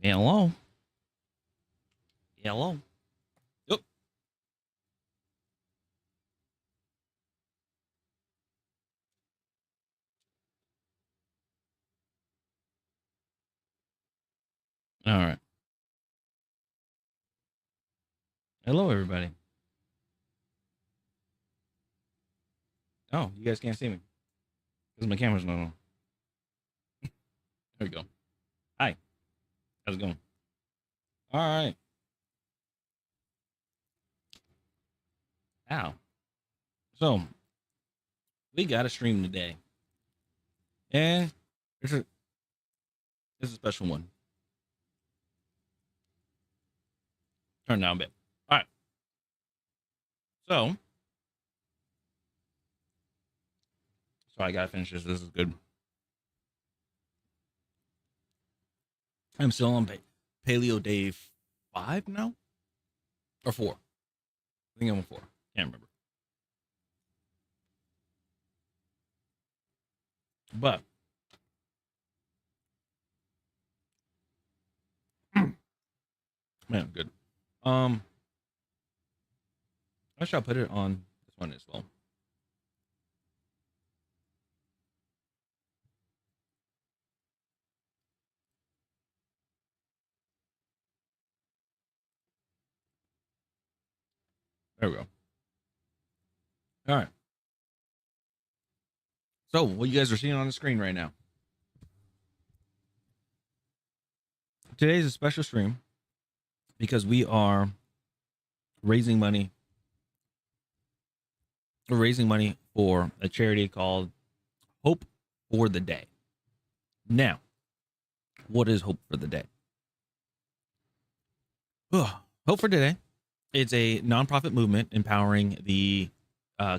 Hello. Hello. Yep. All right. Hello, everybody. Oh, you guys can't see me because my camera's not on. There we go. Hi. How's it going? All right. Ow. So we got a stream today, and it's a special one. Turn down a bit. All right. So, I gotta finish this. This is good. I'm still on Paleo Day 5 now, or 4. I think I'm on 4. Can't remember. But man, good. I shall put it on this one as well. There we go. All right. So, what you guys are seeing on the screen right now. Today's a special stream because we are raising money. We're raising money for a charity called Hope for the Day. Now, what is Hope for the Day? Hope for Today. It's a nonprofit movement empowering the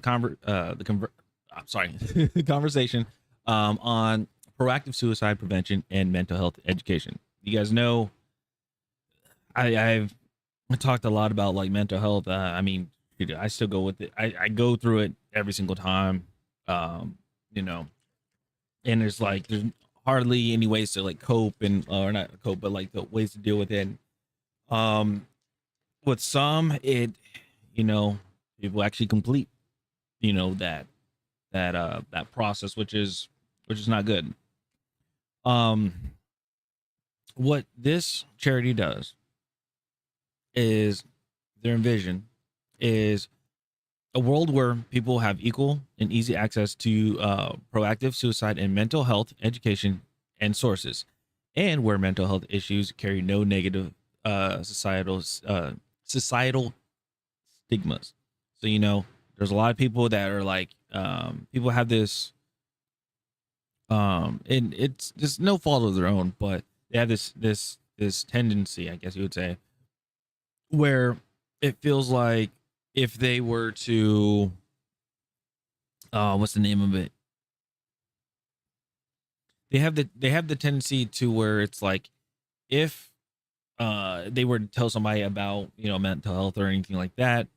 conversation on proactive suicide prevention and mental health education. You guys know I've talked a lot about like mental health. I mean, I still go with it. I go through it every single time. You know, and there's hardly any ways to like cope and or not cope, but like the ways to deal with it. With some, people actually complete, that process, which is not good. What this charity does is their vision is a world where people have equal and easy access to proactive suicide and mental health education and sources, and where mental health issues carry no negative societal stigmas. So there's a lot of people that are like people have this and it's just no fault of their own, but they have this tendency, I guess you would say, where it feels like if they were to what's the name of it, they have the tendency to where it's like if they were to tell somebody about mental health or anything like that,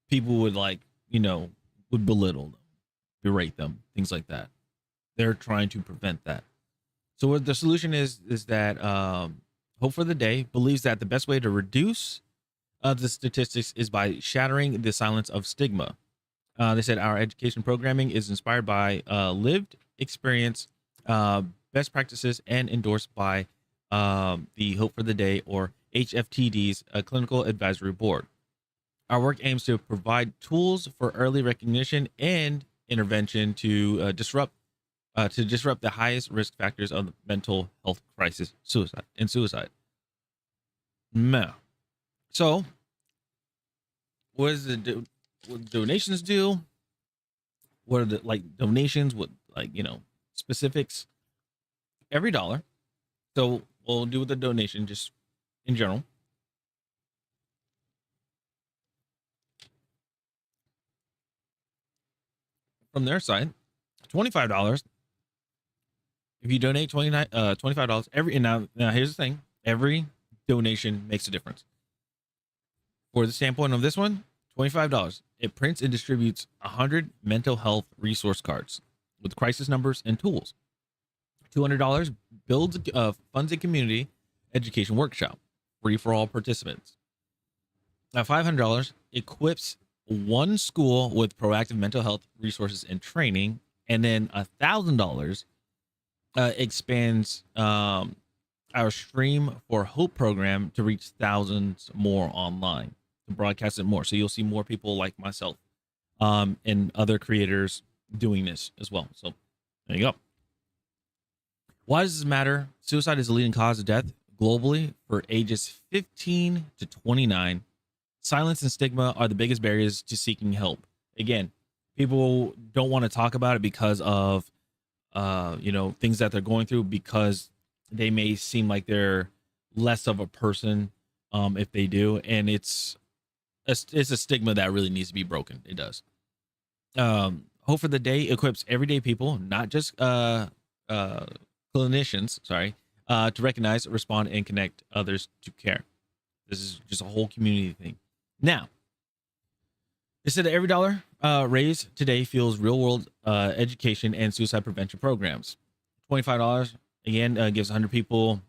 people would would belittle them, berate them, things like that. They're trying to prevent that. So what the solution is that Hope for the Day believes that the best way to reduce the statistics is by shattering the silence of stigma. They said our education programming is inspired by lived experience, best practices, and endorsed by the Hope for the Day, or HFTD's clinical advisory board. Our work aims to provide tools for early recognition and intervention to disrupt the highest risk factors of the mental health crisis, suicide. Meh. So, what does what donations do? What are the donations? What specifics? Every dollar. So we'll do the donation just in general. From their side, $25. If you donate $25 every, and now here's the thing: every donation makes a difference. For the standpoint of this one, $25. It prints and distributes 100 mental health resource cards with crisis numbers and tools. $200 builds funds a community education workshop, free for all participants. $500 equips one school with proactive mental health resources and training, and then $1,000 expands our Stream for Hope program to reach thousands more online, to broadcast it more. So you'll see more people like myself and other creators doing this as well. So there you go. Why does this matter? Suicide is the leading cause of death globally for ages 15 to 29. Silence and stigma are the biggest barriers to seeking help. Again, people don't want to talk about it because of things that they're going through, because they may seem like they're less of a person if they do, and it's a stigma that really needs to be broken. It does. Hope for the Day equips everyday people, not just clinicians, to recognize, respond, and connect others to care. This is just a whole community thing. Now, they said that every dollar raised today fuels real-world education and suicide prevention programs. $25 again gives 100 people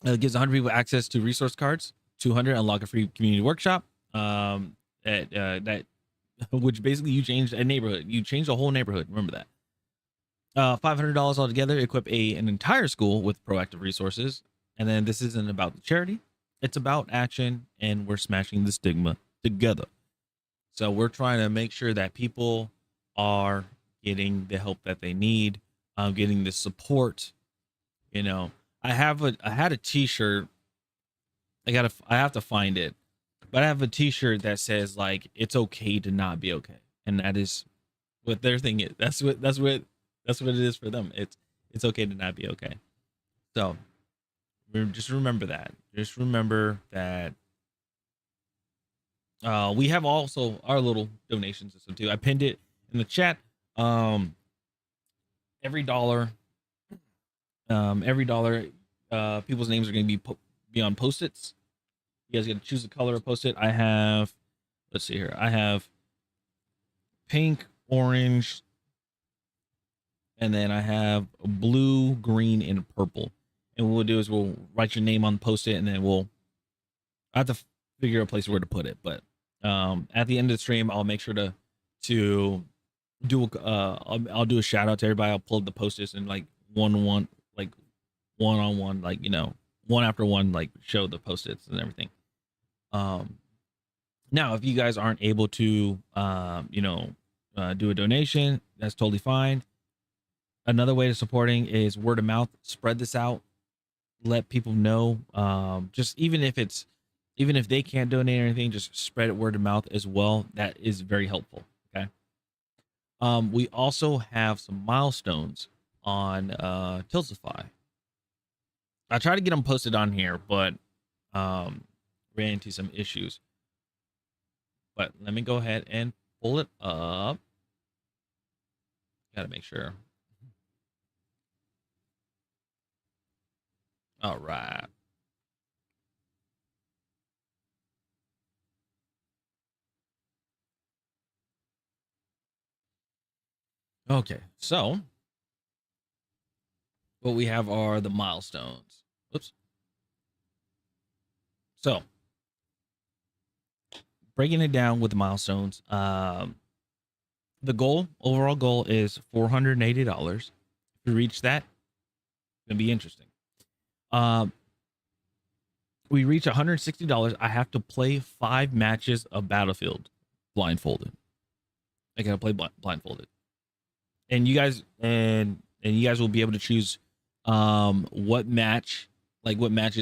access to resource cards. 200 unlock a free community workshop. That which basically you change a neighborhood. You change the whole neighborhood. Remember that. $500 altogether equip an entire school with proactive resources. And then this isn't about the charity. It's about action, and we're smashing the stigma together. So we're trying to make sure that people are getting the help that they need, getting the support. I had a t-shirt. I have to find it, but I have a t-shirt that says like, it's okay to not be okay. And that is what their thing is. That's what it is for them. It's okay to not be okay. So just remember that. Just remember that we have also our little donation system too. I pinned it in the chat. Every dollar, people's names are going to be on post-its. You guys got to choose the color of post-it. I have, let's see here. I have pink, orange, and then I have blue, green, and purple. And what we'll do is we'll write your name on the post-it, and then I have to figure a place where to put it. But at the end of the stream, I'll make sure to do I'll do a shout out to everybody. I'll pull the post-its and like one-on-one, like one after one, like show the post-its and everything. Now, if you guys aren't able to do a donation, that's totally fine. Another way of supporting is word of mouth. Spread this out. Let people know. Just even if they can't donate or anything, just spread it word of mouth as well. That is very helpful. Okay. We also have some milestones on Tiltify. I tried to get them posted on here, but ran into some issues. But let me go ahead and pull it up. Gotta make sure. All right. Okay, so what we have are the milestones. Oops. So breaking it down with the milestones, the overall goal is $480. If we reach that, it's gonna be interesting. We reach $160. I have to play 5 matches of Battlefield blindfolded. I gotta play blindfolded, and you guys will be able to choose what matches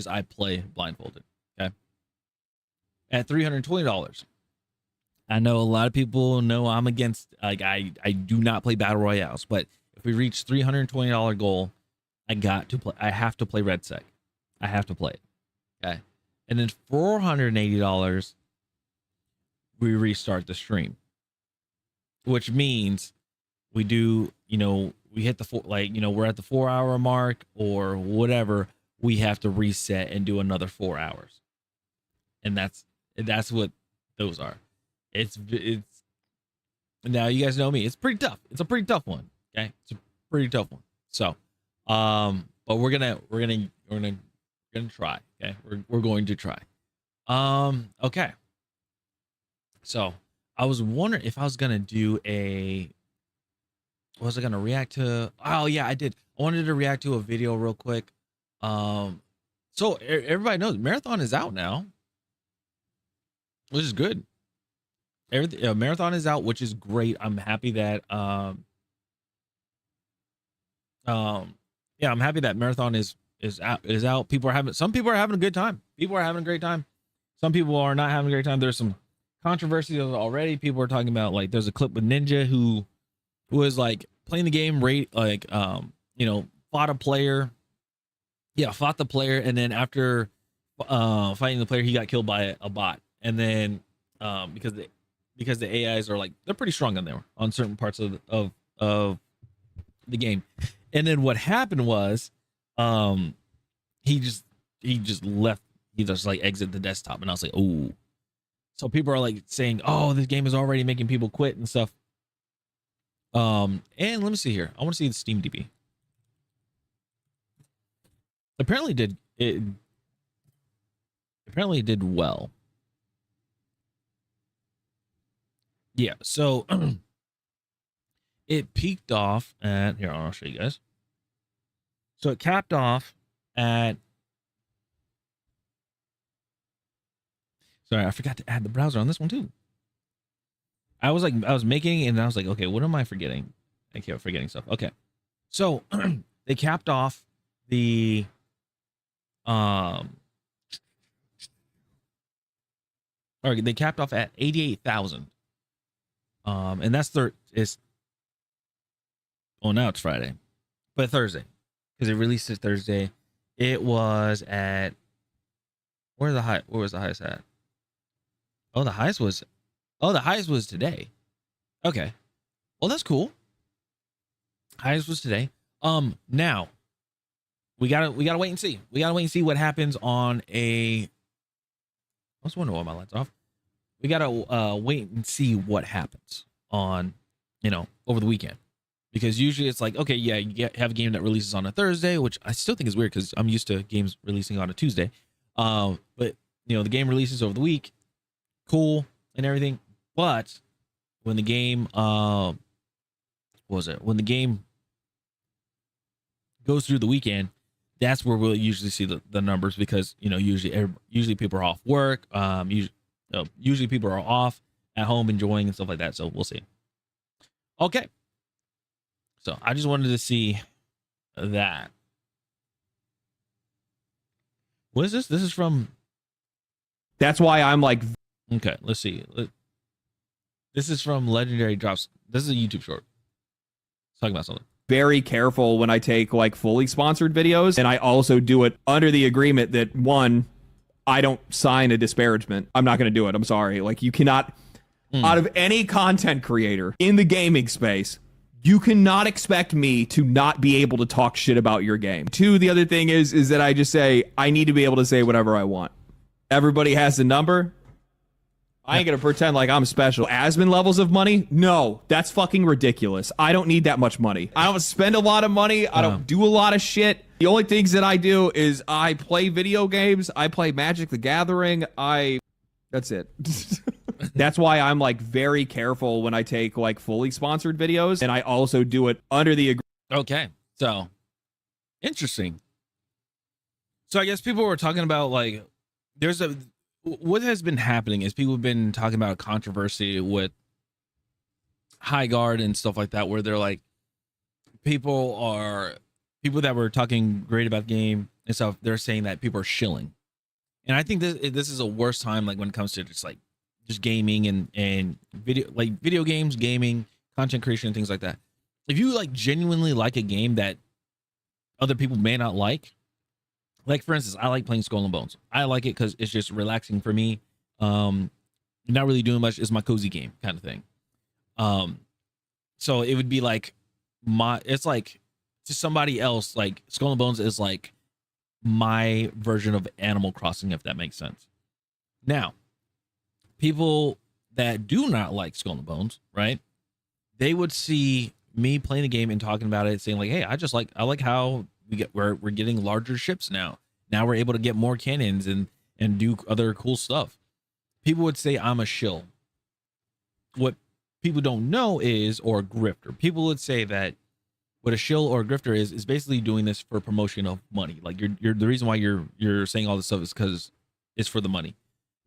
I play blindfolded. Okay, at $320. I know a lot of people know I'm against, like, I do not play battle royales, but if we reach $320 goal, I have to play Red Sec. I have to play it. Okay. And then $480, we restart the stream, which means we do, we hit we're at the 4-hour mark or whatever. We have to reset and do another 4 hours. And that's what those are. It's now, you guys know me. It's pretty tough. It's a pretty tough one. Okay. It's a pretty tough one. So, But we're gonna try. Okay, we're going to try. Okay. So I was wondering if I was gonna do a. Was I gonna react to? Oh yeah, I did. I wanted to react to a video real quick. So everybody knows Marathon is out now, which is good. Everything Marathon is out, which is great. I'm happy that yeah, I'm happy that Marathon is out. Some people are having a good time. People are having a great time. Some people are not having a great time. There's some controversy already. People are talking about, like, there's a clip with Ninja who was like playing the game, fought a player. Yeah, fought the player, and then after fighting the player, he got killed by a bot. And then because the AIs are, like, they're pretty strong on certain parts of the game. And then what happened was he just left. He just, like, exit the desktop, and I was like, oh. So people are, like, saying, oh, this game is already making people quit and stuff. And let me see here. I want to see the Steam DB. Apparently it did well. Yeah, so it peaked off at, here, I'll show you guys. So it capped off at, sorry, I forgot to add the browser on this one too. I was making, and I was like, okay, what am I forgetting? I kept forgetting stuff. Okay. So they capped off the or they capped off at 88,000. And that's now it's Friday, but Thursday, because it released it Thursday. It was at, where was the highest at? The highest was today. Okay. Well, that's cool. Highest was today. Now we gotta wait and see. We gotta wait and see what happens on a. I was wondering why my light's off. We gotta wait and see what happens on, over the weekend, because usually it's like, okay, yeah, you have a game that releases on a Thursday, which I still think is weird because I'm used to games releasing on a Tuesday. But the game releases over the week, cool and everything. But when the game, when the game goes through the weekend, that's where we'll usually see the numbers, because usually people are off work. Usually people are off at home enjoying and stuff like that. So we'll see. Okay. So I just wanted to see that. What is this? This is from. That's why I'm like. Okay, let's see. This is from Legendary Drops. This is a YouTube short. It's talking about something. Very careful when I take, like, fully sponsored videos, and I also do it under the agreement that, one, I don't sign a disparagement. I'm not going to do it. I'm sorry. Like, you cannot, out of any content creator in the gaming space, you cannot expect me to not be able to talk shit about your game. Two, the other thing is that I just say, I need to be able to say whatever I want. Everybody has the number. I ain't gonna pretend like I'm special. Asmon levels of money? No, that's fucking ridiculous. I don't need that much money. I don't spend a lot of money. I don't do a lot of shit. The only things that I do is I play video games. I play Magic the Gathering. That's it. That's why I'm, like, very careful when I take, like, fully sponsored videos, and I also do it under the Okay, so interesting. So I guess people were talking about, like, what has been happening is people have been talking about a controversy with High Guard and stuff like that, where they're like, people that were talking great about the game and stuff, they're saying that people are shilling. And I think this is a worse time, like, when it comes to just gaming and video games, gaming, content creation, and things like that. If you, like, genuinely like a game that other people may not like, for instance, I like playing Skull and Bones. I like it because it's just relaxing for me. Not really doing much. It's my cozy game kind of thing. So it would be like it's like, to somebody else, like, Skull and Bones is like my version of Animal Crossing, if that makes sense. Now, people that do not like Skull and Bones, right? They would see me playing the game and talking about it, saying, like, hey, I like how we're getting larger ships now. Now we're able to get more cannons and do other cool stuff. People would say I'm a shill. What people don't know is, or a grifter. People would say that what a shill or a grifter is basically doing this for promotion of money. Like you're the reason why you're saying all this stuff is because it's for the money.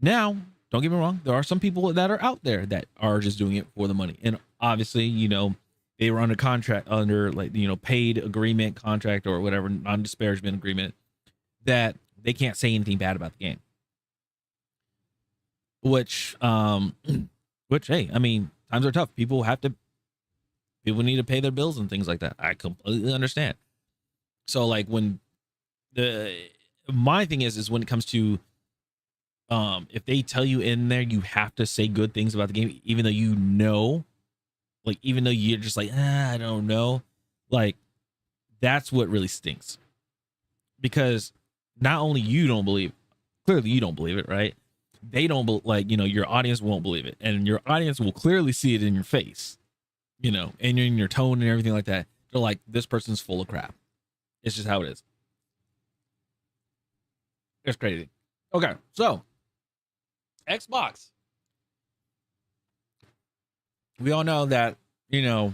Now, don't get me wrong, there are some people that are out there that are just doing it for the money. And obviously, you know, they were under contract, under like, you know, paid agreement, contract, or whatever, non-disparagement agreement, that they can't say anything bad about the game. Which hey, I mean, times are tough. People need to pay their bills and things like that. I completely understand. So like when my thing is when it comes to if they tell you in there you have to say good things about the game, even though you know, like even though you're just like, I don't know, like that's what really stinks. Because not only you don't believe, clearly you don't believe it, right? They don't like, you know, your audience won't believe it, and your audience will clearly see it in your face, you know, and in your tone and everything like that. They're like, this person's full of crap. It's just how it is. It's crazy. Okay, so Xbox. We all know that, you know,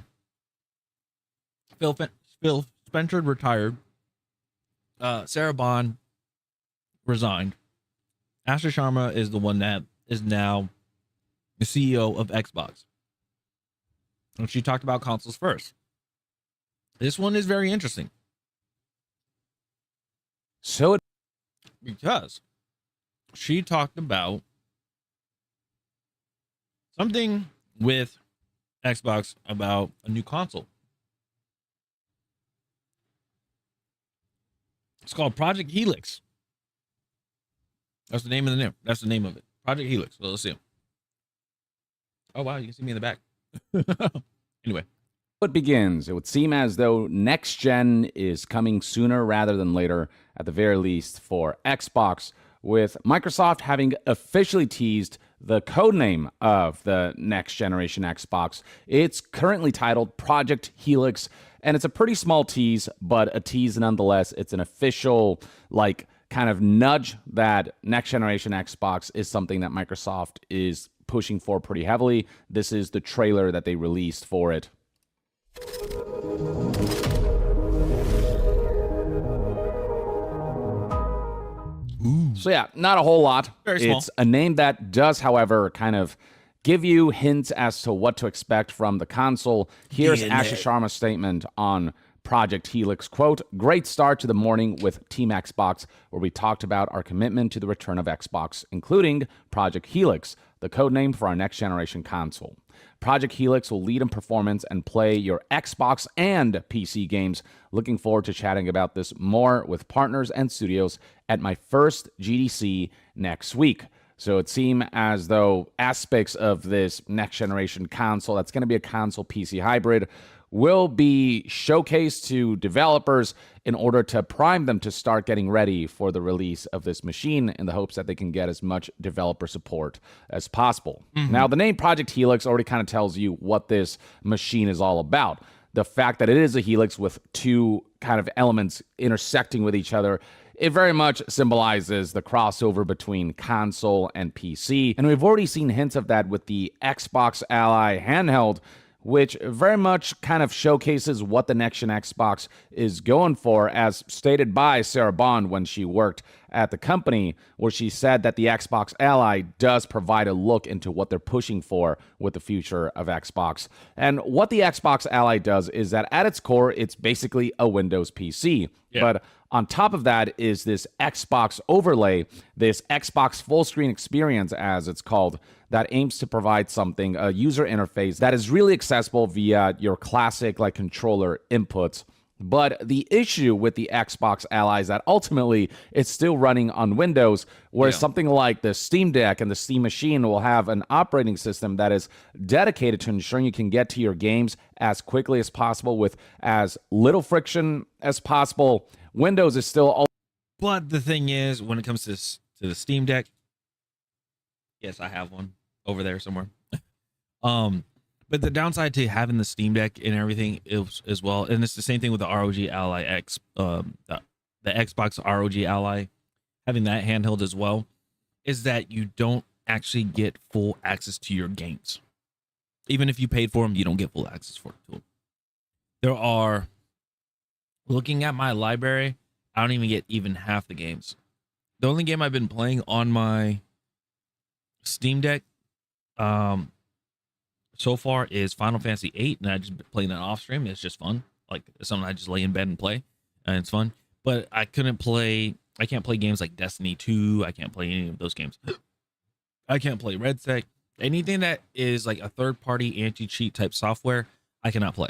Phil Spencer retired. Sarah Bond resigned. Asher Sharma is the one that is now the CEO of Xbox. And she talked about consoles first. This one is very interesting. Because she talked about something with Xbox about a new console. It's called Project Helix. That's the name of the name. That's the name of it. Project Helix. Well, let's see. Oh, wow. You can see me in the back. Anyway. It begins. It would seem as though next gen is coming sooner rather than later, at the very least for Xbox, with Microsoft having officially teased the codename of the next generation Xbox. It's currently titled Project Helix, and it's a pretty small tease, but a tease nonetheless. It's an official, like, kind of nudge that next generation Xbox is something that Microsoft is pushing for pretty heavily. This is the trailer that they released for it. Ooh. So yeah, not a whole lot. Very small. It's a name that does, however, kind of give you hints as to what to expect from the console. Here's Asher Sharma's statement on Project Helix. Quote, "Great start to the morning with Team Xbox, where we talked about our commitment to the return of Xbox, including Project Helix, the codename for our next generation console. Project Helix will lead in performance and play your Xbox and PC games. Looking forward to chatting about this more with partners and studios at my first GDC next week." So it seemed as though aspects of this next generation console, that's going to be a console PC hybrid, will be showcased to developers in order to prime them to start getting ready for the release of this machine, in the hopes that they can get as much developer support as possible. Now, the name Project Helix already kind of tells you what this machine is all about. The fact that it is a helix with two kind of elements intersecting with each other, it very much symbolizes the crossover between console and PC. And we've already seen hints of that with the Xbox Ally handheld, which very much kind of showcases what the next-gen Xbox is going for, as stated by Sarah Bond when she worked at the company, where she said that the Xbox Ally does provide a look into what they're pushing for with the future of Xbox. And what the Xbox Ally does is that at its core, it's basically a Windows PC. Yeah. But on top of that is this Xbox overlay, this Xbox full screen experience, as it's called, that aims to provide something, a user interface that is really accessible via your classic like controller inputs. But the issue with the Xbox Ally is that ultimately it's still running on Windows, whereas something like the Steam Deck and the Steam Machine will have an operating system that is dedicated to ensuring you can get to your games as quickly as possible with as little friction as possible. Windows is still... But the thing is, when it comes to the Steam Deck, yes, I have one over there somewhere. But But the downside to having the Steam Deck and everything is as well, and it's the same thing with the ROG Ally X, the Xbox ROG Ally, having that handheld as well, is that you don't actually get full access to your games. Even if you paid for them, you don't get full access to them. There are, looking at my library, I don't even get even half the games. The only game I've been playing on my Steam Deck so far is Final Fantasy VIII, and I just been playing it off stream. It's just fun. Like, it's something I just lay in bed and play, and it's fun. But I can't play games like Destiny 2. I can't play any of those games. I can't play Red Sec. Anything that is like a third-party anti-cheat type software, I cannot play.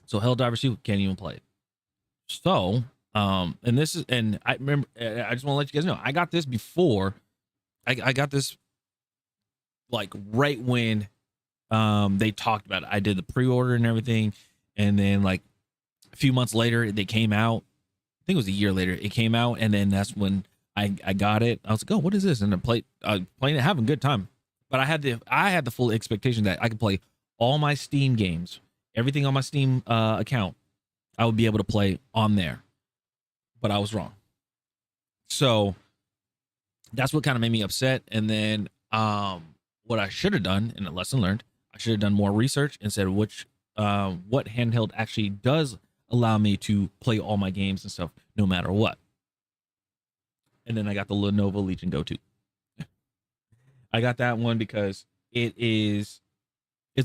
So Helldivers 2 can't even play it. So, and I remember, I just want to let you guys know, I got this before. I got this like right when they talked about it. I did the pre-order and everything, and then like a few months later they came out. I think it was a year later it came out, and then that's when I got it. I was like, oh, what is this? And I playing it, having a good time. But I had the full expectation that I could play all my Steam games, everything on my Steam account, I would be able to play on there. But I was wrong. So that's what kind of made me upset. And then what I should have done, and a lesson learned, I should have done more research and said what handheld actually does allow me to play all my games and stuff no matter what. And then I got the Lenovo Legion Go 2. I got that one because it's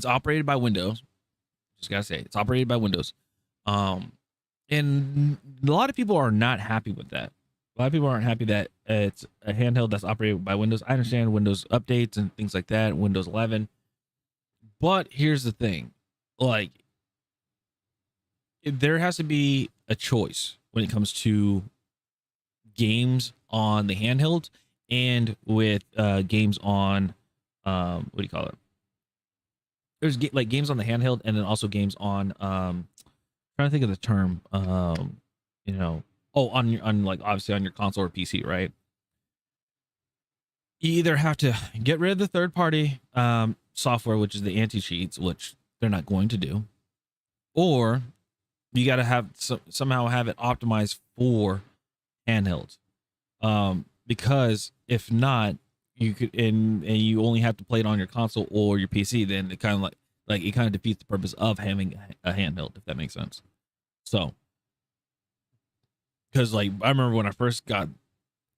operated by Windows. Just gotta say, it's operated by Windows. And a lot of people are not happy with that. A lot of people aren't happy that it's a handheld that's operated by Windows. I understand Windows updates and things like that, Windows 11. But here's the thing. Like, there has to be a choice when it comes to games on the handheld and with games on, what do you call it? There's like games on the handheld and then also games on, trying to think of the term, on like obviously on your console or PC, right? You either have to get rid of the third party software, which is the anti-cheats, which they're not going to do, or you got to have somehow have it optimized for handhelds. Because if not, you could, and you only have to play it on your console or your PC, then it kind of like it kind of defeats the purpose of having a handheld, if that makes sense. So, because like I remember when I first got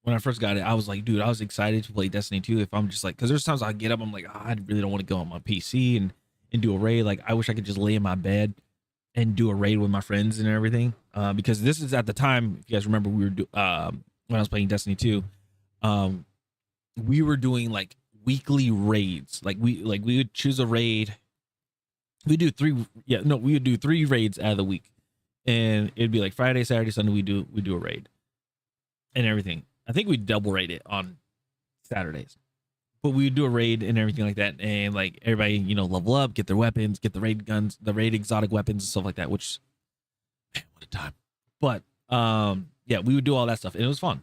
it, I was like, dude, I was excited to play Destiny 2. If I'm just like, because there's times I get up, I'm like, I really don't want to go on my PC and do a raid. Like, I wish I could just lay in my bed and do a raid with my friends and everything. Because this is at the time, if you guys remember, we were when I was playing Destiny 2, we were doing like weekly raids. Like we would choose a raid. We would do 3 raids out of the week, and it'd be like Friday, Saturday, Sunday. We do a raid and everything. I think we double raid it on Saturdays, but we would do a raid and everything like that, and like everybody, level up, get their weapons, get the raid guns, the raid exotic weapons and stuff like that. Which, man, what a time! But yeah, we would do all that stuff, and it was fun.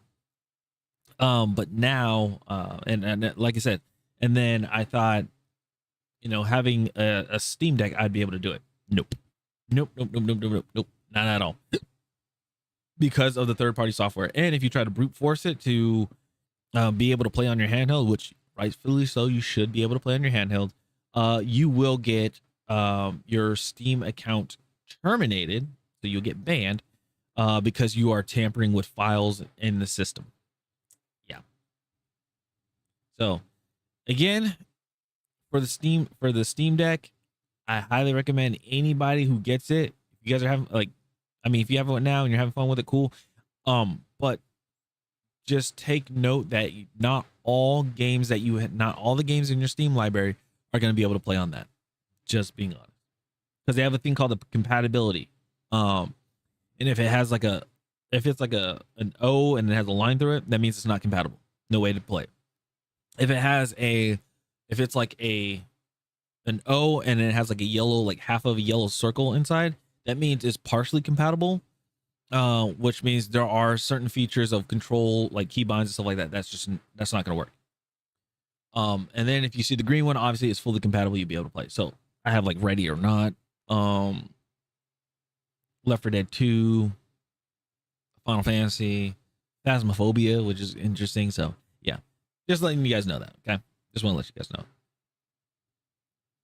But now, and like I said, and then I thought, having a Steam Deck, I'd be able to do it. Nope, not at all. Because of the third-party software, and if you try to brute force it to be able to play on your handheld, which rightfully so, you should be able to play on your handheld, you will get your Steam account terminated, so you'll get banned because you are tampering with files in the system. Yeah. So, again, for the Steam Deck, I highly recommend anybody who gets it. If you guys are having if you have one now and you're having fun with it, cool. But just take note that not all the games in your Steam library are going to be able to play on that. Just being honest, because they have a thing called the compatibility. And if it's like an O and it has a line through it, that means it's not compatible. No way to play. If it's like an O and it has like a yellow, like half of a yellow circle inside, that means it's partially compatible, which means there are certain features of control, like keybinds and stuff like that. That's not going to work. And then if you see the green one, obviously it's fully compatible. You'll be able to play. So I have like Ready or Not, Left 4 Dead 2, Final Fantasy, Phasmophobia, which is interesting. So yeah, just letting you guys know that. Okay, just want to let you guys know.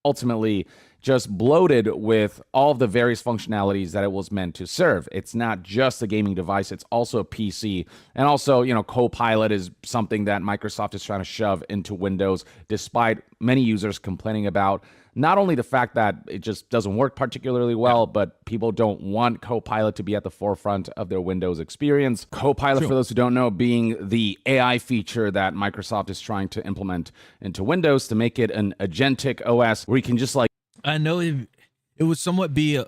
Ultimately just bloated with all of the various functionalities that it was meant to serve. It's not just a gaming device, it's also a PC. And also, Copilot is something that Microsoft is trying to shove into Windows, despite many users complaining about not only the fact that it just doesn't work particularly well, but people don't want Copilot to be at the forefront of their Windows experience. Copilot, for those who don't know, being the AI feature that Microsoft is trying to implement into Windows to make it an agentic OS where you can just like, I know it would somewhat be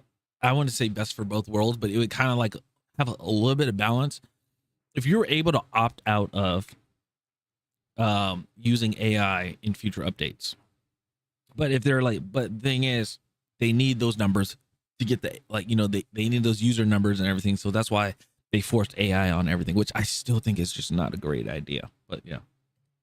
I want to say best for both worlds, but it would kind of like have a little bit of balance. If you were able to opt out of using AI in future updates. But if they're like, but the thing is, they need those numbers to get the, they need those user numbers and everything. So that's why they forced AI on everything, which I still think is just not a great idea. But yeah.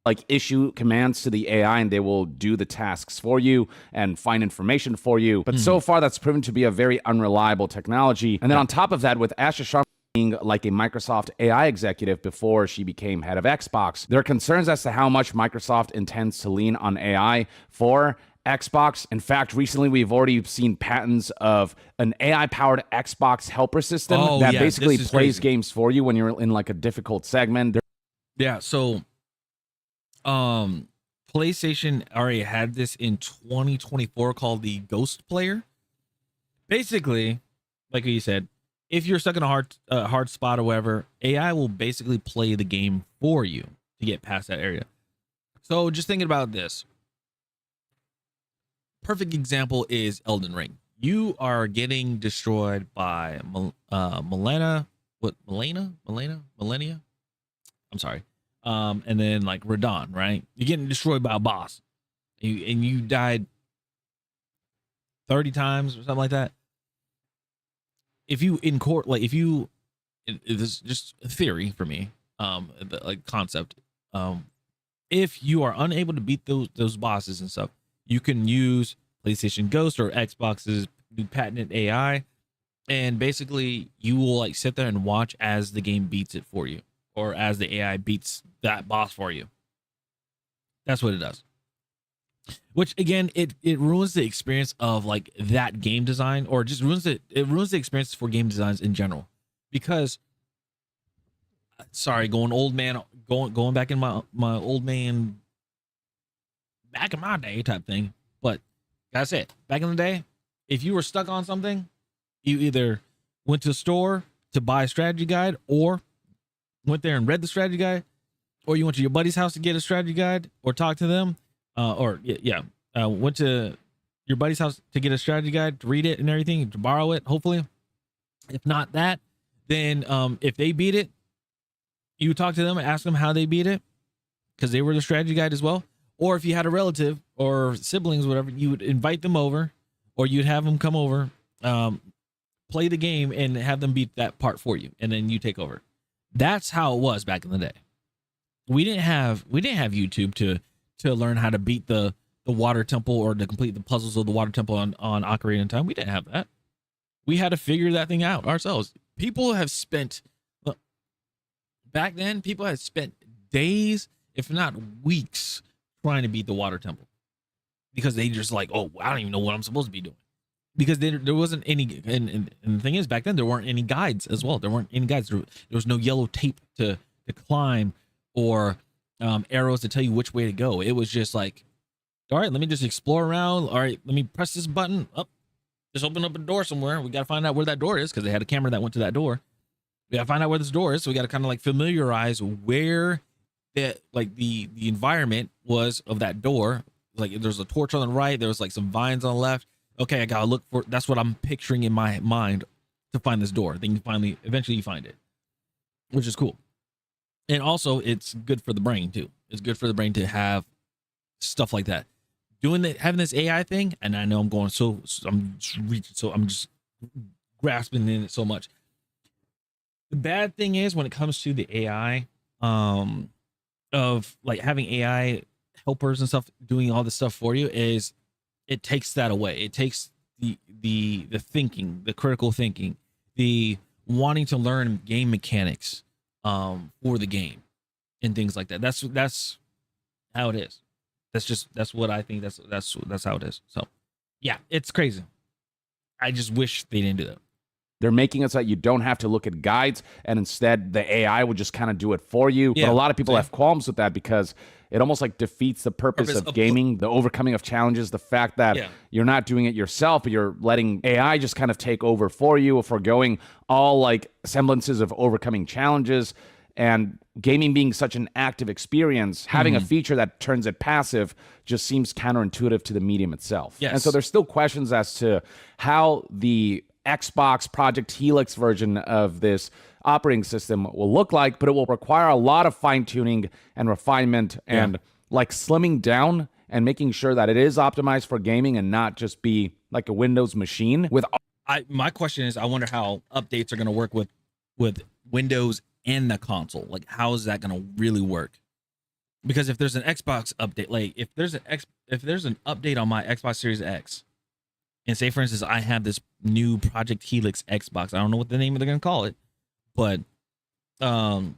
Like issue commands to the AI and they will do the tasks for you and find information for you. But so far, that's proven to be a very unreliable technology. And then on top of that, with Asha Sharma being like a Microsoft AI executive before she became head of Xbox, there are concerns as to how much Microsoft intends to lean on AI for Xbox. In fact, recently we've already seen patents of an AI-powered Xbox helper system that basically plays games for you when you're in like a difficult segment. Yeah, so PlayStation already had this in 2024 called the Ghost Player. Basically, like you said, if you're stuck in a hard spot or whatever, AI will basically play the game for you to get past that area. So just thinking about this. Perfect example is Elden Ring. You are getting destroyed by Millennia. I'm sorry. And then like Radon, right? You're getting destroyed by a boss, and you died 30 times or something like that. If you in court, like if you, this is just a theory for me, like concept. If you are unable to beat those bosses and stuff, you can use PlayStation Ghost or Xbox's new patented AI, and basically you will like sit there and watch as the game beats it for you, or as the AI beats that boss for you. That's what it does. Which again, it ruins the experience of like that game design, or just ruins the experience for game designs in general. Because sorry, going back in my old man back in my day type thing. But that's it. Back in the day, if you were stuck on something, you either went to the store to buy a strategy guide, or went there and read the strategy guide, or you went to your buddy's house to get a strategy guide or talk to them, went to your buddy's house to get a strategy guide, to read it and everything, to borrow it, hopefully. If not that, then if they beat it, you talk to them and ask them how they beat it, because they were the strategy guide as well. Or if you had a relative or siblings, whatever, you would invite them over, or you'd have them come over, play the game and have them beat that part for you, and then you take over. That's how it was back in the day. We didn't have YouTube to learn how to beat the water temple or to complete the puzzles of the water temple on Ocarina of Time. We didn't have that. We had to figure that thing out ourselves. Back then, people had spent days, if not weeks, trying to beat the water temple, because they just like, oh, I don't even know what I'm supposed to be doing, because there wasn't any, and the thing is, back then there weren't any guides as well. There weren't any guides. There was no yellow tape to climb, or arrows to tell you which way to go. It was just like, all right, let me just explore around. All right, let me press this button up. Just open up a door somewhere. We got to find out where that door is, because they had a camera that went to that door. We got to find out where this door is. So we got to kind of like familiarize where the environment was of that door. Like there's a torch on the right. There was like some vines on the left. Okay, I got to look for, that's what I'm picturing in my mind to find this door. Then eventually you find it, which is cool. And also it's good for the brain too. It's good for the brain to have stuff like that. Having this AI thing, and I know I'm going I'm just grasping in it so much. The bad thing is when it comes to the AI, of like having AI helpers and stuff doing all this stuff for you, is it takes that away. It takes the thinking, the critical thinking, the wanting to learn game mechanics for the game and things like that. That's how it is. That's what I think. That's how it is. So yeah, it's crazy. I just wish they didn't do that. They're making it so that you don't have to look at guides, and instead the AI will just kind of do it for you. Yeah, but a lot of people same. have qualms with that because it almost like defeats the purpose of gaming, the overcoming of challenges, the fact that you're not doing it yourself, but you're letting AI just kind of take over for you, foregoing all like semblances of overcoming challenges. And gaming being such an active experience, having a feature that turns it passive just seems counterintuitive to the medium itself. Yes. And so there's still questions as to how the Xbox Project Helix version of this operating system will look like, but it will require a lot of fine-tuning and refinement and like slimming down and making sure that it is optimized for gaming and not just be like a Windows machine. My question is, I wonder how updates are going to work with Windows and the console. Like, how is that going to really work? Because if there's an Xbox update, like if there's an update on my Xbox Series X, and say for instance I have this new Project Helix Xbox, I don't know what the name they're going to call it, but I'll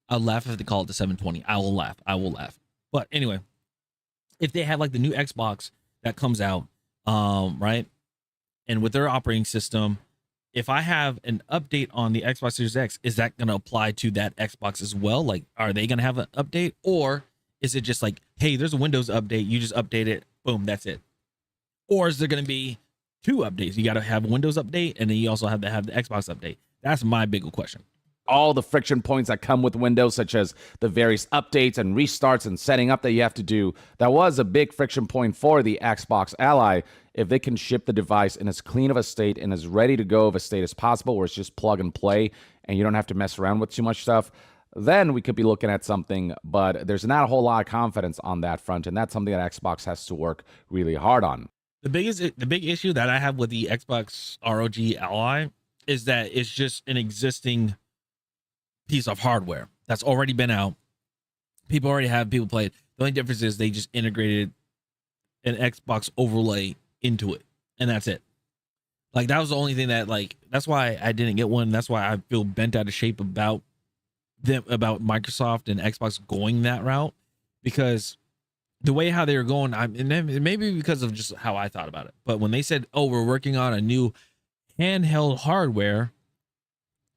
laugh if they call it the 720. I will laugh. But anyway, if they have like the new Xbox that comes out, right, and with their operating system, if I have an update on the Xbox Series X, is that going to apply to that Xbox as well? Like, are they going to have an update, or is it just like, hey, there's a Windows update, you just update it, boom, that's it? Or is there going to be two updates? You got to have a Windows update, and then you also have to have the Xbox update. That's my big question. All the friction points that come with Windows, such as the various updates and restarts and setting up that you have to do, that was a big friction point for the Xbox Ally. If they can ship the device in as clean of a state and as ready to go of a state as possible, where it's just plug and play and you don't have to mess around with too much stuff, then we could be looking at something. But there's not a whole lot of confidence on that front, and that's something that Xbox has to work really hard on. The big issue that I have with the Xbox ROG Ally is that it's just an existing piece of hardware that's already been out. People already have people play it. The only difference is they just integrated an Xbox overlay into it, and that's it. Like, that was the only thing that, like, that's why I didn't get one. That's why I feel bent out of shape about Microsoft and Xbox going that route, because the way how they were going, and maybe because of just how I thought about it, but when they said, oh, we're working on a new handheld hardware,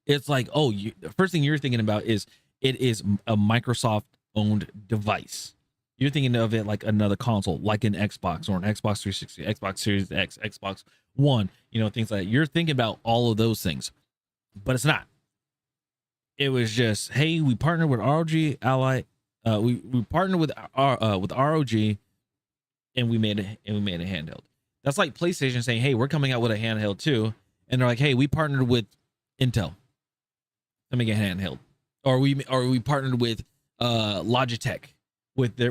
it's like, oh, the first thing you're thinking about is it is a Microsoft owned device. You're thinking of it like another console, like an Xbox or an Xbox 360, Xbox Series X, Xbox One, things like that. You're thinking about all of those things, but it's not. It was just, hey, we partnered with ROG Ally. We partnered with ROG, and we made a handheld. That's like PlayStation saying, hey, we're coming out with a handheld too, and they're like, hey, we partnered with Intel to make a handheld, or we partnered with Logitech with the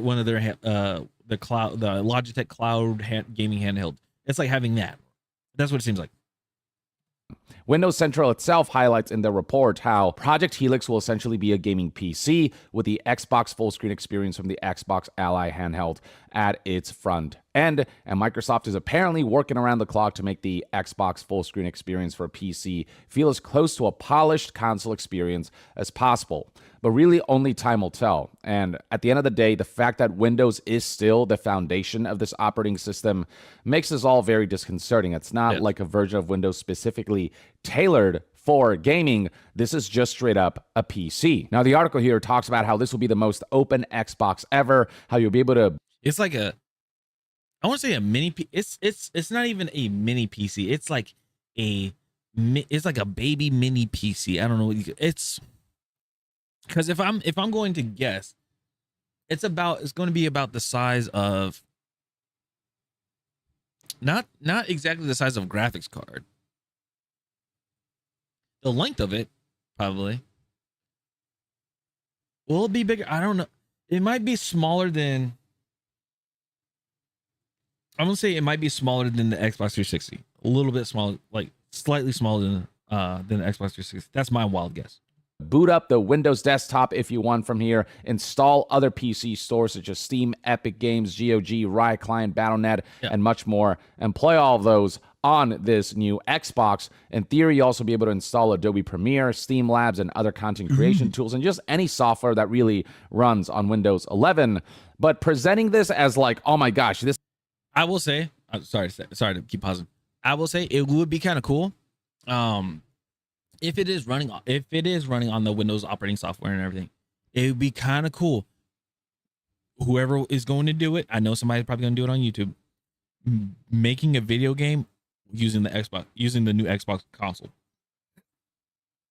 Logitech cloud gaming handheld. It's like having that. That's what it seems like. Windows Central itself highlights in the report how Project Helix will essentially be a gaming PC with the Xbox full screen experience from the Xbox Ally handheld at its front end. And Microsoft is apparently working around the clock to make the Xbox full screen experience for a PC feel as close to a polished console experience as possible. But really, only time will tell. And at the end of the day, the fact that Windows is still the foundation of this operating system makes this all very disconcerting. It's not like a version of Windows specifically tailored for gaming. This is just straight up a PC. Now, the article here talks about how this will be the most open Xbox ever, how you'll be able to... It's like I want to say a mini. It's not even a mini PC. It's like a baby mini PC. I don't know. It's because if I'm going to guess, it's going to be about the size of not exactly the size of a graphics card. The length of it probably will it be bigger. I don't know. It might be smaller than. I'm gonna say it might be smaller than the Xbox 360. A little bit smaller, like slightly smaller than the Xbox 360. That's my wild guess. boot up the Windows desktop if you want from here, install other PC stores such as Steam, Epic Games, GOG, Riot Client, Battle.net, and much more, and play all of those on this new Xbox. In theory, you'll also be able to install Adobe Premiere, Steam Labs, and other content creation tools, and just any software that really runs on Windows 11. But presenting this as like, oh my gosh, this... I will say, sorry to keep pausing. I will say it would be kind of cool. If it is running on the Windows operating software and everything, it would be kind of cool. Whoever is going to do it, I know somebody's probably going to do it on YouTube, making a video game using the new Xbox console.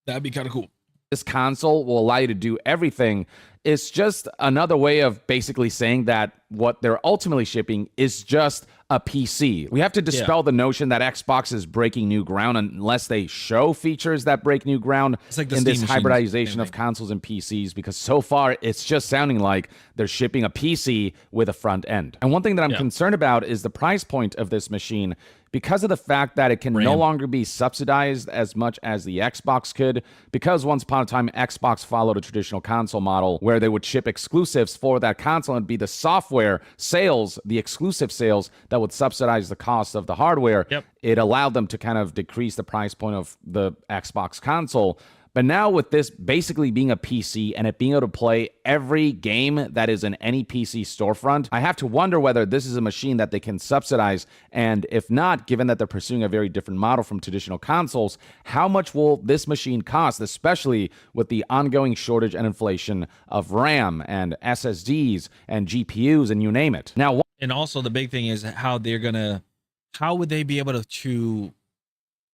That'd be kind of cool. This console will allow you to do everything. It's just another way of basically saying that what they're ultimately shipping is just a PC. We have to dispel the notion that Xbox is breaking new ground unless they show features that break new ground in this hybridization of consoles and PCs, because so far it's just sounding like they're shipping a PC with a front end. And one thing that I'm concerned about is the price point of this machine, because of the fact that it can no longer be subsidized as much as the Xbox could, because once upon a time Xbox followed a traditional console model where they would ship exclusives for that console and be the software sales, the exclusive sales that would subsidize the cost of the hardware. It allowed them to kind of decrease the price point of the Xbox console. But now with this basically being a PC and it being able to play every game that is in any PC storefront, I have to wonder whether this is a machine that they can subsidize. And if not, given that they're pursuing a very different model from traditional consoles, how much will this machine cost, especially with the ongoing shortage and inflation of RAM and SSDs and GPUs and you name it? Now, and also the big thing is how would they be able to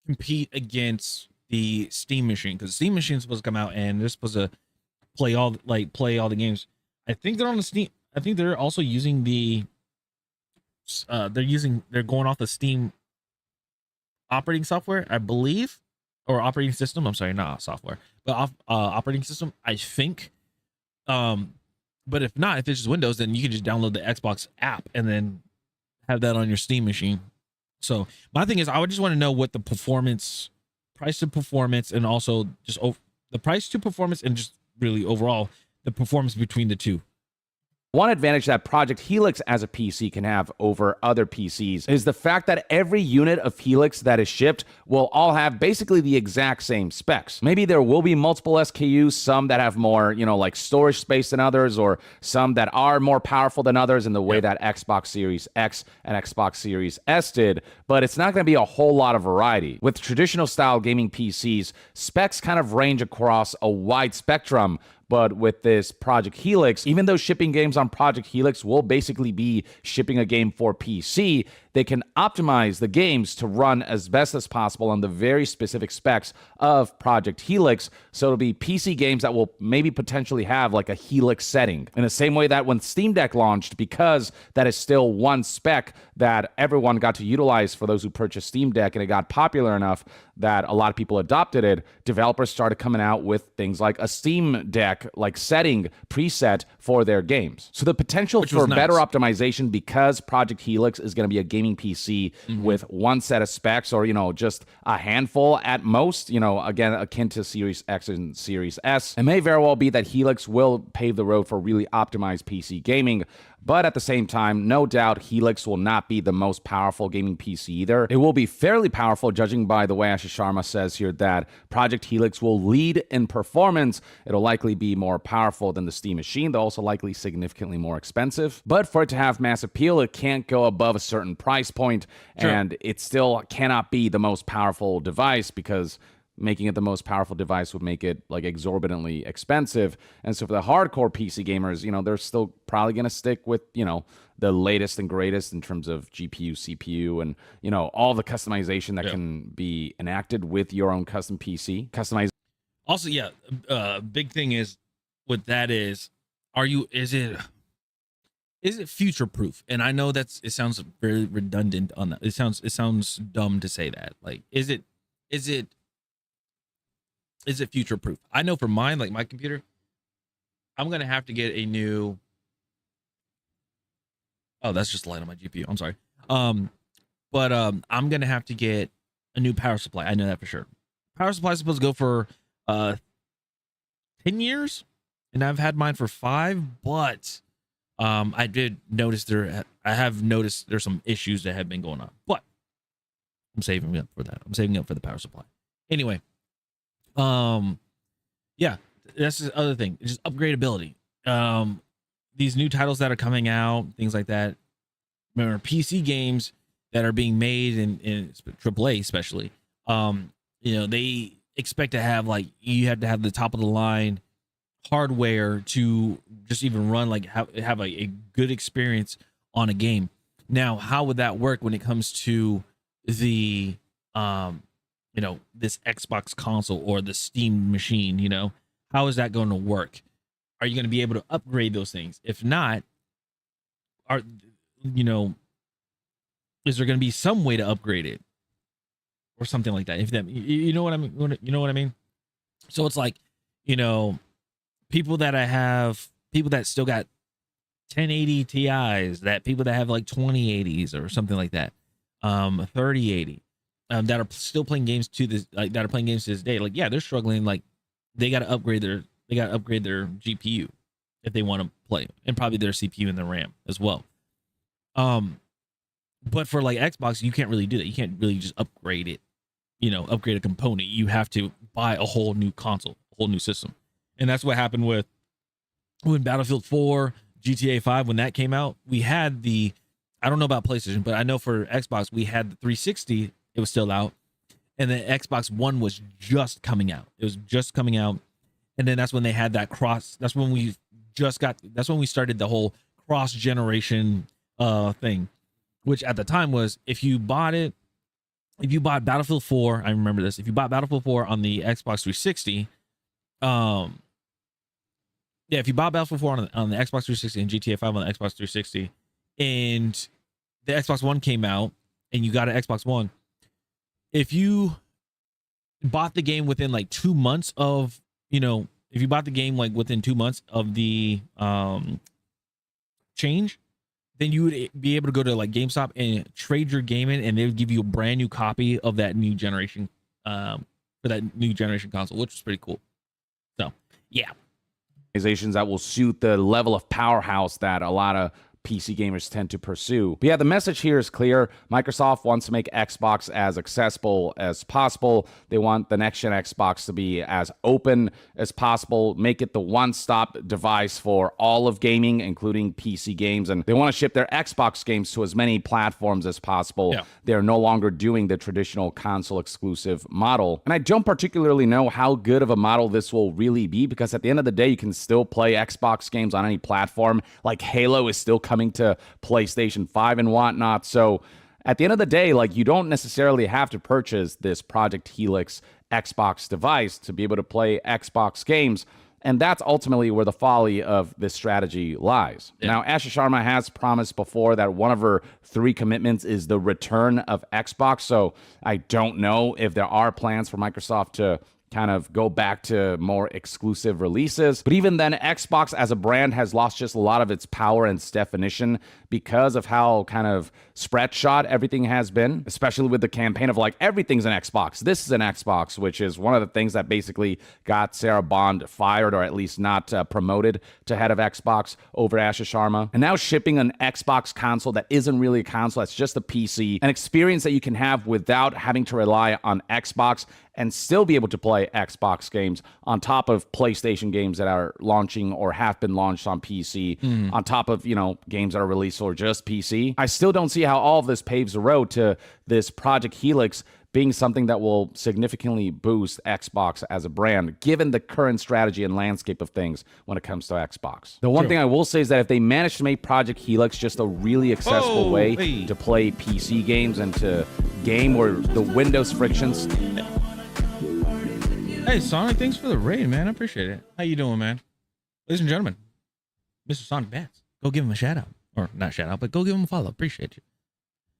compete against the Steam machine? Because Steam machine is supposed to come out and they're supposed to play all the games. I think they're on the Steam. I think they're also using they're going off the Steam operating software, I believe, or operating system. I'm sorry, not software, but operating system, I think. But if not, if it's just Windows, then you can just download the Xbox app and then have that on your Steam machine. So my thing is, I would just want to know what the price to performance, and also just the price to performance, and just really overall the performance between the two. One advantage that Project Helix as a PC can have over other PCs is the fact that every unit of Helix that is shipped will all have basically the exact same specs. Maybe there will be multiple SKUs, some that have more, like storage space than others, or some that are more powerful than others in the way that Xbox Series X and Xbox Series S did, but it's not going to be a whole lot of variety. With traditional style gaming PCs, specs kind of range across a wide spectrum. But with this Project Helix, even though shipping games on Project Helix will basically be shipping a game for PC, they can optimize the games to run as best as possible on the very specific specs of Project Helix. So it'll be PC games that will maybe potentially have like a Helix setting. In the same way that when Steam Deck launched, because that is still one spec that everyone got to utilize for those who purchased Steam Deck, and it got popular enough that a lot of people adopted it, developers started coming out with things like a Steam Deck like setting preset for their games. So the potential for better optimization, because Project Helix is going to be a gaming PC with one set of specs, or just a handful at most, again akin to Series X and Series S. It may very well be that Helix will pave the road for really optimized PC gaming. But at the same time, no doubt Helix will not be the most powerful gaming PC either. It will be fairly powerful, judging by the way Ashish Sharma says here that Project Helix will lead in performance. It'll likely be more powerful than the Steam machine, though also likely significantly more expensive. But for it to have mass appeal, it can't go above a certain price point, and it still cannot be the most powerful device, because making it the most powerful device would make it like exorbitantly expensive. And so for the hardcore PC gamers, they're still probably going to stick with, the latest and greatest in terms of GPU, CPU, and, all the customization that can be enacted with your own custom PC. Also, big thing is with that is it future proof? And I know it sounds very redundant on that. It sounds dumb to say that. Like, is it future proof? I know for mine, like my computer, I'm going to have to get a new... Oh, that's just the light on my GPU. I'm sorry. But I'm going to have to get a new power supply. I know that for sure. Power supply is supposed to go for 10 years, and I've had mine for 5. But I did notice I have noticed there's some issues that have been going on. But I'm saving up for that. I'm saving up for the power supply. Anyway, yeah, that's the other thing. Just upgradability. These new titles that are coming out, things like that. Remember, PC games that are being made in AAA, especially. They expect to have you have to have the top of the line hardware to just even run have a good experience on a game. Now, how would that work when it comes to the this Xbox console or the Steam machine? How is that going to work? Are you going to be able to upgrade those things? If not, is there going to be some way to upgrade it or something like that? If that, you know what I mean? You know what I mean? So it's people that still got 1080 Ti's, that people that have 2080s or something like that, 3080, that are still playing games to this, that are playing games to this day. They're struggling. They got to upgrade their GPU if they want to play, and probably their CPU and their RAM as well. But for Xbox, you can't really do that. You can't really just upgrade it, upgrade a component. You have to buy a whole new console, a whole new system. And that's what happened when Battlefield 4, GTA 5, when that came out. We had I don't know about PlayStation, but I know for Xbox, we had the 360. It was still out. And the Xbox One was just coming out. It was just coming out. And then that's when they had that that's when we started the whole cross generation thing, which at the time was if you bought Battlefield 4, I remember this. If you bought Battlefield 4 on the Xbox 360, if you bought Battlefield 4 on the Xbox 360 and GTA 5 on the Xbox 360, and the Xbox One came out and you got an Xbox One, if you bought the game within 2 months of, if you bought the game within 2 months of the change, then you would be able to go to GameStop and trade your game in, and they would give you a brand new copy of that new generation, for that new generation console, which was pretty cool. So, yeah. Organizations that will suit the level of powerhouse that a lot of PC gamers tend to pursue. But yeah, the message here is clear. Microsoft wants to make Xbox as accessible as possible. They want the next-gen Xbox to be as open as possible, make it the one-stop device for all of gaming, including PC games. And they want to ship their Xbox games to as many platforms as possible. Yeah. They're no longer doing the traditional console-exclusive model. And I don't particularly know how good of a model this will really be, because at the end of the day, you can still play Xbox games on any platform. Halo is still coming to PlayStation 5 and whatnot. So at the end of the day, you don't necessarily have to purchase this Project Helix Xbox device to be able to play Xbox games. And that's ultimately where the folly of this strategy lies. Yeah. Now, Asha Sharma has promised before that one of her 3 commitments is the return of Xbox. So I don't know if there are plans for Microsoft to kind of go back to more exclusive releases. But even then, Xbox as a brand has lost just a lot of its power and its definition because of how kind of spread shot everything has been, especially with the campaign of everything's an Xbox. This is an Xbox, which is one of the things that basically got Sarah Bond fired, or at least not promoted to head of Xbox over Asha Sharma. And now shipping an Xbox console that isn't really a console, it's just a PC, an experience that you can have without having to rely on Xbox and still be able to play Xbox games on top of PlayStation games that are launching or have been launched on PC, on top of, games that are released or just PC. I still don't see how all of this paves the road to this Project Helix being something that will significantly boost Xbox as a brand, given the current strategy and landscape of things when it comes to Xbox. The one thing I will say is that if they manage to make Project Helix just a really accessible way to play PC games and to game where the Windows frictions... Hey, Sonic, thanks for the raid, man. I appreciate it. How you doing, man? Ladies and gentlemen, Mr. Sonic Bats. Go give him a shout out. Or not shout out, but go give him a follow. Appreciate you.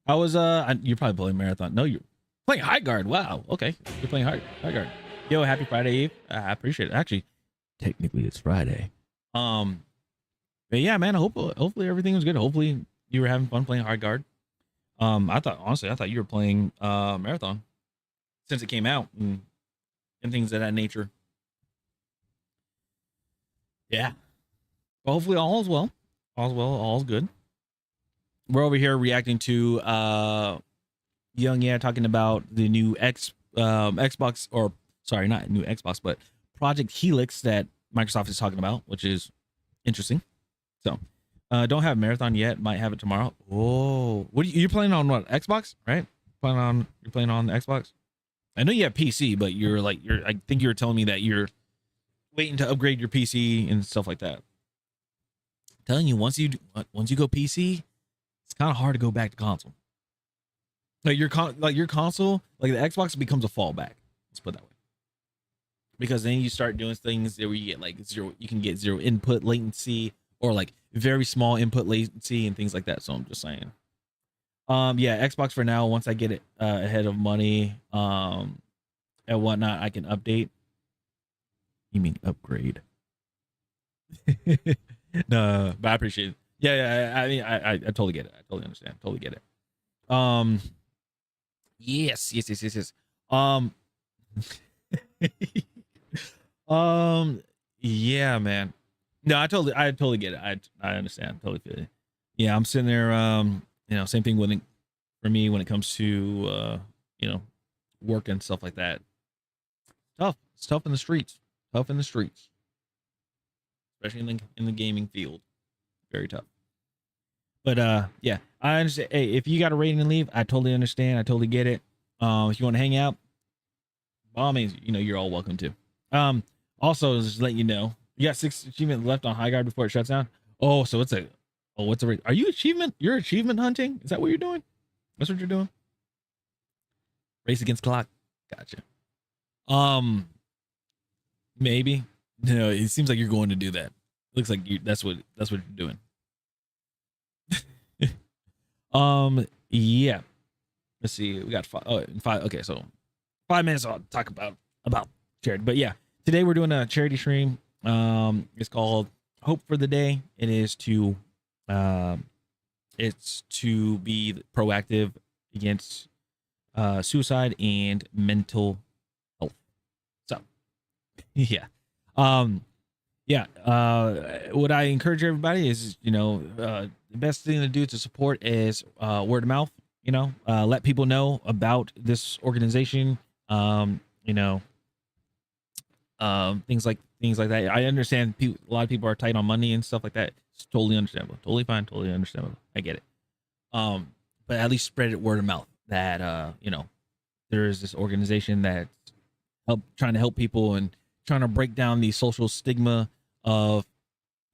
I was, you're probably playing Marathon. No, you're playing High Guard. Wow. Okay. You're playing High Guard. Yo, happy Friday Eve. I appreciate it. Actually, technically it's Friday. But yeah, man, hopefully everything was good. Hopefully you were having fun playing High Guard. I thought you were playing Marathon since it came out and things of that nature. Yeah. Well, hopefully all's well. All's well. All's good. We're over here reacting to Young Yeah talking about the new Xbox, or sorry, not new Xbox, but Project Helix that Microsoft is talking about, which is interesting. So, don't have Marathon yet. Might have it tomorrow. Oh, what you're playing on? What, Xbox? Right? You're playing on the Xbox. I know you have PC, but I think you were telling me that you're waiting to upgrade your PC and stuff like that. I'm telling you, once you go PC, it's kind of hard to go back to console. Like your console, like the Xbox becomes a fallback. Let's put it that way. Because then you start doing things where you get like you can get zero input latency, or like very small input latency and things like that. So I'm just saying. Yeah, Xbox for now. Once I get it ahead of money, and whatnot, I can update. You mean upgrade? No, but I appreciate it. Yeah. I mean, I totally get it. I totally understand. Totally get it. Yes. Yeah, man. No, I totally get it. I understand. Totally feel it. Yeah, I'm sitting there. Same thing for me when it comes to work and stuff like that. Tough. It's tough in the streets. Tough in the streets, especially in the gaming field. Very tough. But yeah, I understand. Hey, if you got a rating and leave, I totally understand. I totally get it. If you want to hang out, by all means, you're all welcome to. Also, just to let you know, you got 6 achievements left on High Guard before it shuts down. Oh, so what's a rate? Are you achievement? You're achievement hunting? Is that what you're doing? That's what you're doing? Race against clock. Gotcha. Maybe. No, it seems like you're going to do that. Looks like that's what you're doing. Yeah. Let's see. We got 5. Okay, so 5 minutes. I'll talk about charity. But yeah, today we're doing a charity stream. It's called Hope for the Day. It is to be proactive against suicide and mental health. So yeah. What I encourage everybody is, the best thing to do to support is word of mouth. Let people know about this organization. Things like that. I understand a lot of people are tight on money and stuff like that. It's totally understandable. Totally fine. Totally understandable. I get it. But at least spread it word of mouth that there is this organization that's trying to help people and trying to break down the social stigma of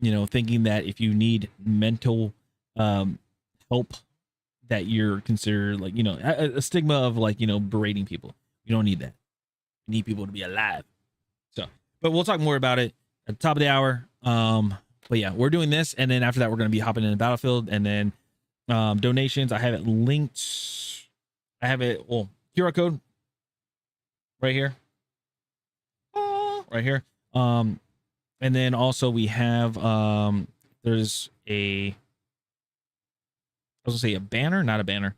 thinking that if you need mental help, that you're considered like a stigma of like berating people. You don't need that. You need people to be alive. So, but we'll talk more about it at the top of the hour. But yeah, we're doing this, and then after that we're going to be hopping in the battlefield, and then donations. I have it linked. I have it QR code right here. Right here. And then also we have there's I was gonna say a banner, not a banner.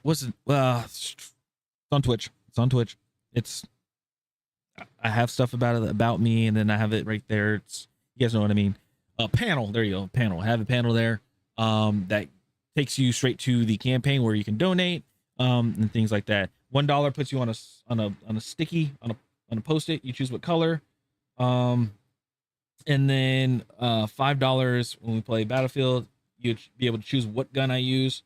What's it? It's on Twitch. It's on Twitch. I have stuff about me, and then I have it right there. You guys know what I mean. A panel. There you go. Panel. I have a panel there. That takes you straight to the campaign where you can donate. And things like that. $1 puts you on a sticky on a post-it. You choose what color. And then $5 when we play Battlefield, you'd be able to choose what gun I use.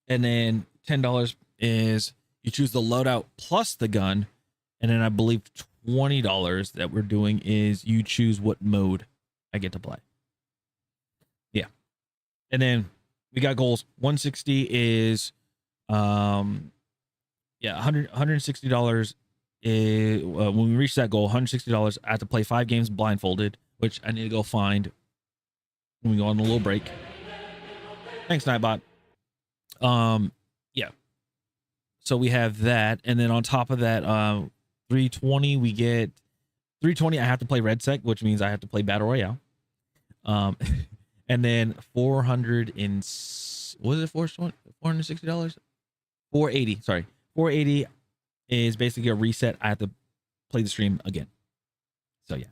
And then $10 is you choose the loadout plus the gun. And then I believe $20 that we're doing is you choose what mode I get to play. Yeah. And then we got goals. 160 is $160 is when we reach that goal, $160. I have to play 5 games blindfolded, which I need to go find when we go on a little break. Thanks, Nightbot. Yeah. So we have that, and then on top of that, 320 we get 320. I have to play Red Sec, which means I have to play Battle Royale. And then 400 and what is it? $460. 480. Sorry, 480 is basically a reset. I have to play the stream again. So yeah,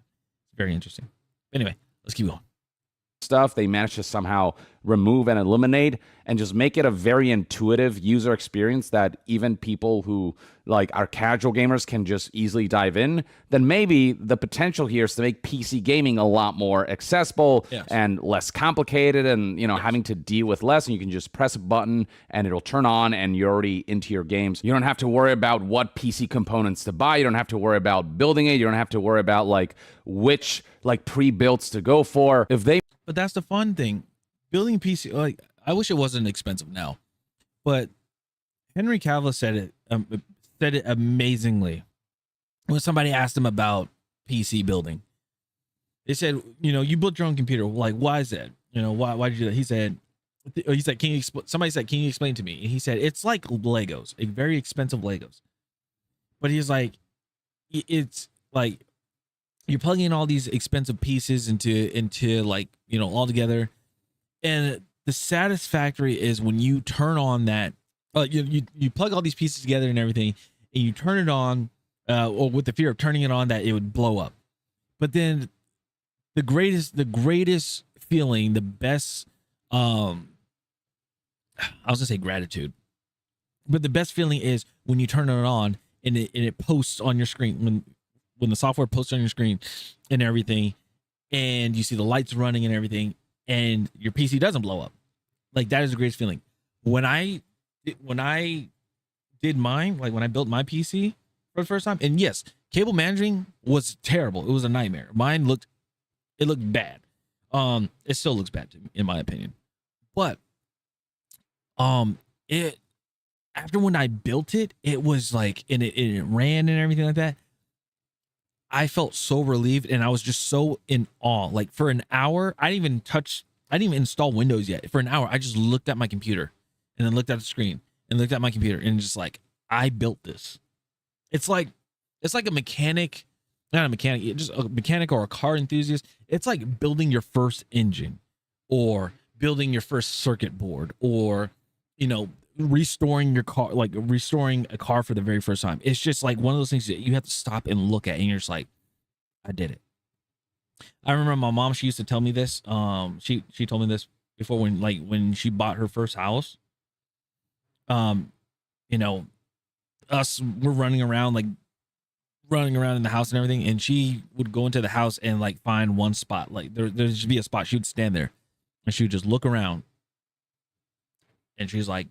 it's very interesting. Anyway, let's keep going. Stuff they managed to somehow remove and eliminate and just make it a very intuitive user experience that even people who like are casual gamers can just easily dive in, then maybe the potential here is to make PC gaming a lot more accessible and less complicated, and having to deal with less, and you can just press a button and it'll turn on and you're already into your games. You don't have to worry about what PC components to buy. You don't have to worry about building it. You don't have to worry about which pre-builts to go for. But that's the fun thing. Building PC, I wish it wasn't expensive now, but Henry Cavill said it amazingly when somebody asked him about PC building. They said, you built your own computer. Like, why is that? Why did you do that? He said, can you explain? Somebody said, can you explain to me? And he said, it's like Legos, very expensive Legos. But he's like, it's like, you're plugging in all these expensive pieces into all together, and the satisfactory is when you turn on that. You plug all these pieces together and everything, and you turn it on, or with the fear of turning it on that it would blow up. But then the greatest feeling, the best, I was gonna say gratitude, but the best feeling is when you turn it on and it posts on your screen when the software posts on your screen and everything, and you see the lights running and everything, and your PC doesn't blow up. Like, that is the greatest feeling. When I did mine, when I built my PC for the first time, and yes, cable managing was terrible. It was a nightmare. Mine looked bad. It still looks bad to me, in my opinion. But it after when I built it, it was and it ran and everything like that. I felt so relieved, and I was just so in awe. For an hour, I didn't even install Windows yet. For an hour, I just looked at my computer and then looked at the screen and looked at my computer and just I built this. It's like a mechanic, not a mechanic, just a mechanic or a car enthusiast. It's like building your first engine, or building your first circuit board, or, restoring your car, restoring a car for the very first time. It's just one of those things that you have to stop and look at, and you're just like, I did it. I remember my mom, she used to tell me this. She told me this before when she bought her first house. We're running around in the house and everything, and she would go into the house and find one spot. There'd just be a spot. She would stand there and she would just look around, and she's like,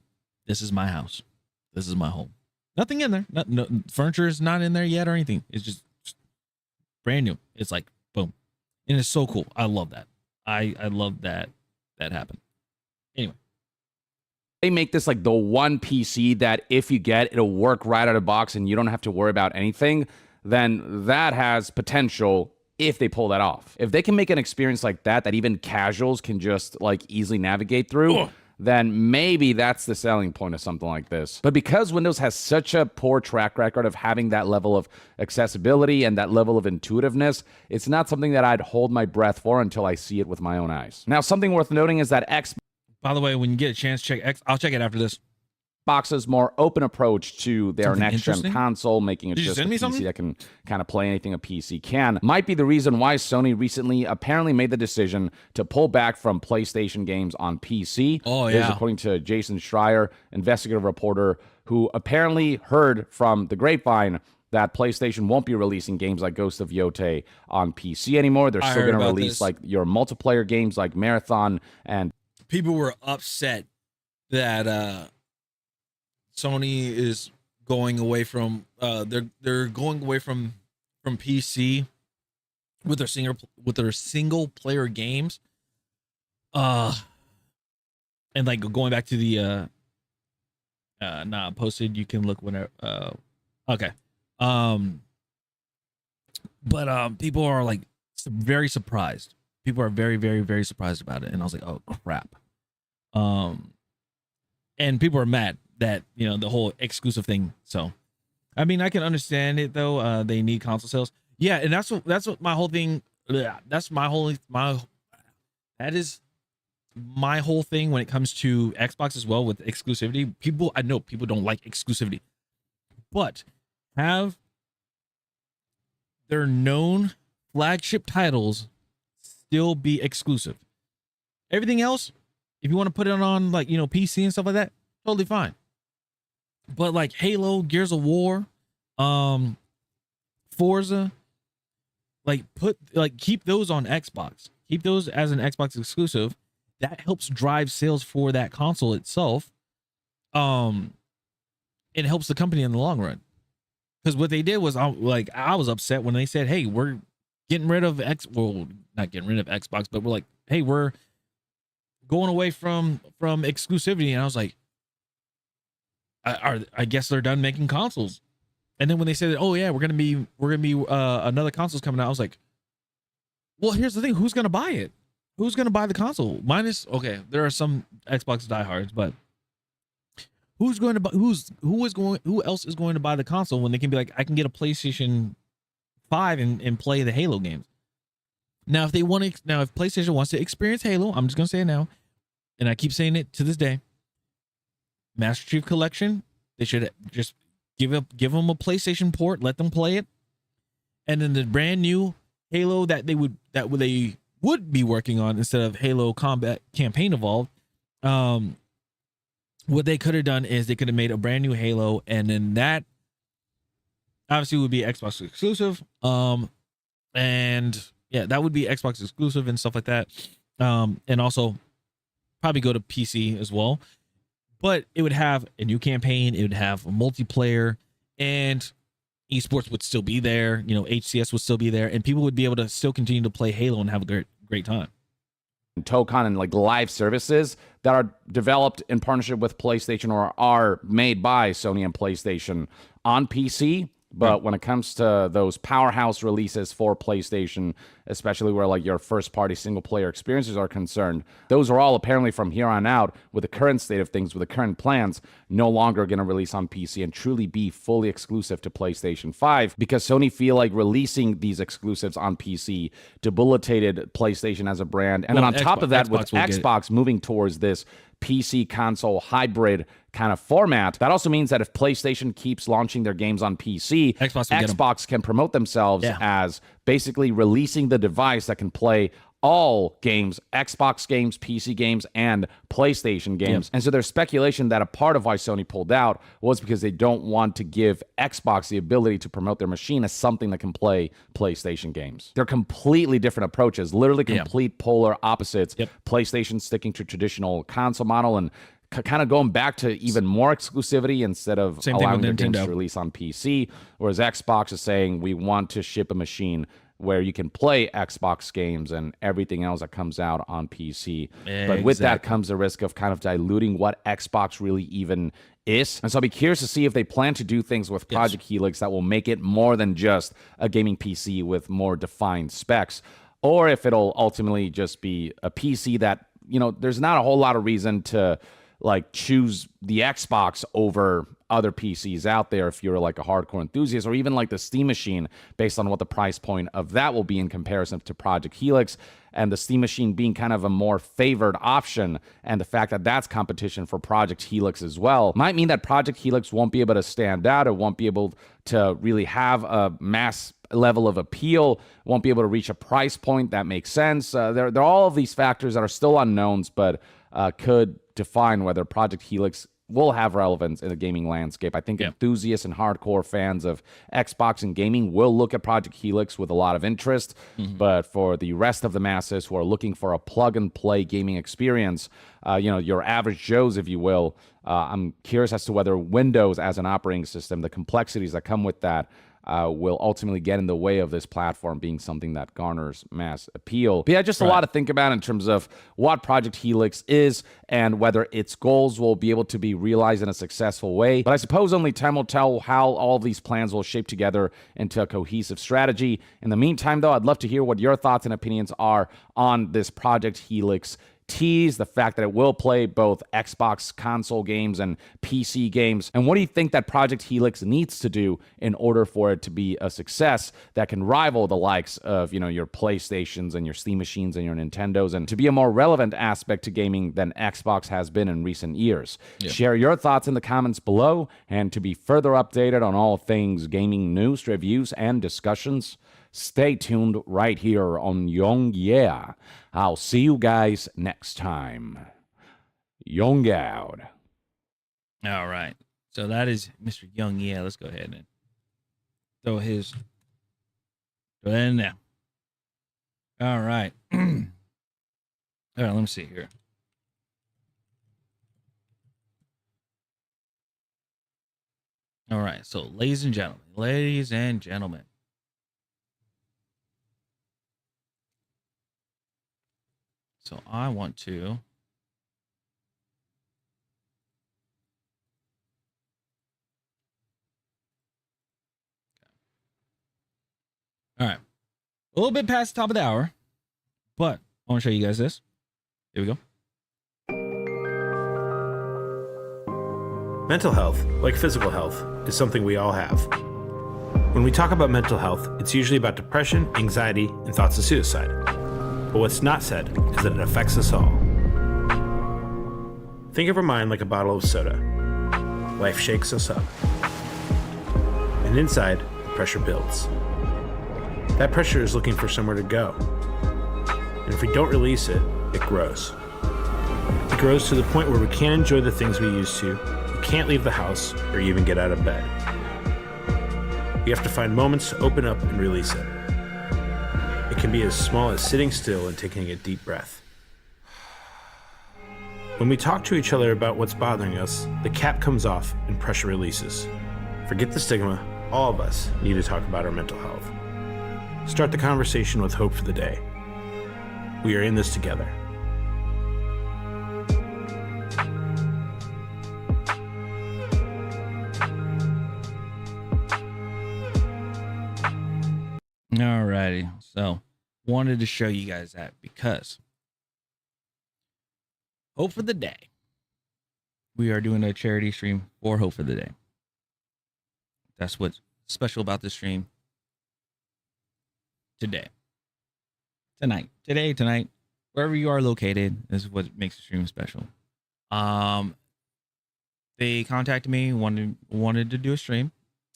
this is my house. This is my home. Nothing in there. No furniture is not in there yet or anything. It's just brand new. It's boom. And it's so cool. I love that. I love that happened. Anyway. They make this the one PC that if you get, it'll work right out of the box and you don't have to worry about anything. Then that has potential if they pull that off. If they can make an experience like that even casuals can just easily navigate through, then maybe that's the selling point of something like this. But because Windows has such a poor track record of having that level of accessibility and that level of intuitiveness, it's not something that I'd hold my breath for until I see it with my own eyes. Now, something worth noting is that by the way, when you get a chance, check X. I'll check it after this. Xbox's more open approach to their Something next-gen console, making it just a PC that can kind of play anything a PC can, might be the reason why Sony recently apparently made the decision to pull back from PlayStation games on PC. Oh, This is yeah. according to Jason Schreier, investigative reporter, who apparently heard from the grapevine that PlayStation won't be releasing games like Ghost of Yotei on PC anymore. They're still going to release your multiplayer games like Marathon, and people were upset that Sony is going away from they're going away from PC with their single player games, and going back to the posted. You can look whenever. Okay, but people are very surprised. People are very, very, very surprised about it, and I was like, oh crap. And people are mad that the whole exclusive thing. So, I mean, I can understand it though. They need console sales. Yeah, and that's what my whole thing. That is my whole thing when it comes to Xbox as well with exclusivity. I know people don't like exclusivity, but they're known flagship titles still be exclusive. Everything else, if you want to put it on like, PC and stuff like that, totally fine. But like Halo, Gears of War, Forza, keep those on Xbox. Keep those as an Xbox exclusive. That helps drive sales for that console itself. It helps the company in the long run. Because what they did was, I was upset when they said, "Hey, we're getting rid of not getting rid of Xbox, but we're like, hey, we're going away from exclusivity." And I was like, I guess they're done making consoles. And then when they said, "Oh yeah, we're gonna be another console's coming out," I was like, well, here's the thing: who's gonna buy it? Who's gonna buy the console? There are some Xbox diehards, but who else is going to buy the console when they can be like, I can get a PlayStation 5 and play the Halo games. Now, if PlayStation wants to experience Halo, I'm just gonna say it now, and I keep saying it to this day. Master Chief Collection, they should just give them a PlayStation port, let them play it, and then the brand new Halo that they would be working on instead of Halo Combat Campaign Evolved. What they could have done is they could have made a brand new Halo, and then that obviously would be Xbox exclusive. And yeah, that would be Xbox exclusive and stuff like that. And also probably go to PC as well. But it would have a new campaign, it would have a multiplayer, and esports would still be there. HCS would still be there, and people would be able to still continue to play Halo and have a great time. Tocon and like live services that are developed in partnership with PlayStation or are made by Sony and PlayStation on PC. But when it comes to those powerhouse releases for PlayStation, especially where like your first party single player experiences are concerned, those are all apparently from here on out, with the current state of things, with the current plans, no longer going to release on PC and truly be fully exclusive to PlayStation 5, because Sony feel like releasing these exclusives on PC debilitated PlayStation as a brand. And then on top of that, with Xbox moving towards this PC console hybrid kind of format, that also means that if PlayStation keeps launching their games on PC, Xbox can promote themselves as basically releasing the device that can play all games, Xbox games, PC games, and PlayStation games. Yep. And so there's speculation that a part of why Sony pulled out was because they don't want to give Xbox the ability to promote their machine as something that can play PlayStation games. They're completely different approaches, literally complete polar opposites. Yep. PlayStation sticking to traditional console model and kind of going back to even more exclusivity instead of allowing their games to release on PC, whereas Xbox is saying we want to ship a machine where you can play Xbox games and everything else that comes out on PC. But with that comes the risk of kind of diluting what Xbox really even is. And so I'll be curious to see if they plan to do things with Project Helix that will make it more than just a gaming PC with more defined specs, or if it'll ultimately just be a PC that, there's not a whole lot of reason to like choose the Xbox over other PCs out there if you're like a hardcore enthusiast, or even like the Steam Machine, based on what the price point of that will be in comparison to Project Helix, and the Steam Machine being kind of a more favored option, and the fact that that's competition for Project Helix as well, might mean that Project Helix won't be able to stand out, or won't be able to really have a mass level of appeal, won't be able to reach a price point that makes sense. There are all of these factors that are still unknowns, but could define whether Project Helix will have relevance in the gaming landscape. I think enthusiasts and hardcore fans of Xbox and gaming will look at Project Helix with a lot of interest, but for the rest of the masses who are looking for a plug-and-play gaming experience, your average Joes, if you will, I'm curious as to whether Windows as an operating system, the complexities that come with that, will ultimately get in the way of this platform being something that garners mass appeal. But yeah, just a lot to think about in terms of what Project Helix is and whether its goals will be able to be realized in a successful way. But I suppose only time will tell how all of these plans will shape together into a cohesive strategy. In the meantime, though, I'd love to hear what your thoughts and opinions are on this Project Helix tease, the fact that it will play both Xbox console games and PC games, and what do you think that Project Helix needs to do in order for it to be a success that can rival the likes of, your PlayStations and your Steam machines and your Nintendos, and to be a more relevant aspect to gaming than Xbox has been in recent years? Share your thoughts in the comments below, and to be further updated on all things gaming news, reviews, and discussions, Stay tuned right here on Young Yeah. I'll see you guys next time. Young out. All right. So that is Mr. Young. Yeah, let's go ahead and throw that in there. All right. All right, let me see here. All right. So, ladies and gentlemen. So, I want to All right. A little bit past the top of the hour, but I want to show you guys this. Here we go. Mental health, like physical health, is something we all have. When we talk about mental health, it's usually about depression, anxiety, and thoughts of suicide. But what's not said is that it affects us all. Think of our mind like a bottle of soda. Life shakes us up. And inside, the pressure builds. That pressure is looking for somewhere to go. And if we don't release it, it grows. It grows to the point where we can't enjoy the things we used to, we can't leave the house, or even get out of bed. We have to find moments to open up and release it. It can be as small as sitting still and taking a deep breath. When we talk to each other about what's bothering us, the cap comes off and pressure releases. Forget the stigma, all of us need to talk about our mental health. Start the conversation with hope for the day. We are in this together. Alrighty. So, wanted to show you guys that because Hope for the Day. We are doing a charity stream for Hope for the Day. That's what's special about this stream. Tonight, wherever you are located, is what makes the stream special. They contacted me, wanted to do a stream,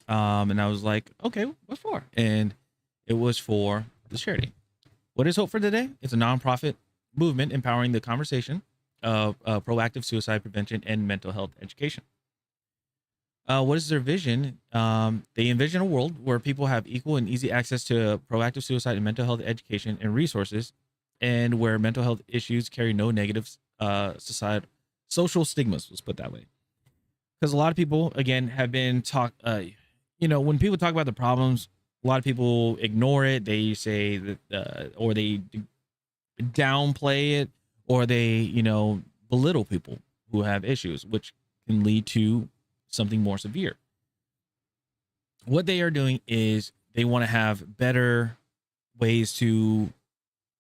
and I was like, okay, what for? And it was for the charity. What is Hope for the Day? It's a nonprofit movement empowering the conversation of proactive suicide prevention and mental health education. What is their vision? They envision a world where people have equal and easy access to proactive suicide and mental health education and resources, and where mental health issues carry no negative social stigmas. Let's put it that way. Because a lot of people, again, have been when people talk about the problems, a lot of people ignore it. They say that, or they downplay it, or they, belittle people who have issues, which can lead to something more severe. What they are doing is they want to have better ways to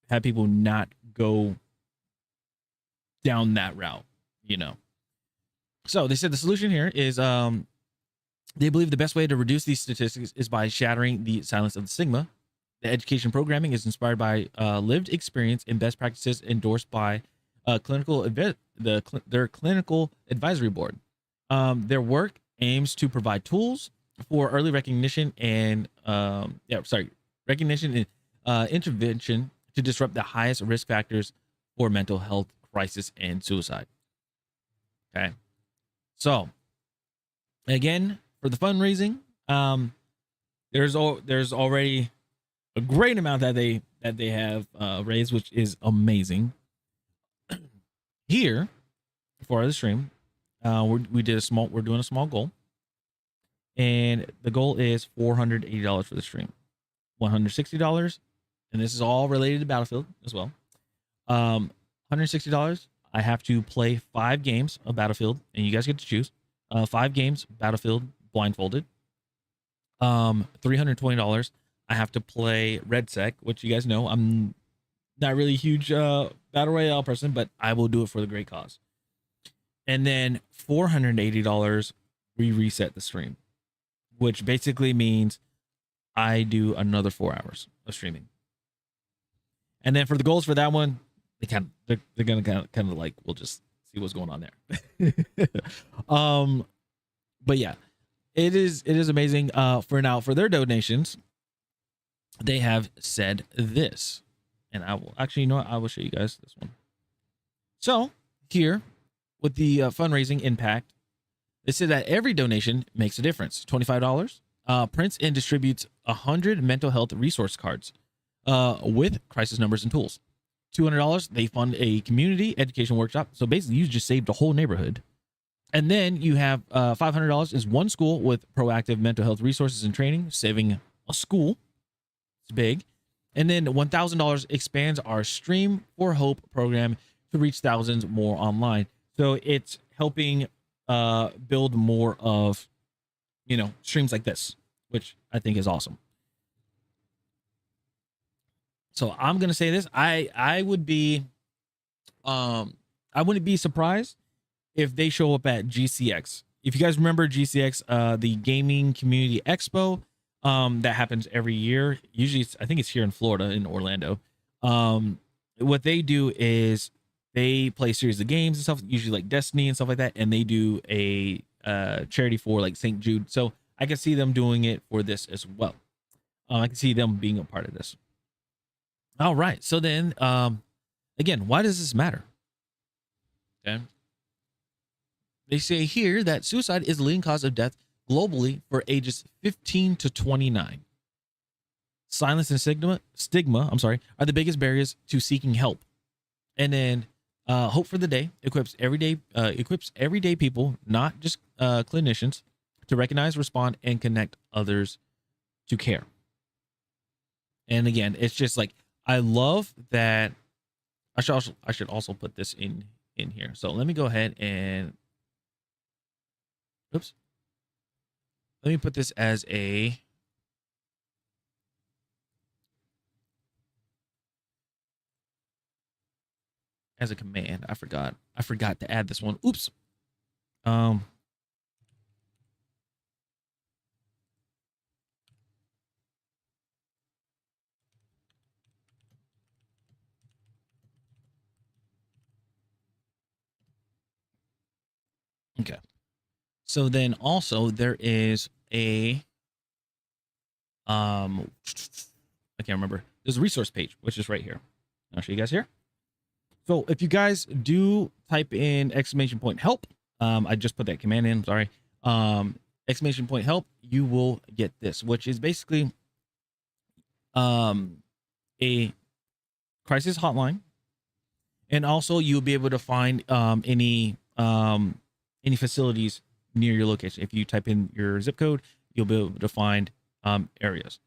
have people not go down that route, So they said the solution here is they believe the best way to reduce these statistics is by shattering the silence of the stigma. The education programming is inspired by lived experience and best practices endorsed by their clinical advisory board. Their work aims to provide tools for early recognition and intervention to disrupt the highest risk factors for mental health crisis and suicide. Okay, so again, for the fundraising, there's already a great amount that they have raised, which is amazing. Here for the stream, we're doing a small goal, and the goal is $480 for the stream, $160, and this is all related to Battlefield as well. $160. I have to play 5 games of Battlefield, and you guys get to choose 5 games Battlefield blindfolded. $320. I have to play Red Sec, which you guys know I'm not really a huge battle royale person, but I will do it for the great cause. And then $480, we reset the stream, which basically means I do another 4 hours of streaming. And then for the goals for that one, they're gonna kind of like, we'll just see what's going on there. But yeah, it is amazing. For their donations, they have said this, and I will actually, you know what? I will show you guys this one. So here with the fundraising impact, they said that every donation makes a difference. $25 prints and distributes 100 mental health resource cards with crisis numbers and tools. $200, they fund a community education workshop. So basically, you just saved a whole neighborhood. And then you have $500 is one school with proactive mental health resources and training, saving a school. It's big. And then $1,000 expands our Stream for Hope program to reach thousands more online. So it's helping build more of, streams like this, which I think is awesome. So I'm gonna say this: I would be, I wouldn't be surprised if they show up at GCX. If you guys remember GCX, the Gaming Community Expo, that happens every year. Usually, I think it's here in Florida, in Orlando. What they do is they play a series of games and stuff, usually like Destiny and stuff like that, and they do a charity for like St. Jude. So I can see them doing it for this as well. I can see them being a part of this. All right. So then, again, why does this matter? Okay. They say here that suicide is the leading cause of death globally for ages 15 to 29. Silence and stigma, are the biggest barriers to seeking help. And then Hope for the Day equips everyday people, not just clinicians, to recognize, respond, and connect others to care. And again, it's just like, I love that. I should also put this in here. So let me go ahead and, oops. Let me put this as a command. I forgot to add this one. Oops. Okay. So then also there is a I can't remember. There's a resource page, which is right here. I'll show you guys here. So if you guys do type in !help, I just put that command in, sorry. !help, you will get this, which is basically a crisis hotline. And also you'll be able to find any facilities near your location. If you type in your zip code, you'll be able to find areas.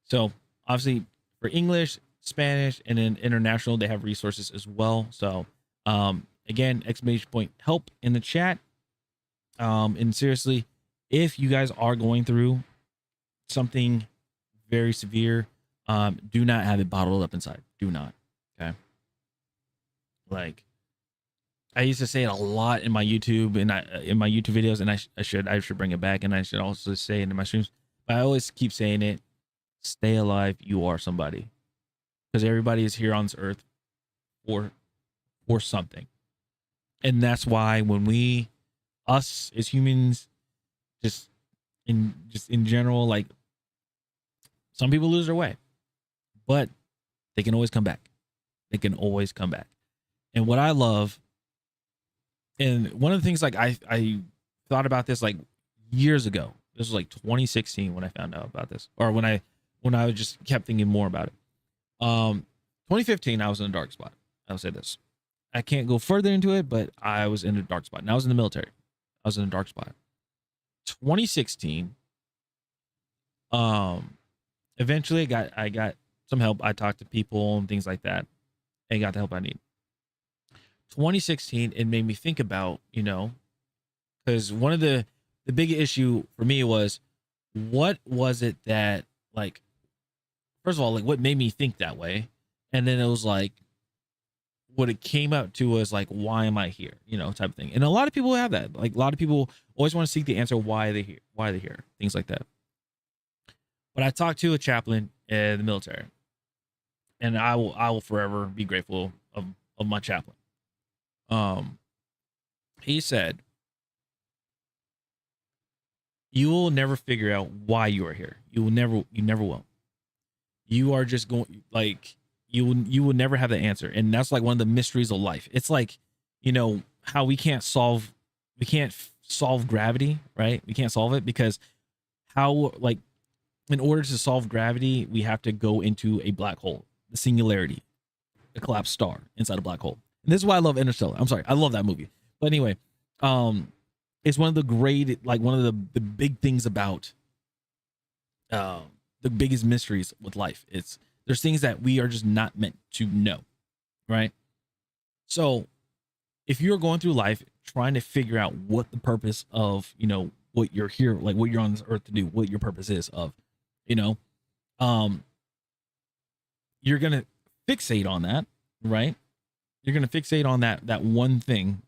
So obviously for English, Spanish, and then international, they have resources as well. So again, !help in the chat. And seriously, if you guys are going through something very severe, do not have it bottled up inside. Do not. Okay. Like, I used to say it a lot in my YouTube and in my YouTube videos, and I should bring it back, and I should also say it in my streams. But I always keep saying it: stay alive. You are somebody, because everybody is here on this earth for something, and that's why when us as humans, just in general, like, some people lose their way, but they can always come back. They can always come back. And what I love. And one of the things, like, I thought about this like years ago. This was like 2016 when I found out about this, or when I just kept thinking more about it. 2015, I was in a dark spot. I'll say this. I can't go further into it, but I was in a dark spot. And I was in the military. I was in a dark spot. 2016. Eventually I got some help. I talked to people and things like that, and got the help I need. 2016, it made me think about, because one of the big issue for me was, what was it that, like, first of all, like, what made me think that way? And then it was like, what it came out to was like, why am I here? Type of thing. And a lot of people have that. Like, a lot of people always want to seek the answer why they're here, things like that. But I talked to a chaplain in the military, and I will forever be grateful of my chaplain. He said, you will never figure out why you are here. You never will. you are just going like you will never have the answer. And that's like one of the mysteries of life. It's like, you know, how we can't solve gravity, right? We can't solve it because how, like, in order to solve gravity, we have to go into a black hole, the singularity, a collapsed star inside a black hole. And this is why I love Interstellar. I'm sorry, I love that movie. But anyway, it's one of the great, like one of the big things about the biggest mysteries with life. It's there's things that we are just not meant to know, right? So if you're going through life trying to figure out what the purpose of, you know, what you're here, like what you're on this earth to do, what your purpose is of, you know, you're gonna fixate on that, right? You're gonna fixate on that one thing.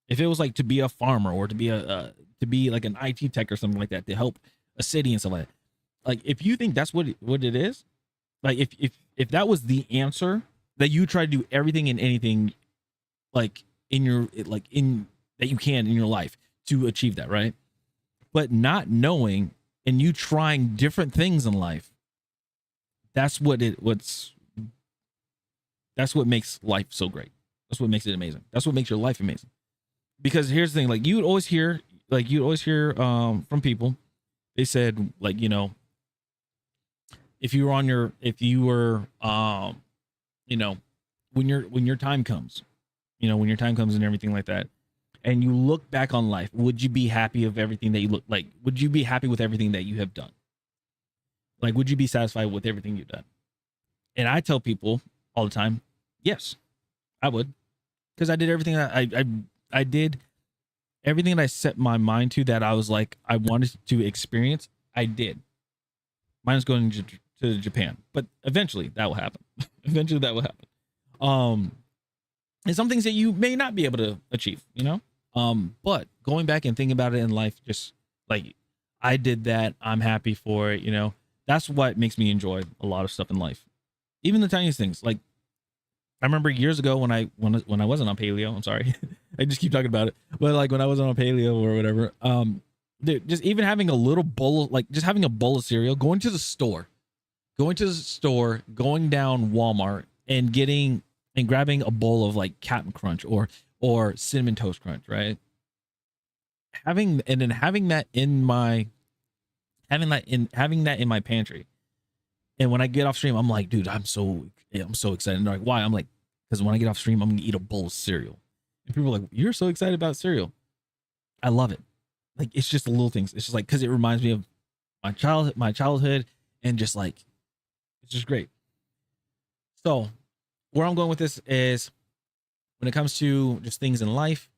If it was like to be a farmer or to be to be like an IT tech or something like that to help a city and stuff like that, like if you think that's what it is, like if that was the answer, that you try to do everything and anything like in your like in that you can in your life to achieve that, right? But not knowing and you trying different things in life, that's what makes life so great. That's what makes it amazing. That's what makes your life amazing. Because here's the thing, like you would always hear from people, they said, like, you know, if you were you know, when your time comes, you know, when your time comes and everything like that, and you look back on life, would you be happy of everything that you look like? Would you be happy with everything that you have done? Like, would you be satisfied with everything you've done? And I tell people all the time, yes, I would, because I did everything that I did everything that I set my mind to that I was like I wanted to experience. I did. Mine is going to Japan, but eventually that will happen. Eventually that will happen. And some things that you may not be able to achieve, you know. But going back and thinking about it in life, just like I did that, I'm happy for it, you know. That's what makes me enjoy a lot of stuff in life, even the tiniest things. Like I remember years ago when I wasn't on paleo. I'm sorry, I just keep talking about it. But like when I wasn't on paleo or whatever, dude, just even having a little bowl, like just having a bowl of cereal, going to the store, going down Walmart and grabbing a bowl of like Captain Crunch or Cinnamon Toast Crunch, right? Having that in my pantry. And when I get off stream, I'm like, dude, I'm so excited. And they're like, why? I'm like, because when I get off stream, I'm gonna eat a bowl of cereal. And people are like, you're so excited about cereal. I love it. Like it's just the little things. It's just like because it reminds me of my childhood, and just like it's just great. So where I'm going with this is when it comes to just things in life,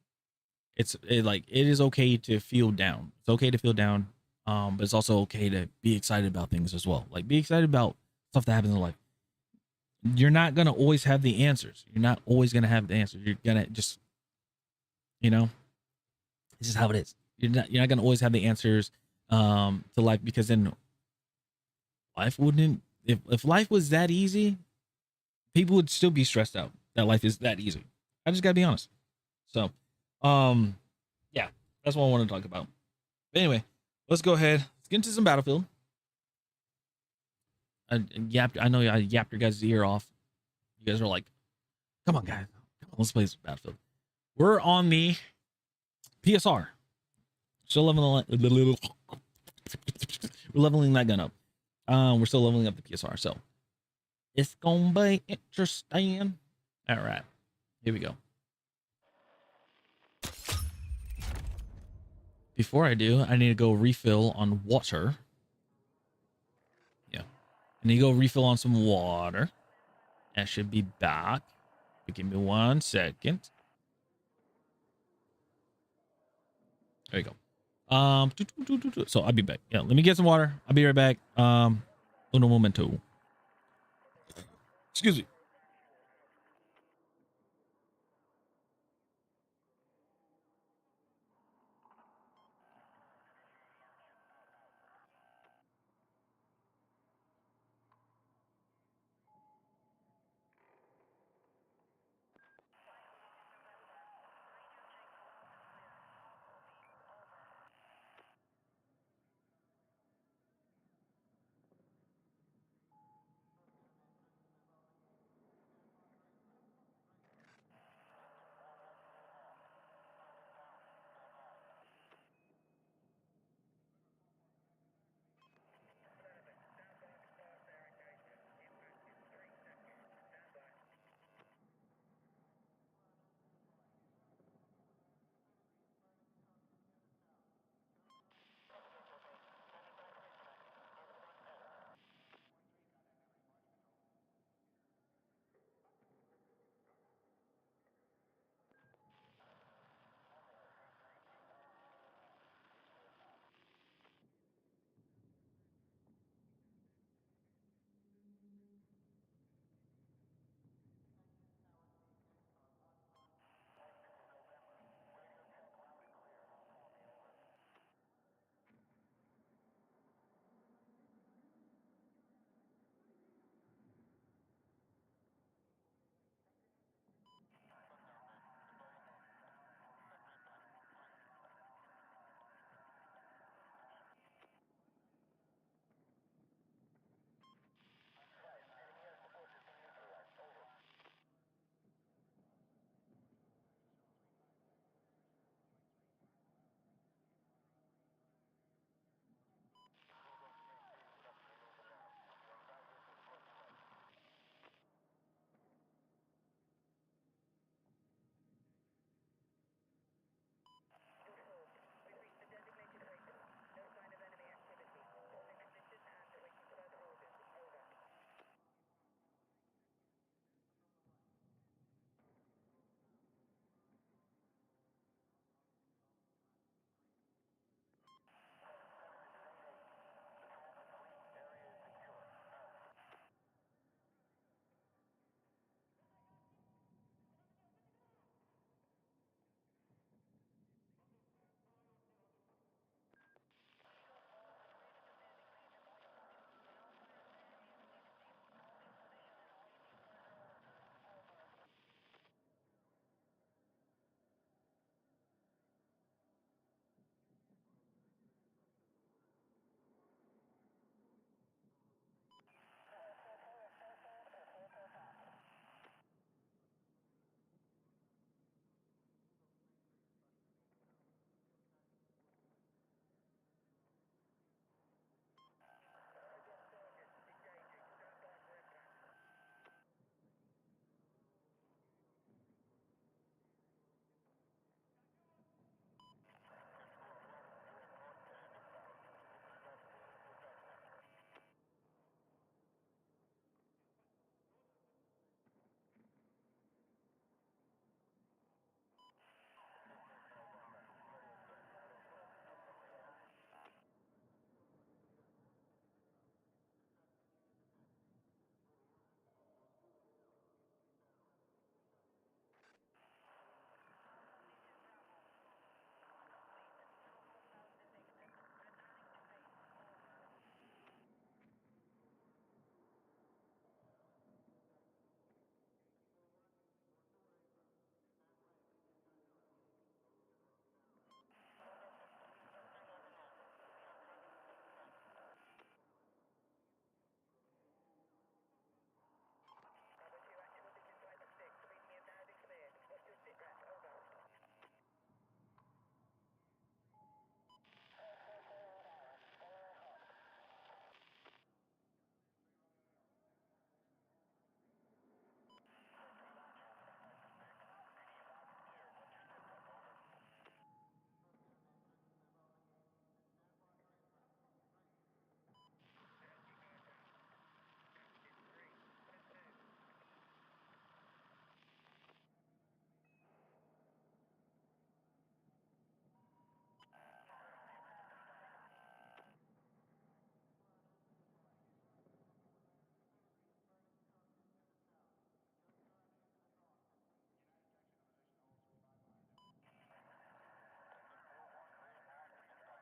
it is okay to feel down. It's okay to feel down. But it's also okay to be excited about things as well. Like be excited about stuff that happens in life. You're not gonna always have the answers. You're not always gonna have the answers. You're gonna just, you know, this is how it is. You're not gonna always have the answers to life, because then life wouldn't, if life was that easy, people would still be stressed out that life is that easy. I just gotta be honest. So yeah, that's what I want to talk about. But anyway, let's go ahead. Let's get into some Battlefield. I know I yapped your guys' ear off. You guys are like, come on, guys. Come on, let's play this Battlefield. We're on the PSR. Still leveling that gun up. We're still leveling up the PSR. So it's going to be interesting. All right. Here we go. Before I do, I need to go refill on water. Yeah. I need to go refill on some water. I should be back. Give me 1 second. There you go. So I'll be back. Yeah, let me get some water. I'll be right back. Uno momento. Excuse me.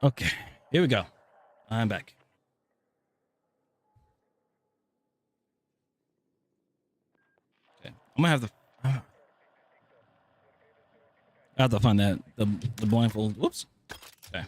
Okay, here we go. I'm back. Okay, I'm gonna have to. I have to find that the blindfold. Whoops. Okay.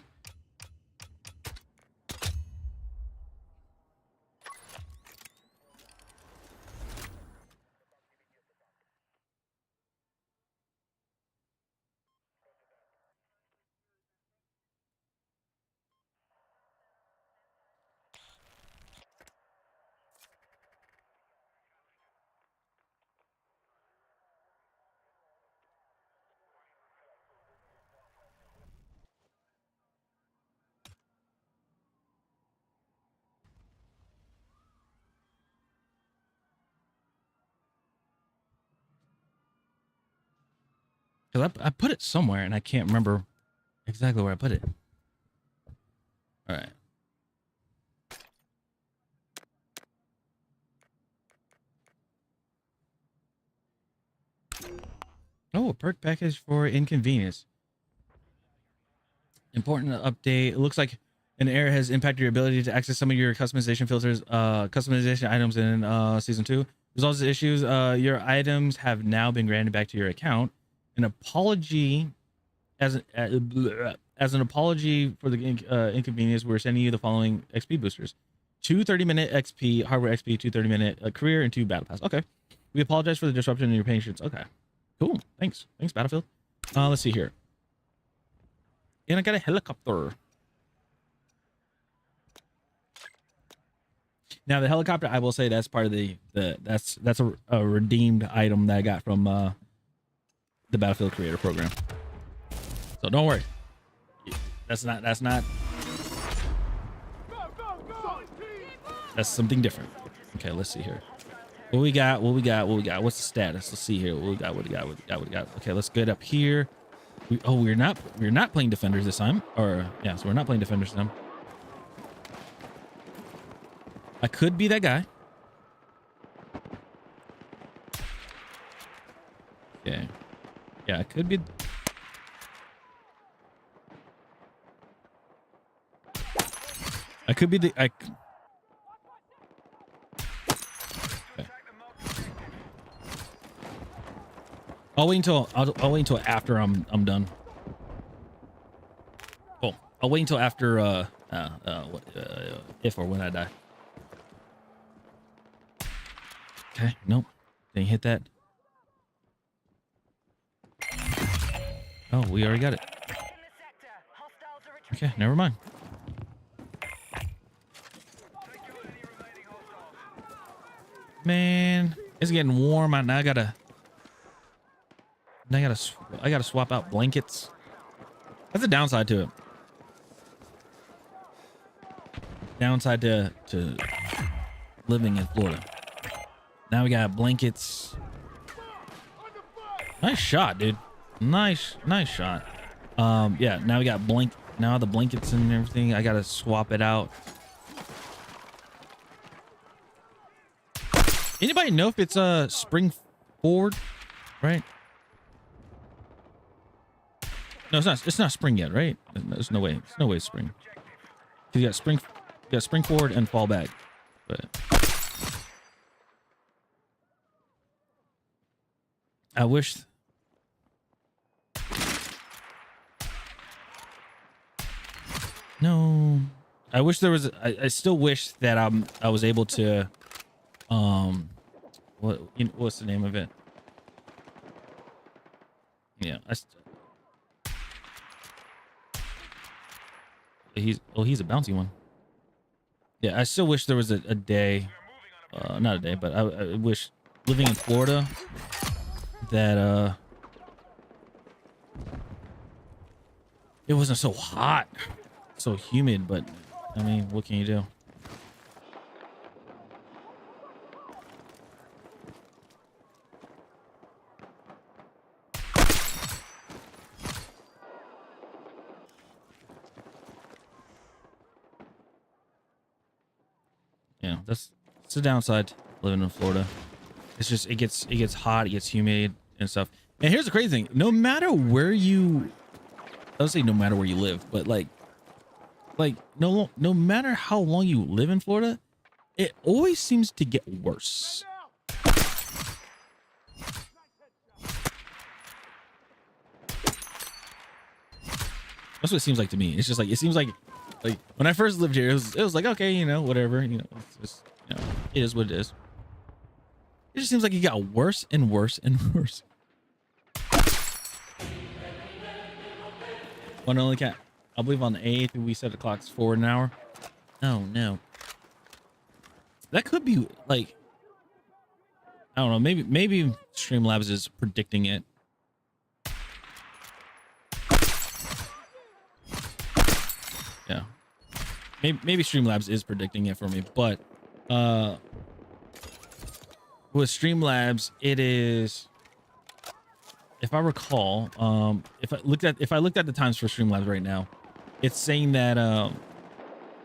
Because I put it somewhere and I can't remember exactly where I put it. All right. Oh, a perk package for inconvenience. Important update. It looks like an error has impacted your ability to access some of your customization filters, customization items in season 2. Resolves the issues. Your items have now been granted back to your account. An apology as an apology for the inconvenience, we're sending you the following XP boosters: 2 30-minute XP, hardware XP, 2 30-minute career, and 2 battle pass. Okay. We apologize for the disruption in your patience. Okay. Cool. Thanks, Battlefield. Let's see here. And I got a helicopter. Now the helicopter, I will say that's part of that's a redeemed item that I got from the Battlefield Creator Program. So don't worry. That's something different. Okay, let's see here. What we got? What's the status? Let's see here. What we got? Okay, let's get up here. We're not playing defenders this time. Or yeah, so we're not playing defenders this time. I could be that guy. Okay. Yeah, I could be. I could be the. Okay. I'll wait until after I'm done. Cool. I'll wait until after if or when I die. Okay. Nope. Didn't hit that. Oh, we already got it. Okay, never mind. Man, it's getting warm. I gotta swap out blankets. That's a downside to it. Downside to living in Florida. Now we got blankets. Nice shot, dude. Nice shot. Yeah, now we got now the blankets and everything. I gotta swap it out. Anybody know if it's spring forward, right? No, it's not. It's not spring yet, right? There's no way. There's no way it's spring. You got spring forward and fall back. But I wish. No, I wish there was. I still wish that I was able to. What's the name of it? Yeah, he's a bouncy one. Yeah, I still wish there was a day, not a day, but I wish living in Florida that it wasn't so hot, so humid. But I mean, what can you do? Yeah, that's the downside living in Florida. It's just it gets hot, it gets humid and stuff. And here's the crazy thing: no matter where you, I would say no matter where you live, but like like no matter how long you live in Florida, it always seems to get worse. That's what it seems like to me. It's just like, it seems like when I first lived here, it was like, okay, you know, whatever, you know, it's just, you know, it is what it is. It just seems like it got worse and worse and worse. One only cat. I believe on the 8th we set the clocks forward an hour. Oh no. That could be like, I don't know, maybe Streamlabs is predicting it. Yeah. Maybe Streamlabs is predicting it for me, but with Streamlabs, it is, if I recall, if I looked at the times for Streamlabs right now, it's saying that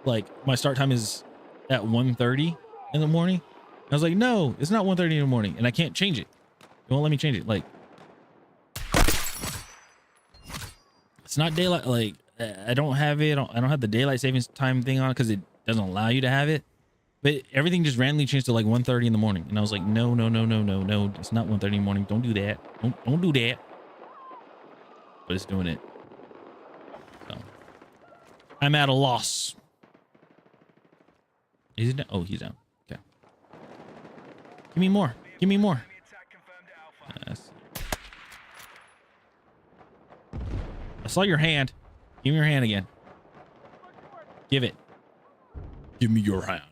like my start time is at 1:30 in the morning. I was like, no, it's not 1:30 in the morning, and I can't change it. It won't let me change it. Like, it's not daylight. Like, I don't have it. I don't have the daylight savings time thing on because it doesn't allow you to have it. But everything just randomly changed to like 1:30 in the morning, and I was like, no, it's not 1:30 in the morning. Don't do that. Don't do that. But it's doing it. So I'm at a loss. Is he down? Oh, he's down. Okay. Give me more. Give me more. Yes. I saw your hand. Give me your hand again. Give it. Give me your hand.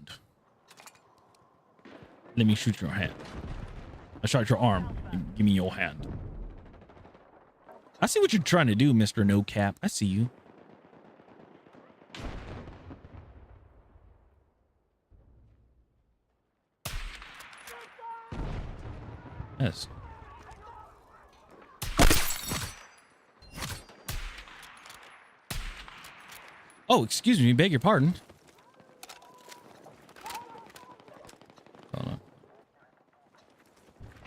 Let me shoot your hand. I shot your arm. Give me your hand. I see what you're trying to do, Mr. No Cap. I see you. Yes. Oh, excuse me. Beg your pardon. Hold on.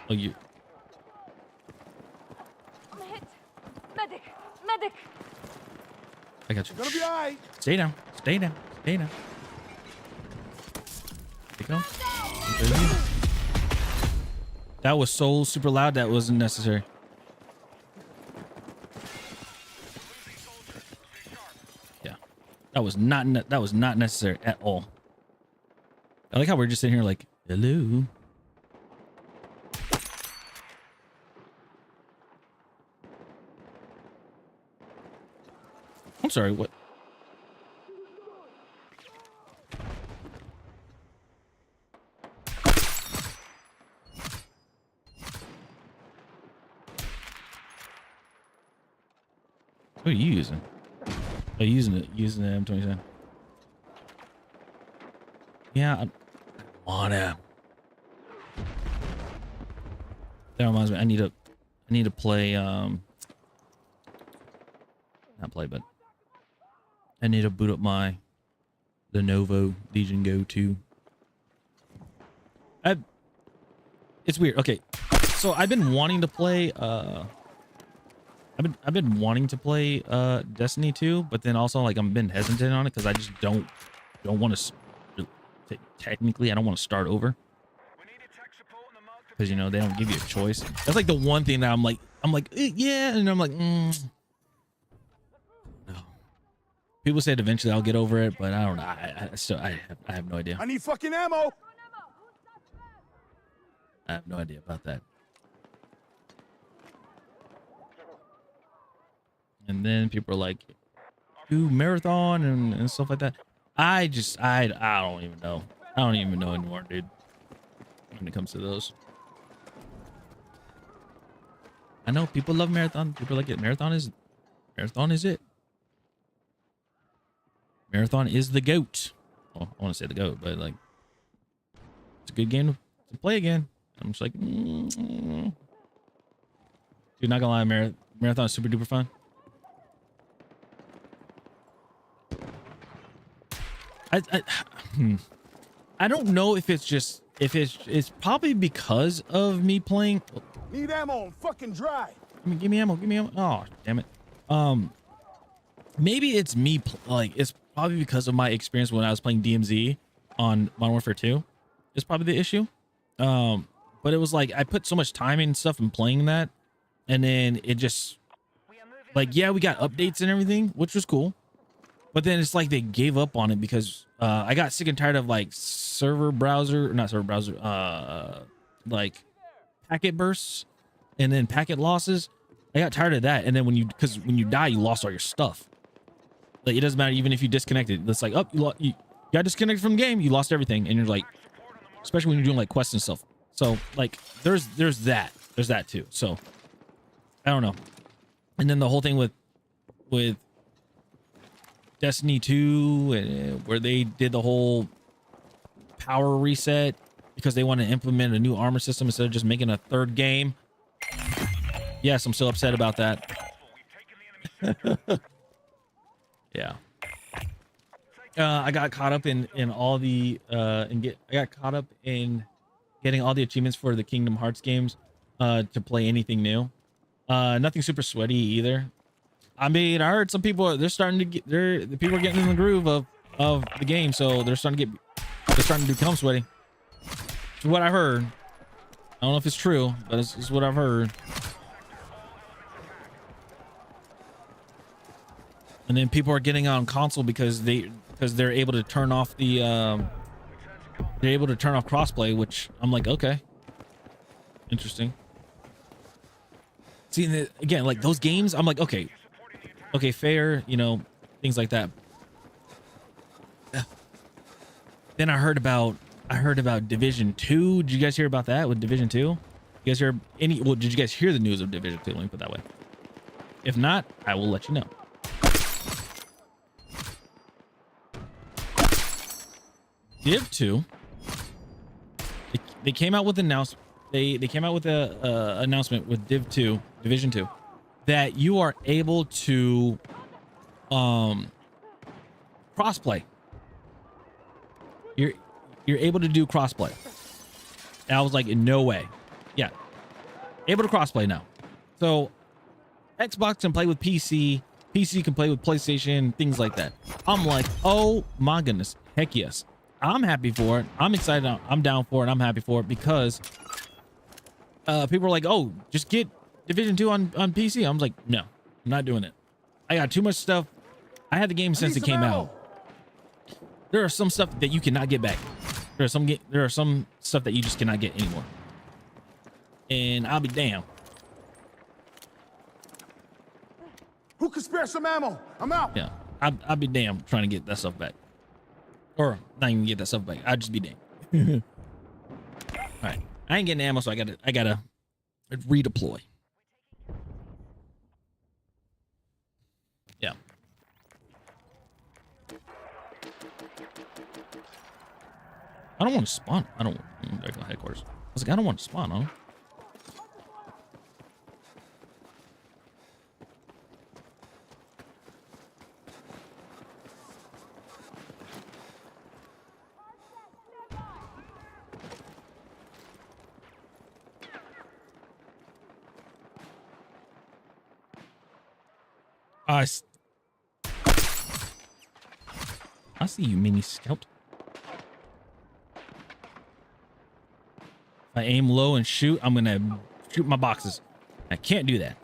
Oh, you. I'm hit. Medic. Medic. I got you. Gonna be all right. Stay down. Stay down. Stay down. There you go. There you go. That was so super loud. That wasn't necessary. Yeah, that was not necessary at all. I like how we're just sitting here like, hello. I'm sorry. What? What are you using? Oh, using the M27. Yeah, I wanna. That reminds me. I need to play. Not play, but I need to boot up my Lenovo Legion Go 2. It's weird. Okay, so I've been wanting to play. I've been wanting to play Destiny 2, but then also like I've been hesitant on it because I just don't want to. Technically, I don't want to start over because, you know, they don't give you a choice. That's like the one thing that I'm like yeah, and I'm like no. People said eventually I'll get over it, but I don't know. I have no idea. I need fucking ammo. I have no idea about that. And then people are like, do marathon and stuff like that. I don't even know. I don't even know anymore, dude. When it comes to those. I know people love marathon. People like it. Marathon is it. Marathon is the GOAT. Well, I want to say the GOAT, but like, it's a good game to play again. I'm just like, dude, not gonna lie, marathon is super duper fun. I don't know if it's probably because of me playing. Need ammo and fucking dry. Give me ammo. Oh, damn it. Maybe it's me. Like, it's probably because of my experience when I was playing DMZ on Modern Warfare 2 is probably the issue. But it was like I put so much time and stuff in playing that, and then it just like, yeah, we got updates and everything, which was cool, but then it's like they gave up on it because I got sick and tired of like like packet bursts and then packet losses. I got tired of that, and then when you die, you lost all your stuff. Like it doesn't matter even if you disconnected. It's like, oh, you got disconnected from the game, you lost everything, and you're like, especially when you're doing like quests and stuff. So like there's that too. So I don't know. And then the whole thing with Destiny 2, where they did the whole power reset because they want to implement a new armor system instead of just making a third game. Yes, I'm still upset about that. Yeah. I got caught up in all the I got caught up in getting all the achievements for the Kingdom Hearts games to play anything new. Nothing super sweaty either. I mean, I heard some people the people are getting in the groove of the game, so they're starting to become sweaty. It's what I heard. I don't know if it's true, but it's what I've heard. And then people are getting on console because they're able to turn off crossplay, which I'm like, okay, interesting. See, again, like those games, I'm like, okay, fair, things like that. Then I heard about Division 2. Did you guys hear about that with Division 2? You guys hear did you guys hear the news of Division 2? Let me put it that way. If not, I will let you know. Div 2, they came out with they came out with a announcement with Division 2 that you are able to crossplay. You're able to do crossplay. And I was like, no way. Yeah, able to crossplay now. So Xbox can play with PC can play with PlayStation, things like that. I'm like, oh my goodness, heck yes. I'm happy for it. I'm excited. I'm down for it. I'm happy for it because people are like, oh, just get Division 2 on PC. I'm like, no, I'm not doing it. I got too much stuff. I had the game since it came out. There are some stuff that you cannot get back. There are some stuff that you just cannot get anymore. And I'll be damned. Who can spare some ammo? I'm out. Yeah, I'll be damned trying to get that stuff back. Or not even get that stuff back. I'd just be damned. All right, I ain't getting ammo, so I gotta redeploy. Yeah. I don't want to spawn. I don't. Back on headquarters. I was like, I don't want to spawn on. I see you, mini scout. If I aim low and shoot, I'm gonna shoot my boxes. I can't do that.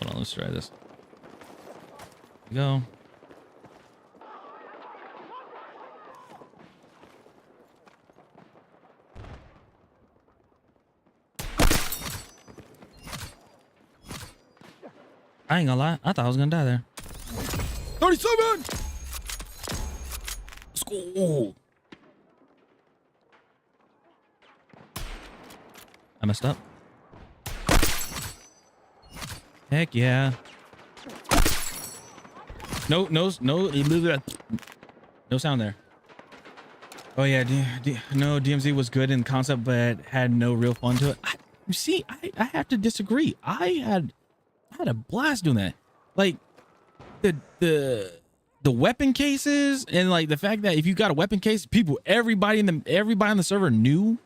Hold on, let's try this. Here we go. I ain't gonna lie. I thought I was gonna die there. 37! Let's go. I messed up. Heck yeah. No sound there. Oh yeah, no, DMZ was good in concept, but had no real fun to it. I have to disagree. I had a blast doing that. Like the weapon cases and like the fact that if you got a weapon case, everybody on the server knew.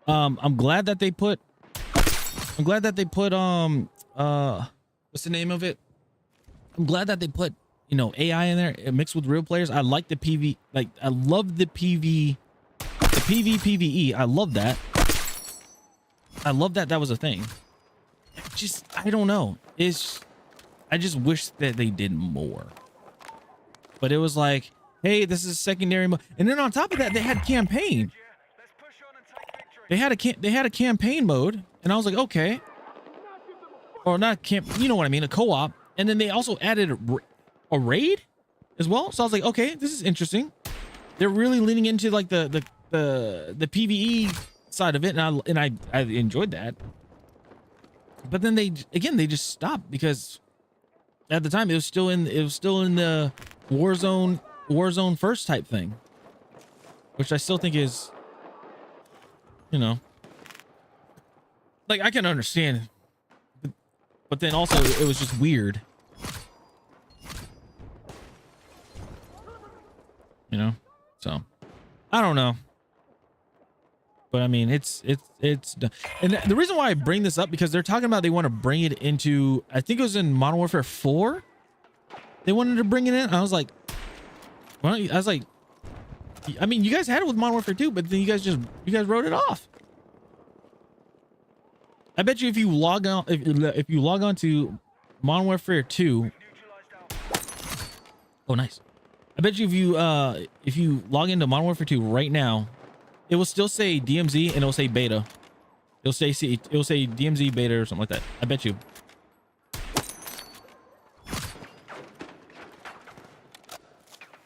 I'm glad that they put what's the name of it? I'm glad that they put, you know, AI in there mixed with real players. I like the PV, like I love the PvE. I love that. I love that was a thing. Just, I don't know. I just wish that they did more. But it was like, hey, this is secondary mode. And then on top of that, they had campaign. They had a campaign mode, and I was like, okay. Or not camp, you know what I mean, a co-op. And then they also added a raid as well. So I was like, okay, this is interesting. They're really leaning into like the PvE side of it, and I enjoyed that. But then they just stopped because at the time it was still in the Warzone first type thing, which I still think is, you know, like I can understand, but then also it was just weird, you know. So I don't know. But I mean, it's and the reason why I bring this up, because they're talking about they want to bring it into, I think it was in Modern Warfare 4. They wanted to bring it in. I was like, well, I was like, I mean, you guys had it with Modern Warfare 2, but then you guys wrote it off. I bet you if you log on, if you log on to Modern Warfare 2. Oh, nice. I bet you if you log into Modern Warfare 2 right now, it will still say DMZ and it'll say beta. It'll say DMZ beta or something like that. I bet you.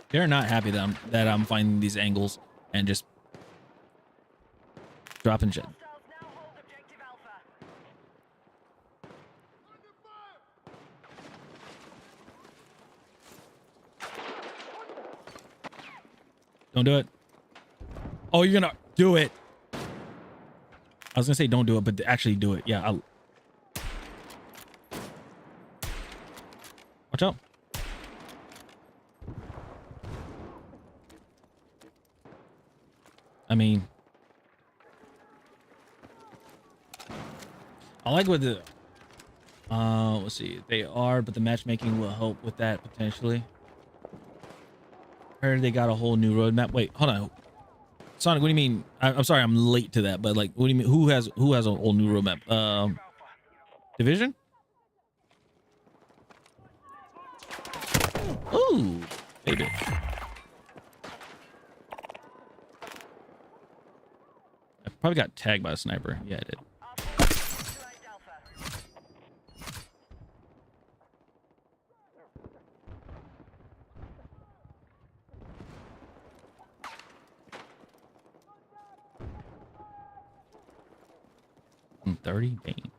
They're not happy that I'm finding these angles and just dropping shit. Don't do it. Oh, you're gonna do it. I was gonna say don't do it, but actually do it. Yeah, watch out. I mean, I like what the let's see, they are, but the matchmaking will help with that potentially. Heard they got a whole new roadmap. Wait, hold on. Sonic, what do you mean? I'm sorry, I'm late to that, but like, what do you mean? Who has a whole new roadmap? Division? Ooh, they did. I probably got tagged by a sniper. Yeah, I did. I'm 30 Bane.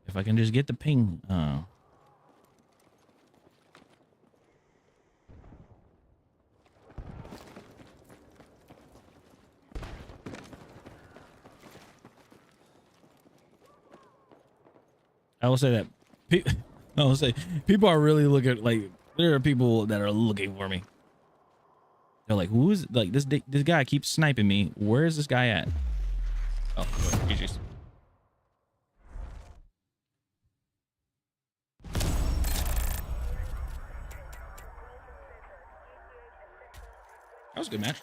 If I can just get the ping. I will say that I will say people are really looking, like, there are people that are looking for me. They're like, who is, like, this guy keeps sniping me. Where is this guy at? Oh, GG's. That was a good match.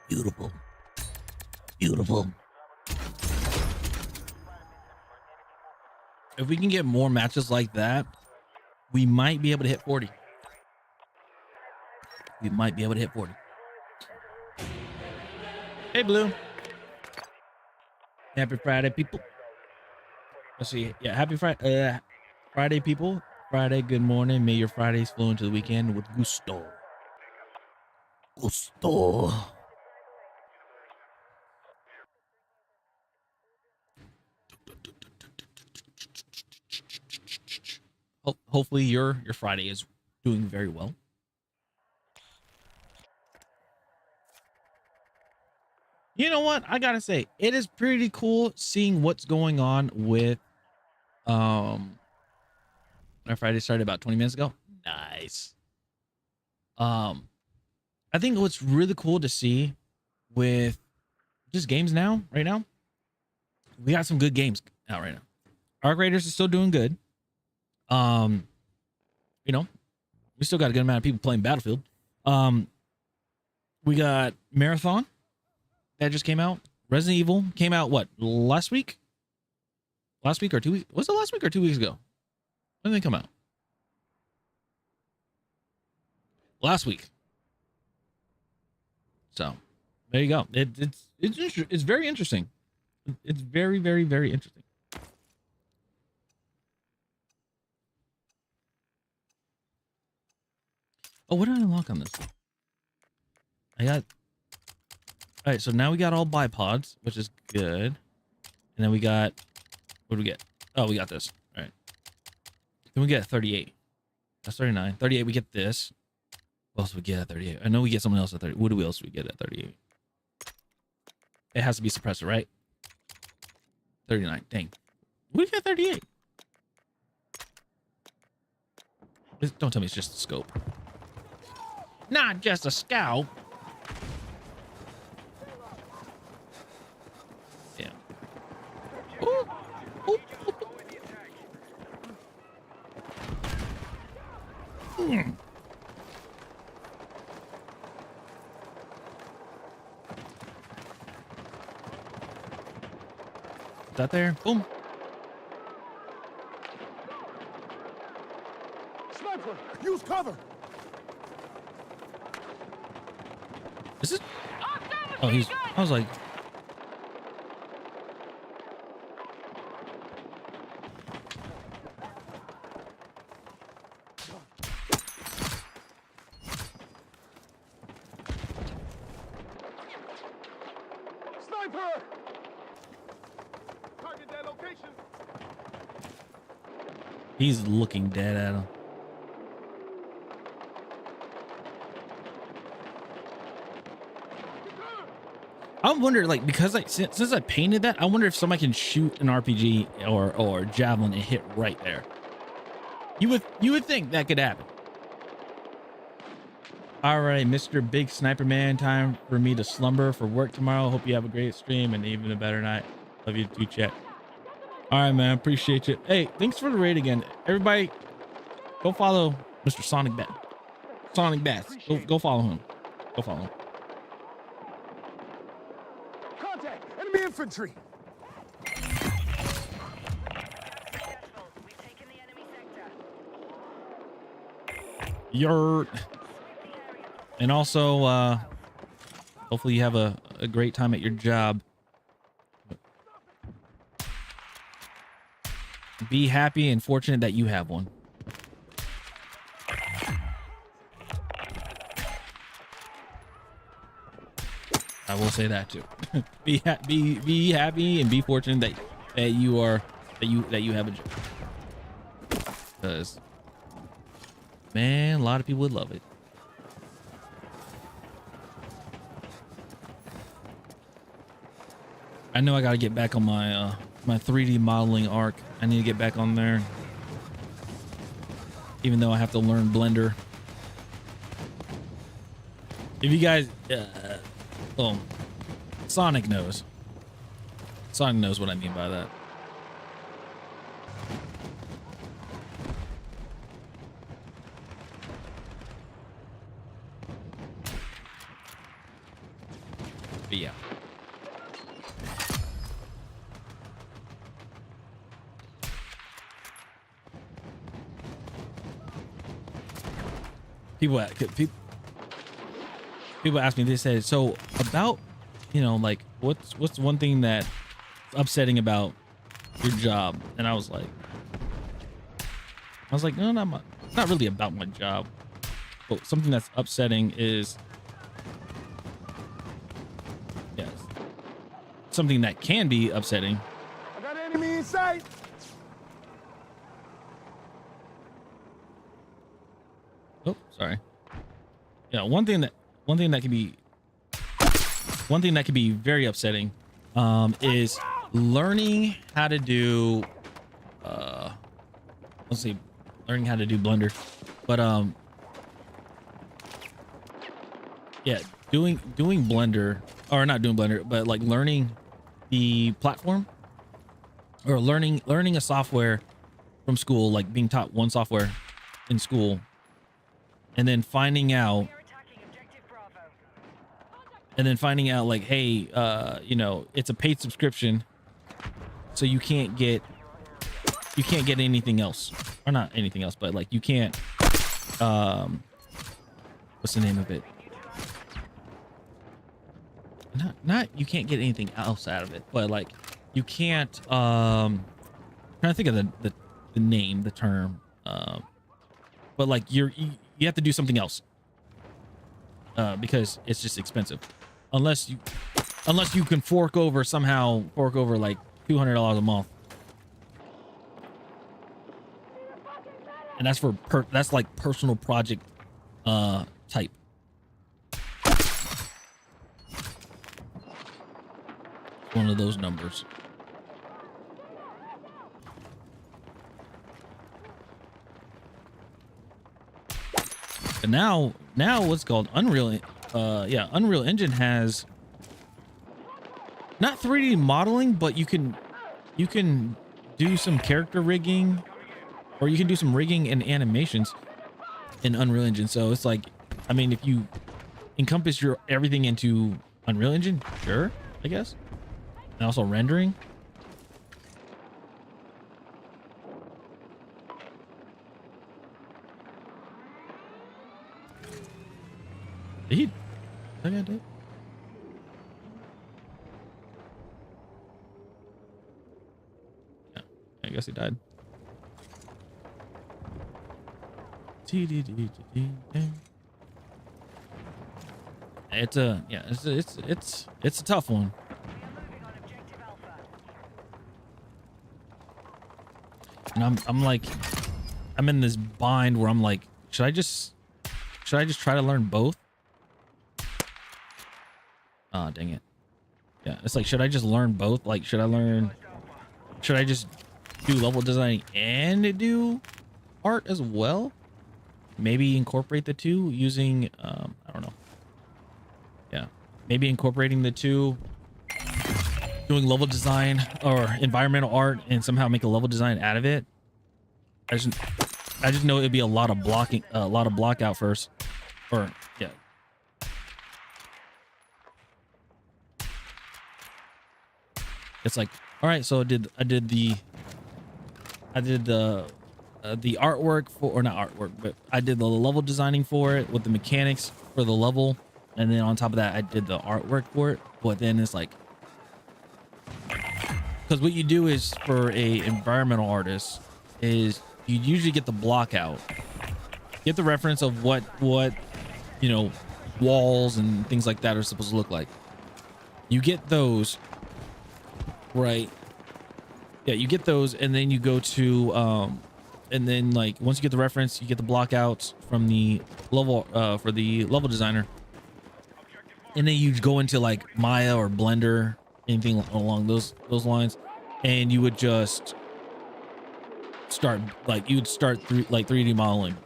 Beautiful. Beautiful. If we can get more matches like that, we might be able to hit 40. We might be able to hit 40. Hey, Blue. Happy Friday, people. Let's see. Yeah, happy Friday, Friday, people. Friday, good morning. May your Fridays flow into the weekend with gusto. Gusto. hopefully your Friday is doing very well. You know what? I gotta say, it is pretty cool seeing what's going on with our Friday started about 20 minutes ago. Nice. I think what's really cool to see with just games right now, we got some good games out right now. Arc Raiders is still doing good. You know, we still got a good amount of people playing Battlefield. We got Marathon that just came out. Resident Evil came out last week? Last week or 2 weeks? Was it last week or 2 weeks ago? When did they come out? Last week. So there you go. It's very interesting. It's very, very, very interesting. Oh, what did I unlock on this? I got. All right, so now we got all bipods, which is good. And then we got. What do we get? Oh, we got this. All right. Then we get 38. That's 39. 38, we get this. What else do we get at 38? I know we get something else at 30. What else do we get at 38? It has to be suppressor, right? 39. Dang. We got 38. Don't tell me it's just a scope. Not just a scout. Yeah. Ooh. Ooh. Mm. Is that there? Boom. Sniper, use cover. Is it? Oh, he's. I was like. Sniper! Target that location. He's looking dead at him. I wonder, like, because since I painted that, I wonder if somebody can shoot an RPG or javelin and hit right there. You would think that could happen. All right, Mr. Big Sniper Man, time for me to slumber for work tomorrow. Hope you have a great stream and even a better night. Love you too, chat. All right, man, appreciate you. Hey, thanks for the raid again. Everybody, go follow Mr. Sonic Bat. Sonic Bats. Go follow him. Go follow him. Enemy infantry! And also, hopefully you have a great time at your job. Be happy and fortunate that you have one. I will say that too. be happy and be fortunate that you have a job. Because, man, a lot of people would love it. I know I got to get back on my my 3D modeling arc. I need to get back on there, even though I have to learn Blender. If you guys, Sonic knows. Sonic knows what I mean by that. But yeah. People ask me, they said, so about, you know, like what's one thing that's upsetting about your job? And I was like, no, not really about my job. But something that's upsetting is, yes, something that can be upsetting. I got an enemy in sight. Oh, sorry. Yeah, one thing that can be very upsetting is learning how to do let's see, learning how to do Blender. But yeah, doing Blender, or not doing Blender, but like learning the platform, or learning a software from school, like being taught one software in school, and then finding out like, hey, you know, it's a paid subscription, so you can't get anything else, or not anything else, but like you can't what's the name of it, not you can't get anything else out of it, but like you can't trying to think of the name, the term, but like you have to do something else because it's just expensive, unless you can fork over like $200 a month, and that's for that's like personal project type. One of those numbers. And now what's called Unreal, Unreal Engine has not 3D modeling, but you can do some character rigging, or you can do some rigging and animations in Unreal Engine. So it's like, I mean, if you encompass your everything into Unreal Engine, sure, I guess. And also rendering. Did that guy did? Yeah, I guess he died. It's a it's a tough one. And I'm like, I'm in this bind where I'm like, should I just try to learn both? Ah, dang it. Yeah, it's like, should I just learn both? Like, should I just do level design and do art as well? Maybe incorporate the two using, I don't know. Yeah, maybe incorporating the two, doing level design or environmental art, and somehow make a level design out of it. I just know it'd be a lot of blocking, a lot of block out first, or yeah. It's like, all right, so I did the artwork for, or not artwork, but I did the level designing for it with the mechanics for the level, and then on top of that, I did the artwork for it. But then it's like, because what you do is, for a environmental artist, is you usually get the block out, get the reference of what you know, walls and things like that are supposed to look like. You get those, right? Yeah, you get those, and then you go to and then, like, once you get the reference, you get the block outs from the level for the level designer, and then you go into like Maya or Blender, anything along those lines, and you would just start, like, you would start through like 3D modeling.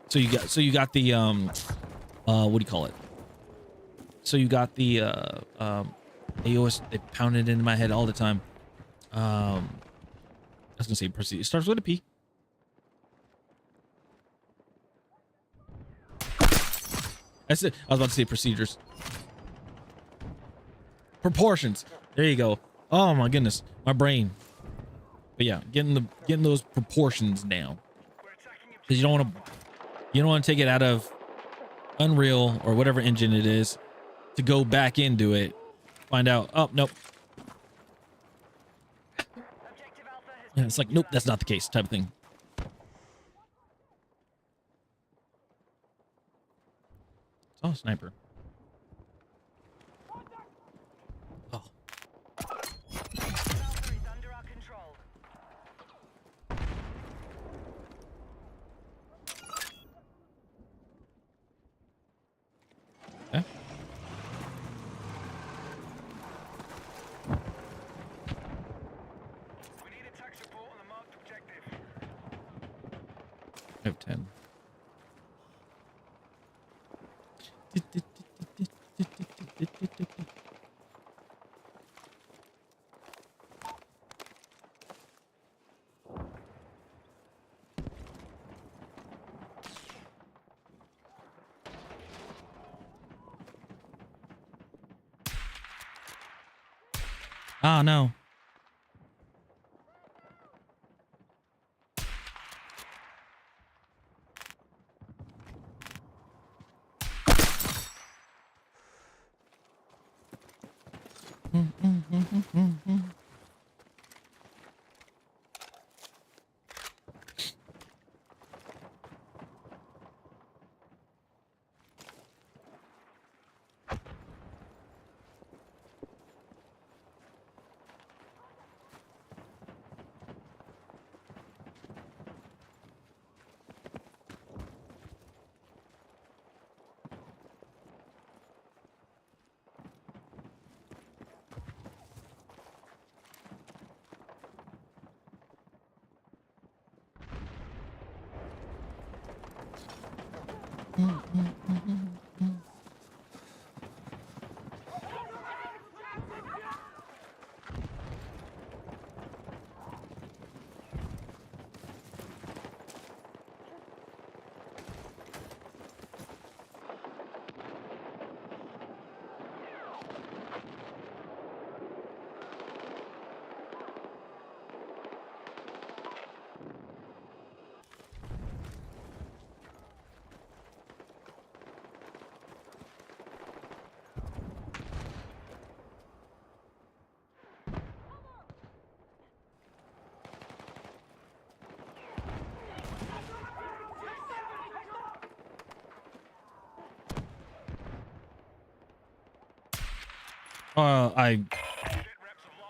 So you got the what do you call it? So you got the they pound it into my head all the time. I was gonna say proceed. It starts with a P. I said, I was about to say procedures. Proportions. There you go. Oh my goodness, my brain. But yeah, getting those proportions down, because you don't want to take it out of Unreal or whatever engine it is to go back into it, find out, oh nope. Yeah, it's like, nope, that's not the case, type of thing. Oh, sniper. Oh. I have 10. Oh no.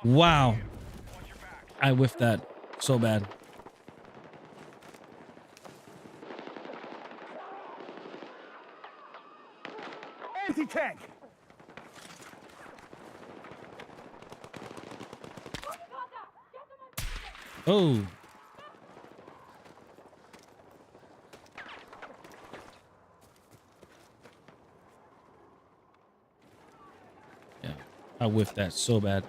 Wow. I whiffed that so bad. Anti-tank! Oh. Yeah. I whiffed that so bad.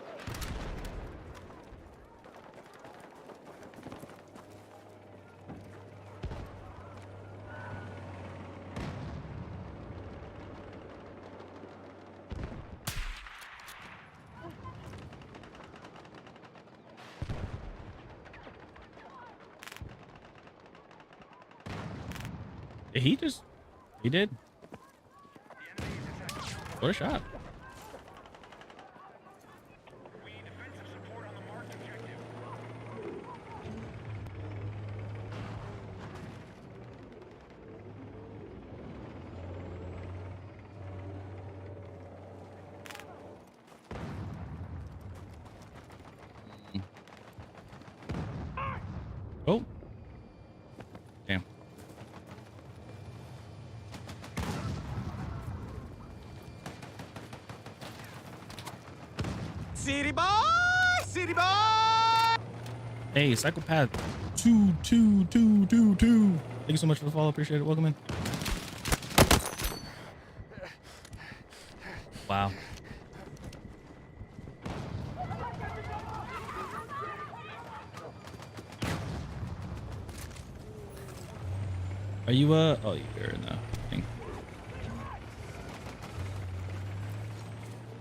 He did. What a shot. Oh. Damn. City boy! City boy! Hey, Psychopath 22222. Thank you so much for the follow. Appreciate it. Welcome in. Wow. Are you oh, you're in the thing.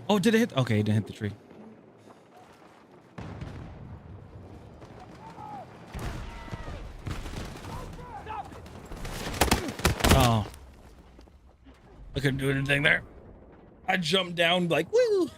Oh, did it hit? Okay, it didn't hit the tree. Oh. I couldn't do anything there. I jumped down like, woo!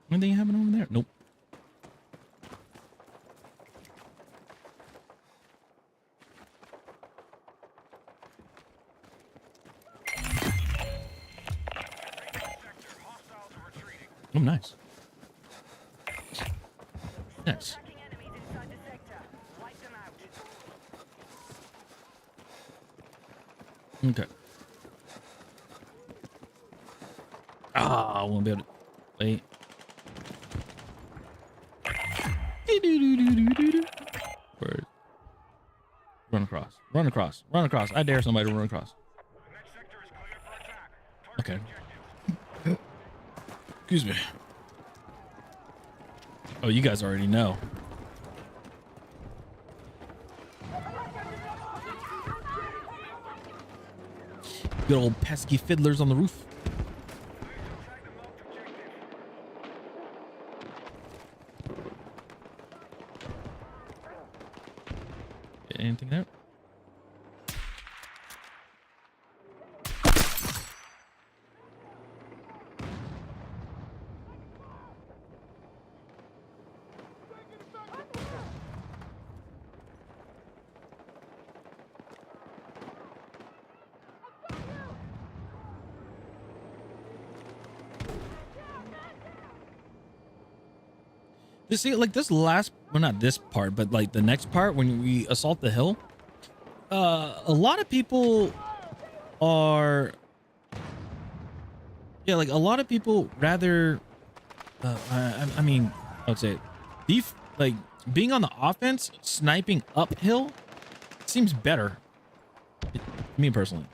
Anything happening over there? Nope. Oh, nice. Nice. Okay. Ah, I won't be able to wait. Word. Run across. Run across. Run across. I dare somebody to run across. Okay. Excuse me. Oh, you guys already know. Good old pesky fiddlers on the roof. Anything there? You see, like this last, well, not this part, but like the next part when we assault the hill, a lot of people are, yeah, like a lot of people rather, I mean, I would say, like being on the offense, sniping uphill seems better, me personally,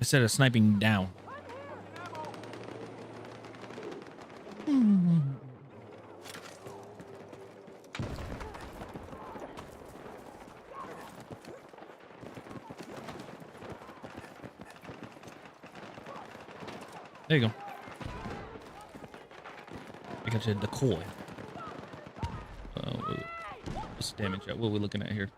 instead of sniping down. There you go. I got you a decoy. What's the damage at? What are we looking at here?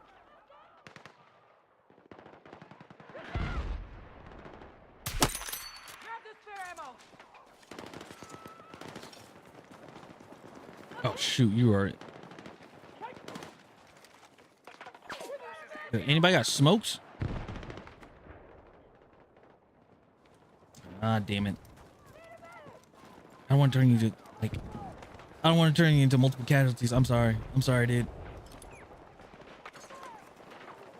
Oh shoot, you are. Anybody got smokes? Ah, damn it. I don't want to turn you to, like, I don't want to turn you into multiple casualties. I'm sorry. I'm sorry, dude.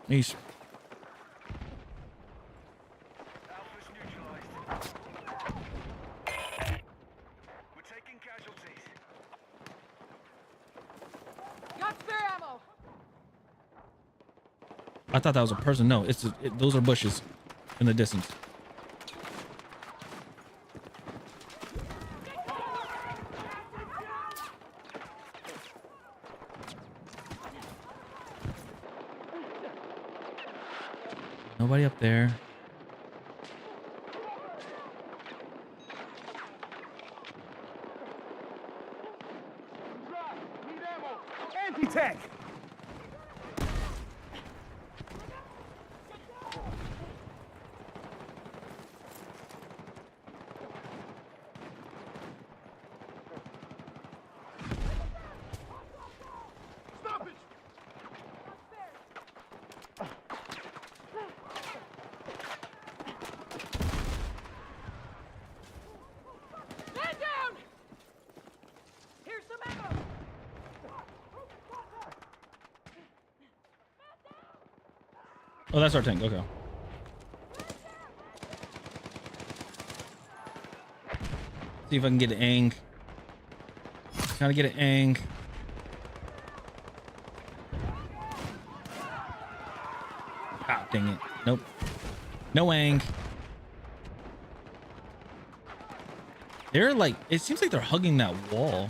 Yeesh. We're taking casualties. Got spare ammo. I thought that was a person. No, those are bushes in the distance. Nobody up there. Need ammo. Anti-tank. Stop it. Man down. Here's some ammo. Oh, that's our tank. Okay. See if I can get an ang. Gotta get an ang. Ah, dang it. Nope. No ang. They're like, it seems like they're hugging that wall.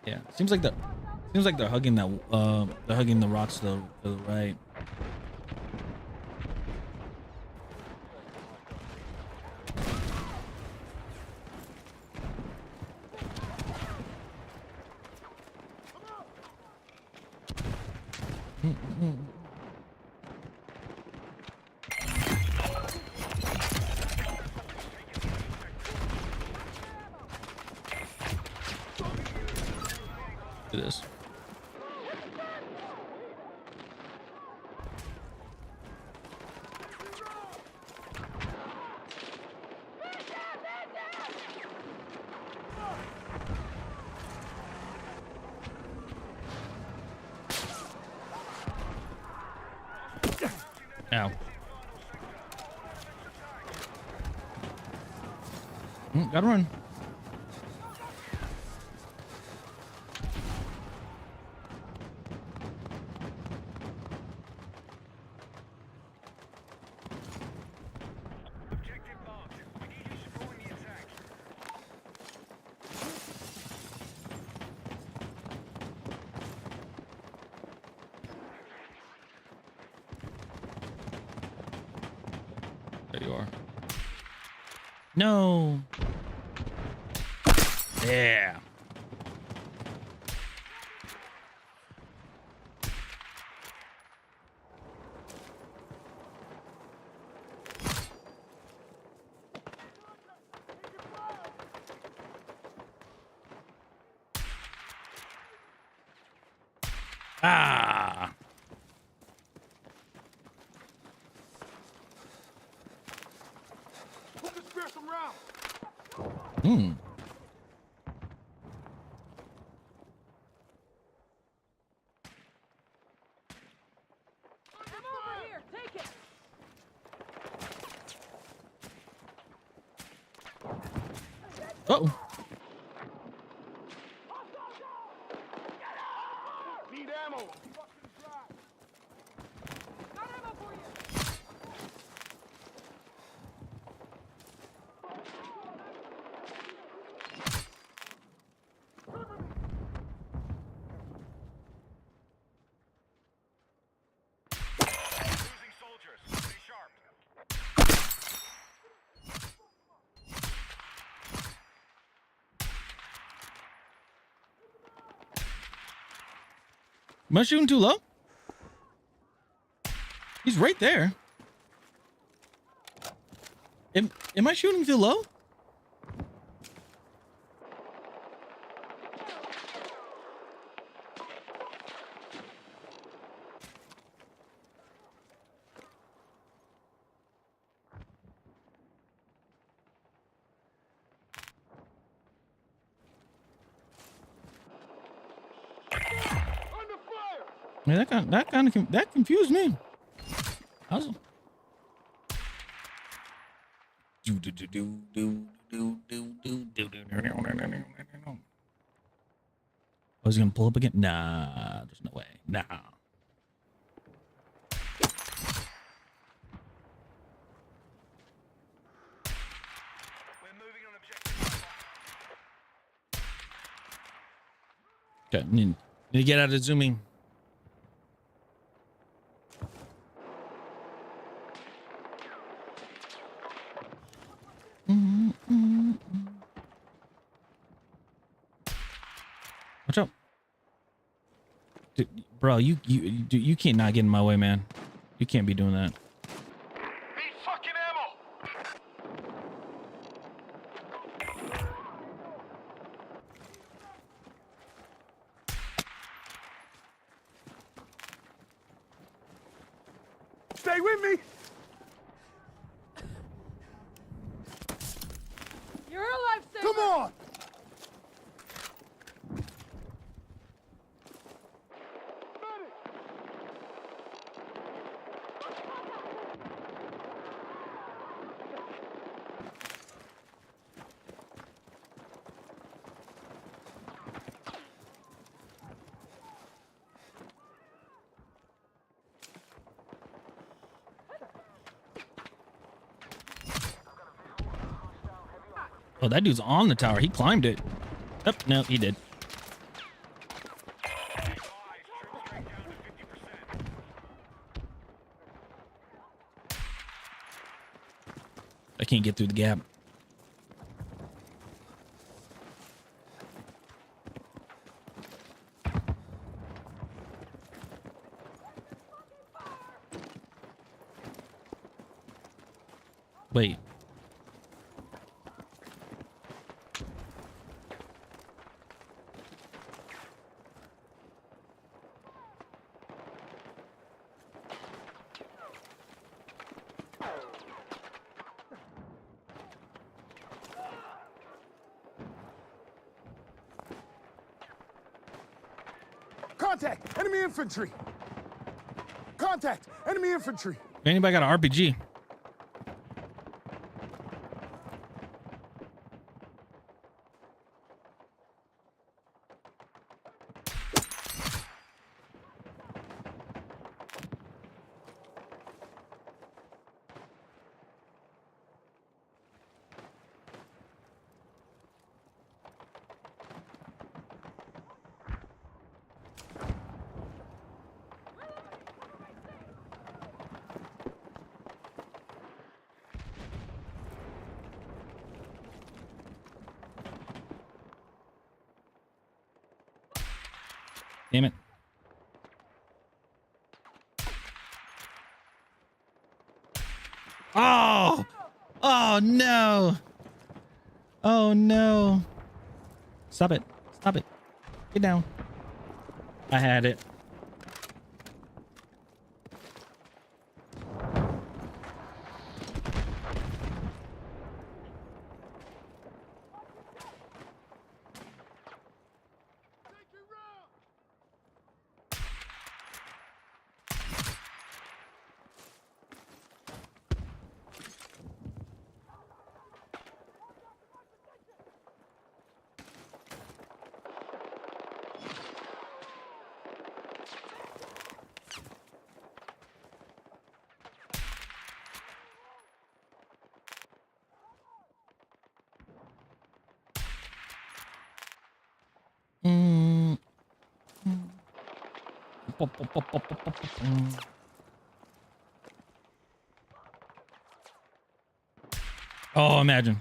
Yeah, seems like they're hugging that. They're hugging the rocks to the right. Do this. Ow. Gotta run. There you are. No. Yeah. Ah. Who can spare some rounds? Hmm. Come over here. Take it. Uh-oh. Need ammo. Got ammo for you. Losing soldiers. Stay sharp. Am I shooting too low? He's right there. Am I shooting too low? Under fire. Man, that confused me. I was... I was gonna pull up again. Nah, there's no way. Nah. We're moving on objective. Okay, need to get out of zooming. Watch out. Dude, bro, you can't not get in my way, man. You can't be doing that. Need fucking ammo. Stay with me. You're a lifesaver. Come on. Oh, that dude's on the tower. He climbed it. Oh, no, he did. I can't get through the gap. Wait. Contact. Enemy infantry. Contact. Contact! Enemy infantry! If anybody got an RPG? Damn it. Oh! Oh no! Oh no! Stop it. Stop it. Get down. I had it. Mm. Oh, imagine.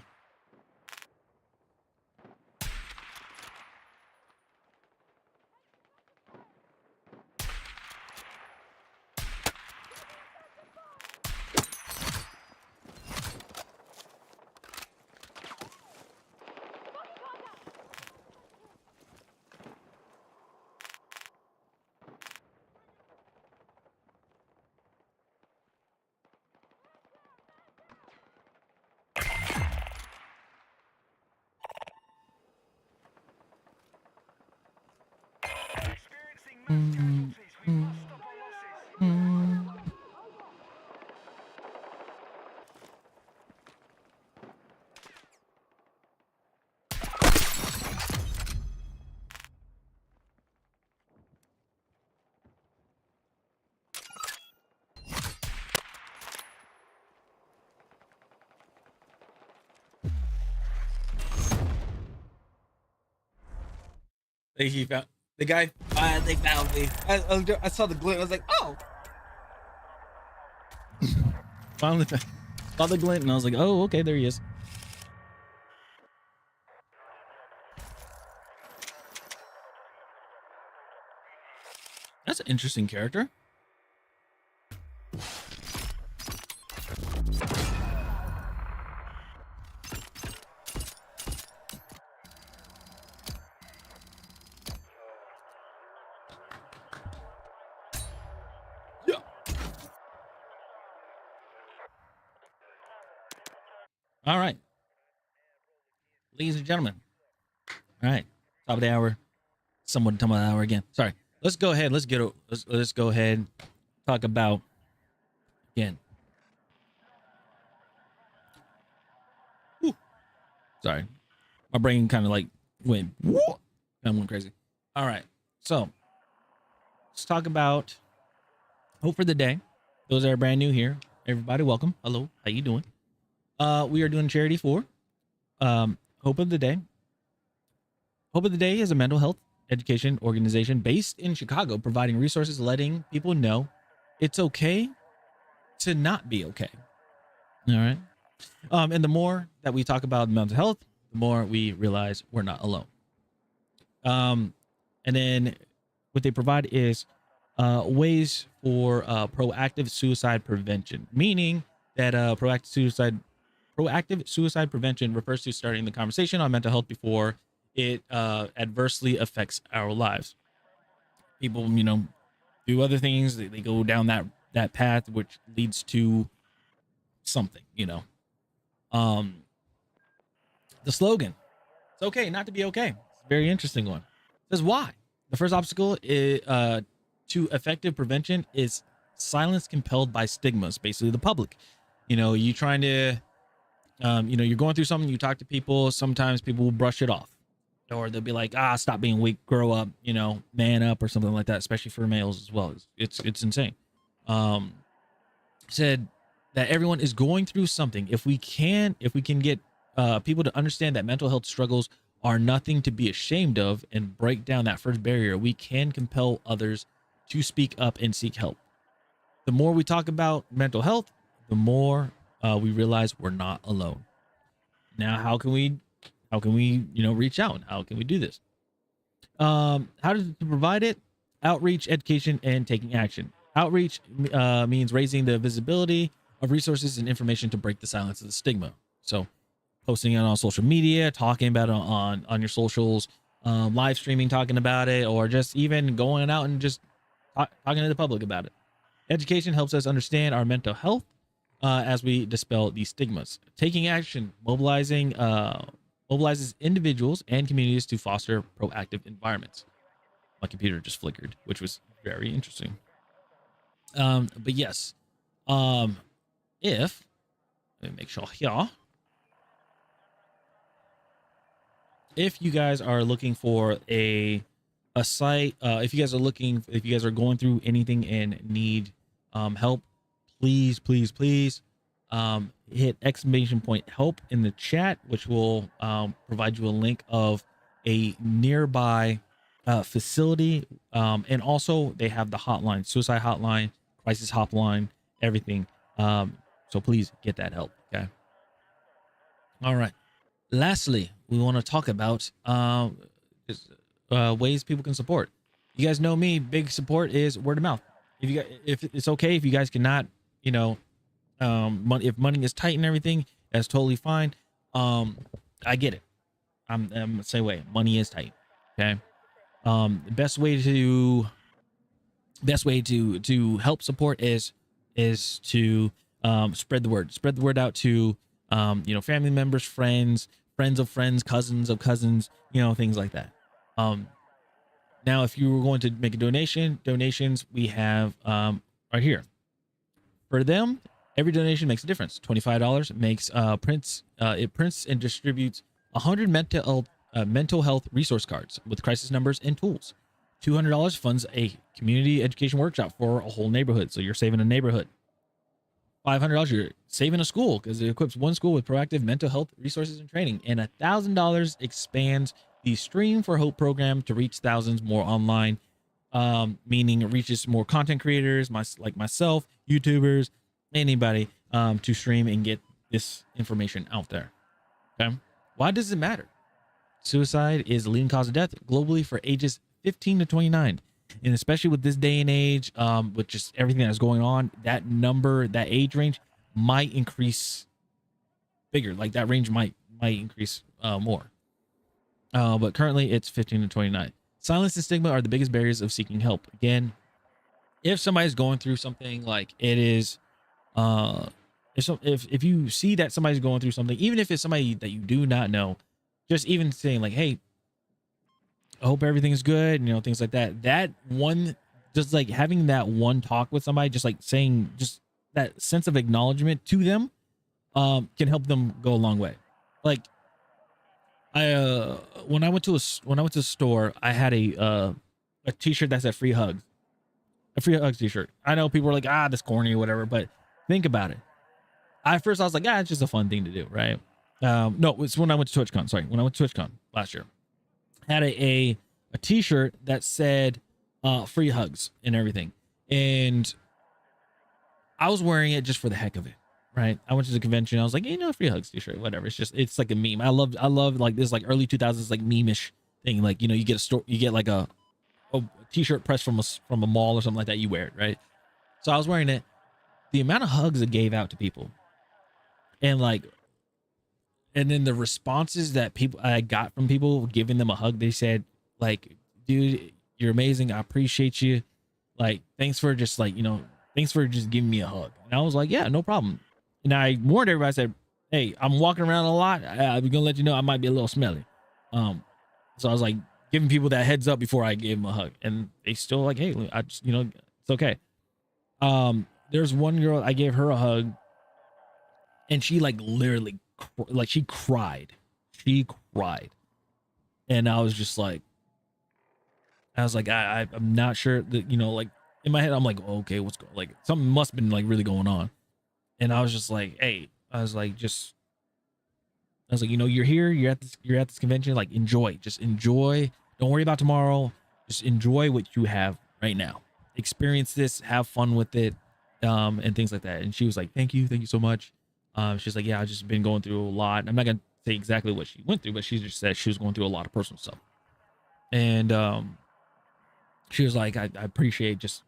He found the guy. They found me. I saw the glint. I was like, oh. Finally saw the glint, and I was like, oh, okay, there he is. That's an interesting character. Yeah. All right, ladies and gentlemen. All right, top of the hour. Someone top of the hour again. Sorry. Let's go ahead. Let's go ahead and talk about again. Whew. Sorry, my brain kind of like went. I went crazy. All right, so let's talk about hope for the day. Those that are brand new here, everybody, welcome. Hello, how you doing? We are doing charity for hope of the day. Hope of the day is a mental health education organization based in Chicago, providing resources, letting people know it's okay to not be okay. All right. And the more that we talk about mental health, the more we realize we're not alone. And then what they provide is ways for proactive suicide prevention, meaning that proactive suicide prevention refers to starting the conversation on mental health before it adversely affects our lives. People, do other things. They go down that path, which leads to something, The slogan, it's okay not to be okay. It's a very interesting one. It says why. The first obstacle is, to effective prevention is silence compelled by stigmas, basically the public. You trying to, you're going through something, you talk to people, sometimes people will brush it off, or they'll be like, stop being weak, grow up, man up, or something like that, especially for males as well. It's insane. Said that everyone is going through something. If we can get people to understand that mental health struggles are nothing to be ashamed of and break down that first barrier, we can compel others to speak up and seek help. The more we talk about mental health, the more we realize we're not alone. Now, how can we reach out? How can we do this? How to provide it? Outreach, education, and taking action. Outreach means raising the visibility of resources and information to break the silence of the stigma. So posting it on social media, talking about it on your socials, live streaming, talking about it, or just even going out and just talking to the public about it. Education helps us understand our mental health as we dispel these stigmas. Taking action mobilizes individuals and communities to foster proactive environments. My computer just flickered, which was very interesting. But yes, let me make sure here. If you guys are looking for a site, if you guys are going through anything and need help, please hit !help in the chat, which will provide you a link of a nearby facility, and also they have the hotline, suicide hotline, crisis hotline, everything. So please get that help. Okay. All right. Lastly, we want to talk about ways people can support. You guys know me. Big support is word of mouth. If it's okay, if you guys cannot, if money is tight and everything, that's totally fine. I get it. I'm the same way. Money is tight. Okay. The best way to help support is to spread the word. Spread the word out to family members, friends of friends, cousins of cousins, things like that. Now, if you were going to make a donation, donations we have are here. For them, every donation makes a difference. $25 makes it prints and distributes 100 mental health resource cards with crisis numbers and tools. $200 funds a community education workshop for a whole neighborhood, so you're saving a neighborhood. $500, you're saving a school because it equips one school with proactive mental health resources and training. And $1,000 expands the Stream for Hope program to reach thousands more online, meaning it reaches more content creators, like myself, YouTubers, anybody, to stream and get this information out there. Okay. Why does it matter? Suicide is the leading cause of death globally for ages 15 to 29. And especially with this day and age, with just everything that's going on, that number, that age range might increase bigger. Like that range might increase more. But currently it's 15 to 29. Silence and stigma are the biggest barriers of seeking help. Again, if somebody's going through something, like it is, if you see that somebody's going through something, even if it's somebody that you do not know, just even saying like, hey, I hope everything is good, things like that. That one, just like having that one talk with somebody, just like saying just that sense of acknowledgement to them, can help them go a long way. Like when I went to the store, I had a t-shirt that said free hugs, a free hugs t-shirt. I know people are like, that's corny or whatever, but think about it. At first I was like, it's just a fun thing to do. Right. No, it's when I went to TwitchCon. Sorry. When I went to TwitchCon last year. Had a t-shirt that said free hugs and everything, and I was wearing it just for the heck of it, right? I went to the convention, I was like, free hugs t-shirt, whatever. It's like a meme. I love like this, like early 2000s, like meme-ish thing. Like, you get like a t-shirt pressed from a mall or something like that, you wear it, right? So I was wearing it. The amount of hugs it gave out to people, and then the responses that I got from people giving them a hug, they said like, dude, you're amazing. I appreciate you. Like, thanks for just giving me a hug. And I was like, yeah, no problem. And I warned everybody, I said, hey, I'm walking around a lot. I'm going to let you know I might be a little smelly. So I was like giving people that heads up before I gave them a hug, and they still like, hey, I just, it's okay. There's one girl, I gave her a hug, and she like literally like she cried. She cried. And I was just like, I'm not sure that, you know, like in my head, I'm like, oh, okay, what's going, like something must have been like really going on. And I was just like, hey, I was like, you know, you're here, you're at this convention, like enjoy, just enjoy. Don't worry about tomorrow. Just enjoy what you have right now. Experience this, have fun with it, and things like that. And she was like, thank you so much. She's like, yeah, I've just been going through a lot. I'm not gonna say exactly what she went through, but she just said she was going through a lot of personal stuff. And she was like, I appreciate just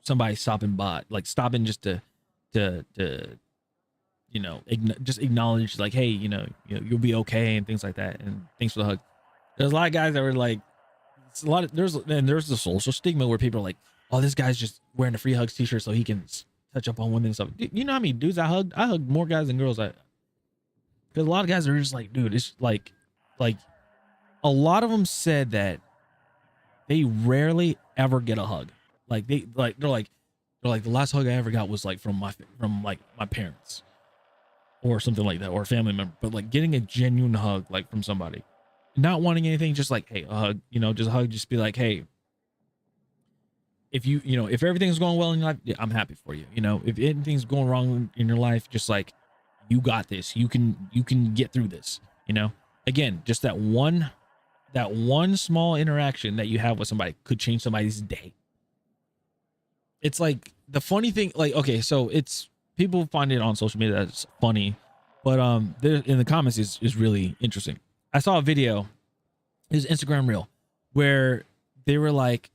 somebody stopping by, like stopping just to you know, just acknowledge like, hey, you know, you'll be okay and things like that. And thanks for the hug. There's a lot of guys that were like, it's a lot of, there's the social stigma where people are like, oh, this guy's just wearing a free hugs t-shirt so he can touch up on women and stuff. You know how many dudes I hugged? I hugged more guys than girls. Because a lot of guys are just like, dude, it's like a lot of them said that they rarely ever get a hug. Like they're like the last hug I ever got was like from my parents or something like that, or a family member. But like getting a genuine hug, like from somebody, not wanting anything, just like, hey, a hug, you know, just a hug, just be like, hey, if you know, if everything's going well in your life, yeah, I'm happy for you. You know, if anything's going wrong in your life, just like, you got this, you can get through this, you know. Again, just that one small interaction that you have with somebody could change somebody's day. It's like the funny thing, like, okay, so it's, people find it on social media that's funny, but there in the comments is really interesting. I saw a video, it was Instagram reel, where they were like,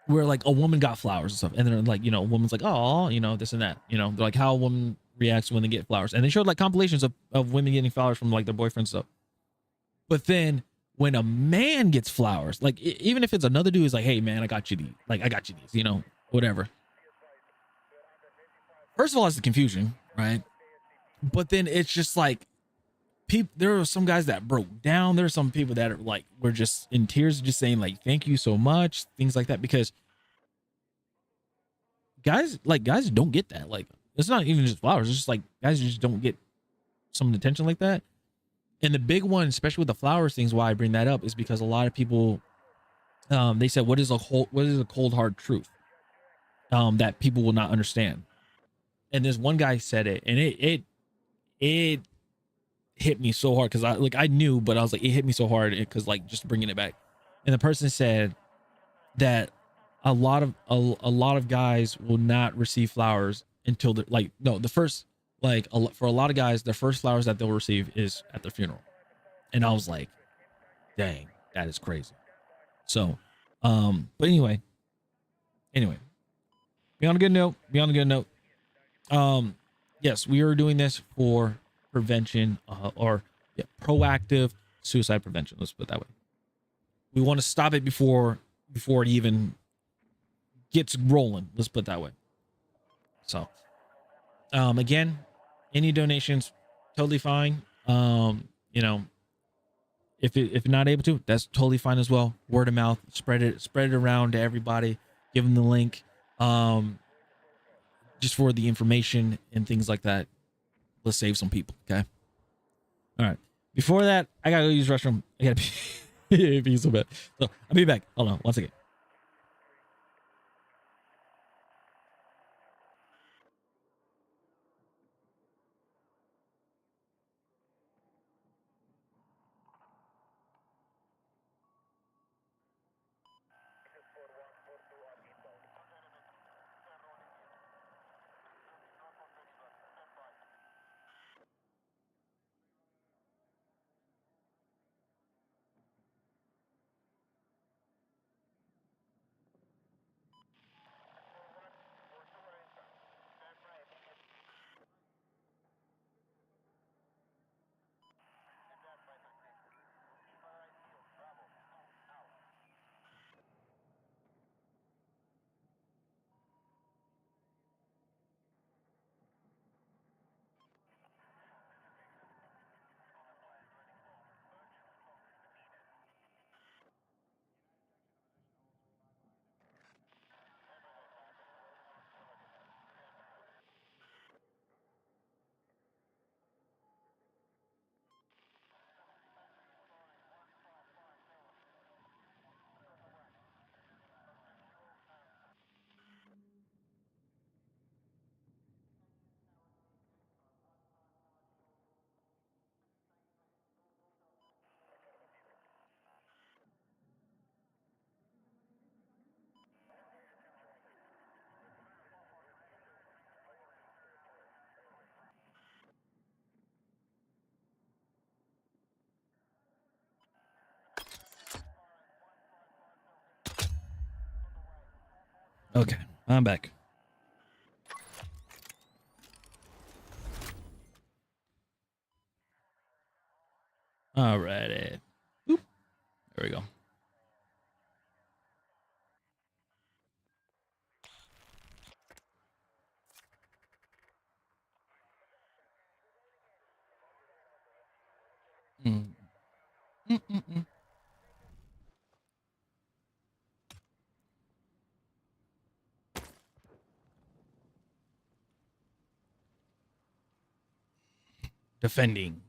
where like a woman got flowers and stuff, and then like, you know, a woman's like, oh, you know, this and that, you know, they're like how a woman reacts when they get flowers, and they showed like compilations of women getting flowers from like their boyfriends stuff. But then when a man gets flowers, like even if it's another dude, is like, hey man, I got you these, you know, whatever. First of all, it's the confusion, right? But then it's just like, there are some guys that broke down. There are some people that are like, were just in tears, just saying like, thank you so much, things like that. Because guys don't get that. Like, it's not even just flowers. It's just like guys just don't get some attention like that. And the big one, especially with the flowers things, why I bring that up is because a lot of people, they said, what is a cold hard truth that people will not understand? And this one guy said it, and it hit me so hard, because I knew, but I was like, it hit me so hard because like just bringing it back. And the person said that a lot of guys will not receive flowers until they're like, no, the first, like, for a lot of guys, the first flowers that they'll receive is at their funeral. And I was like, dang, that is crazy. So but anyway, beyond a good note, yes, we are doing this for prevention, proactive suicide prevention. Let's put it that way. We want to stop it before it even gets rolling. Let's put it that way. So, again, any donations, totally fine. You know, if you're not able to, that's totally fine as well. Word of mouth, spread it around to everybody. Give them the link, just for the information and things like that. Let's save some people. Okay. All right. Before that, I gotta go use the restroom. I gotta pee so bad. So I'll be back. Hold on, one second. Okay, I'm back. Alrighty. Boop. There we go. Mm. Mm-mm-mm. Defending.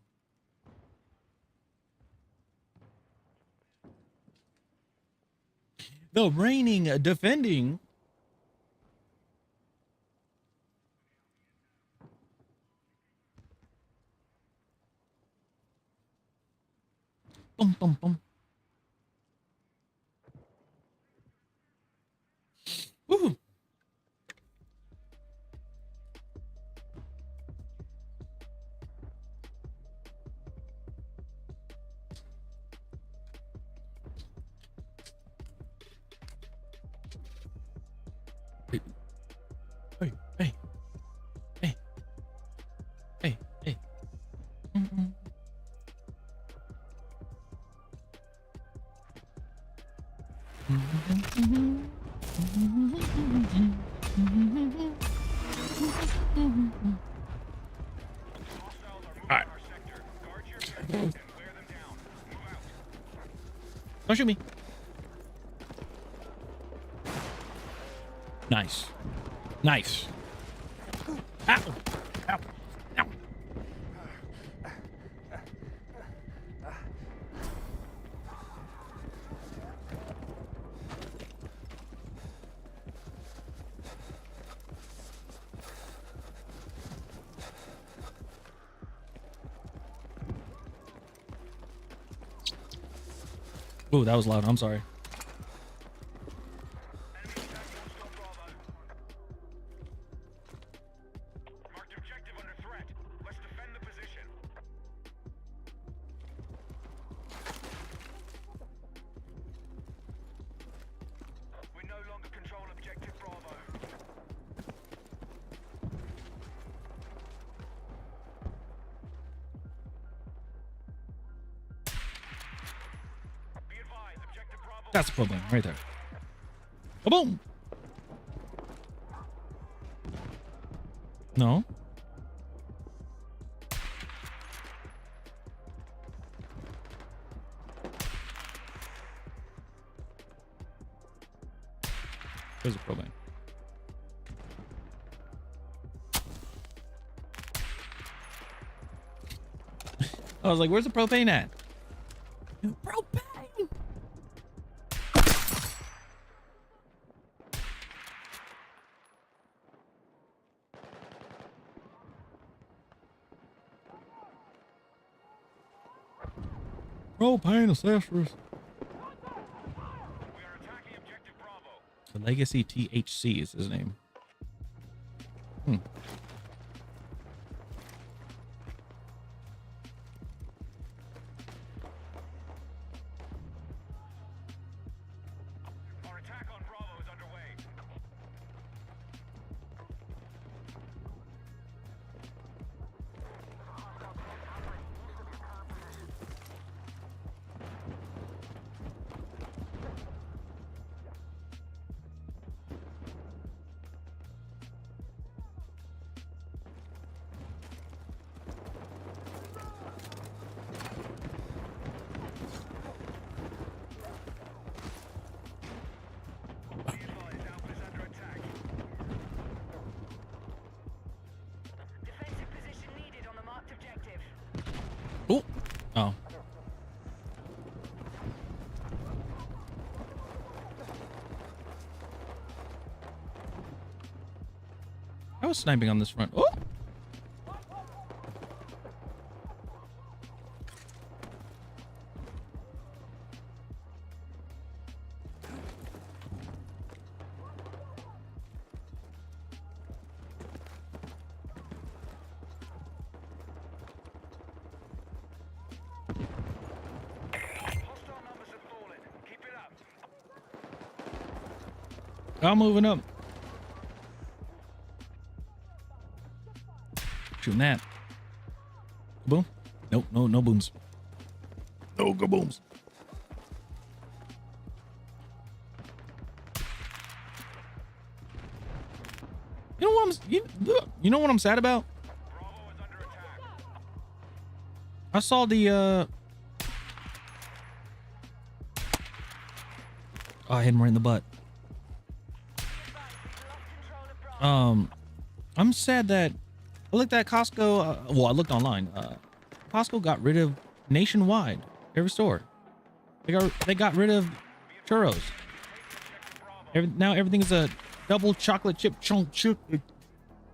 The reigning defending. Boom, boom, boom. Woo. Hey, hey, hey, hey, hey. Mm-mm. All right. Don't shoot me. Nice. Nice. Ow. Ow. Ow. Ooh, that was loud. I'm sorry. Marked objective under threat. Let's defend the position. We no longer control objective Bravo. Be advised, objective Bravo. That's the problem right there. Boom. No. There's a propane. I was like, where's the propane at? Propane. Propane accessories. We are attacking objective Bravo. The Legacy THC is his name. Hmm. Our attack on Bravo is underway. Be advised, Alpha is under attack. Defensive position needed on the marked objective. Oh. Oh. I was sniping on this front. Oh. Hostile numbers have fallen. Keep it up. I'm moving up. Shooting that. Boom. Nope. No booms. No booms. You know what you know what I'm sad about? I saw the oh, I hit him right in the butt. I'm sad that I looked at Costco. Well, I looked online. Costco got rid of nationwide every store. They got rid of churros. Now everything is a double chocolate chip chunk chip.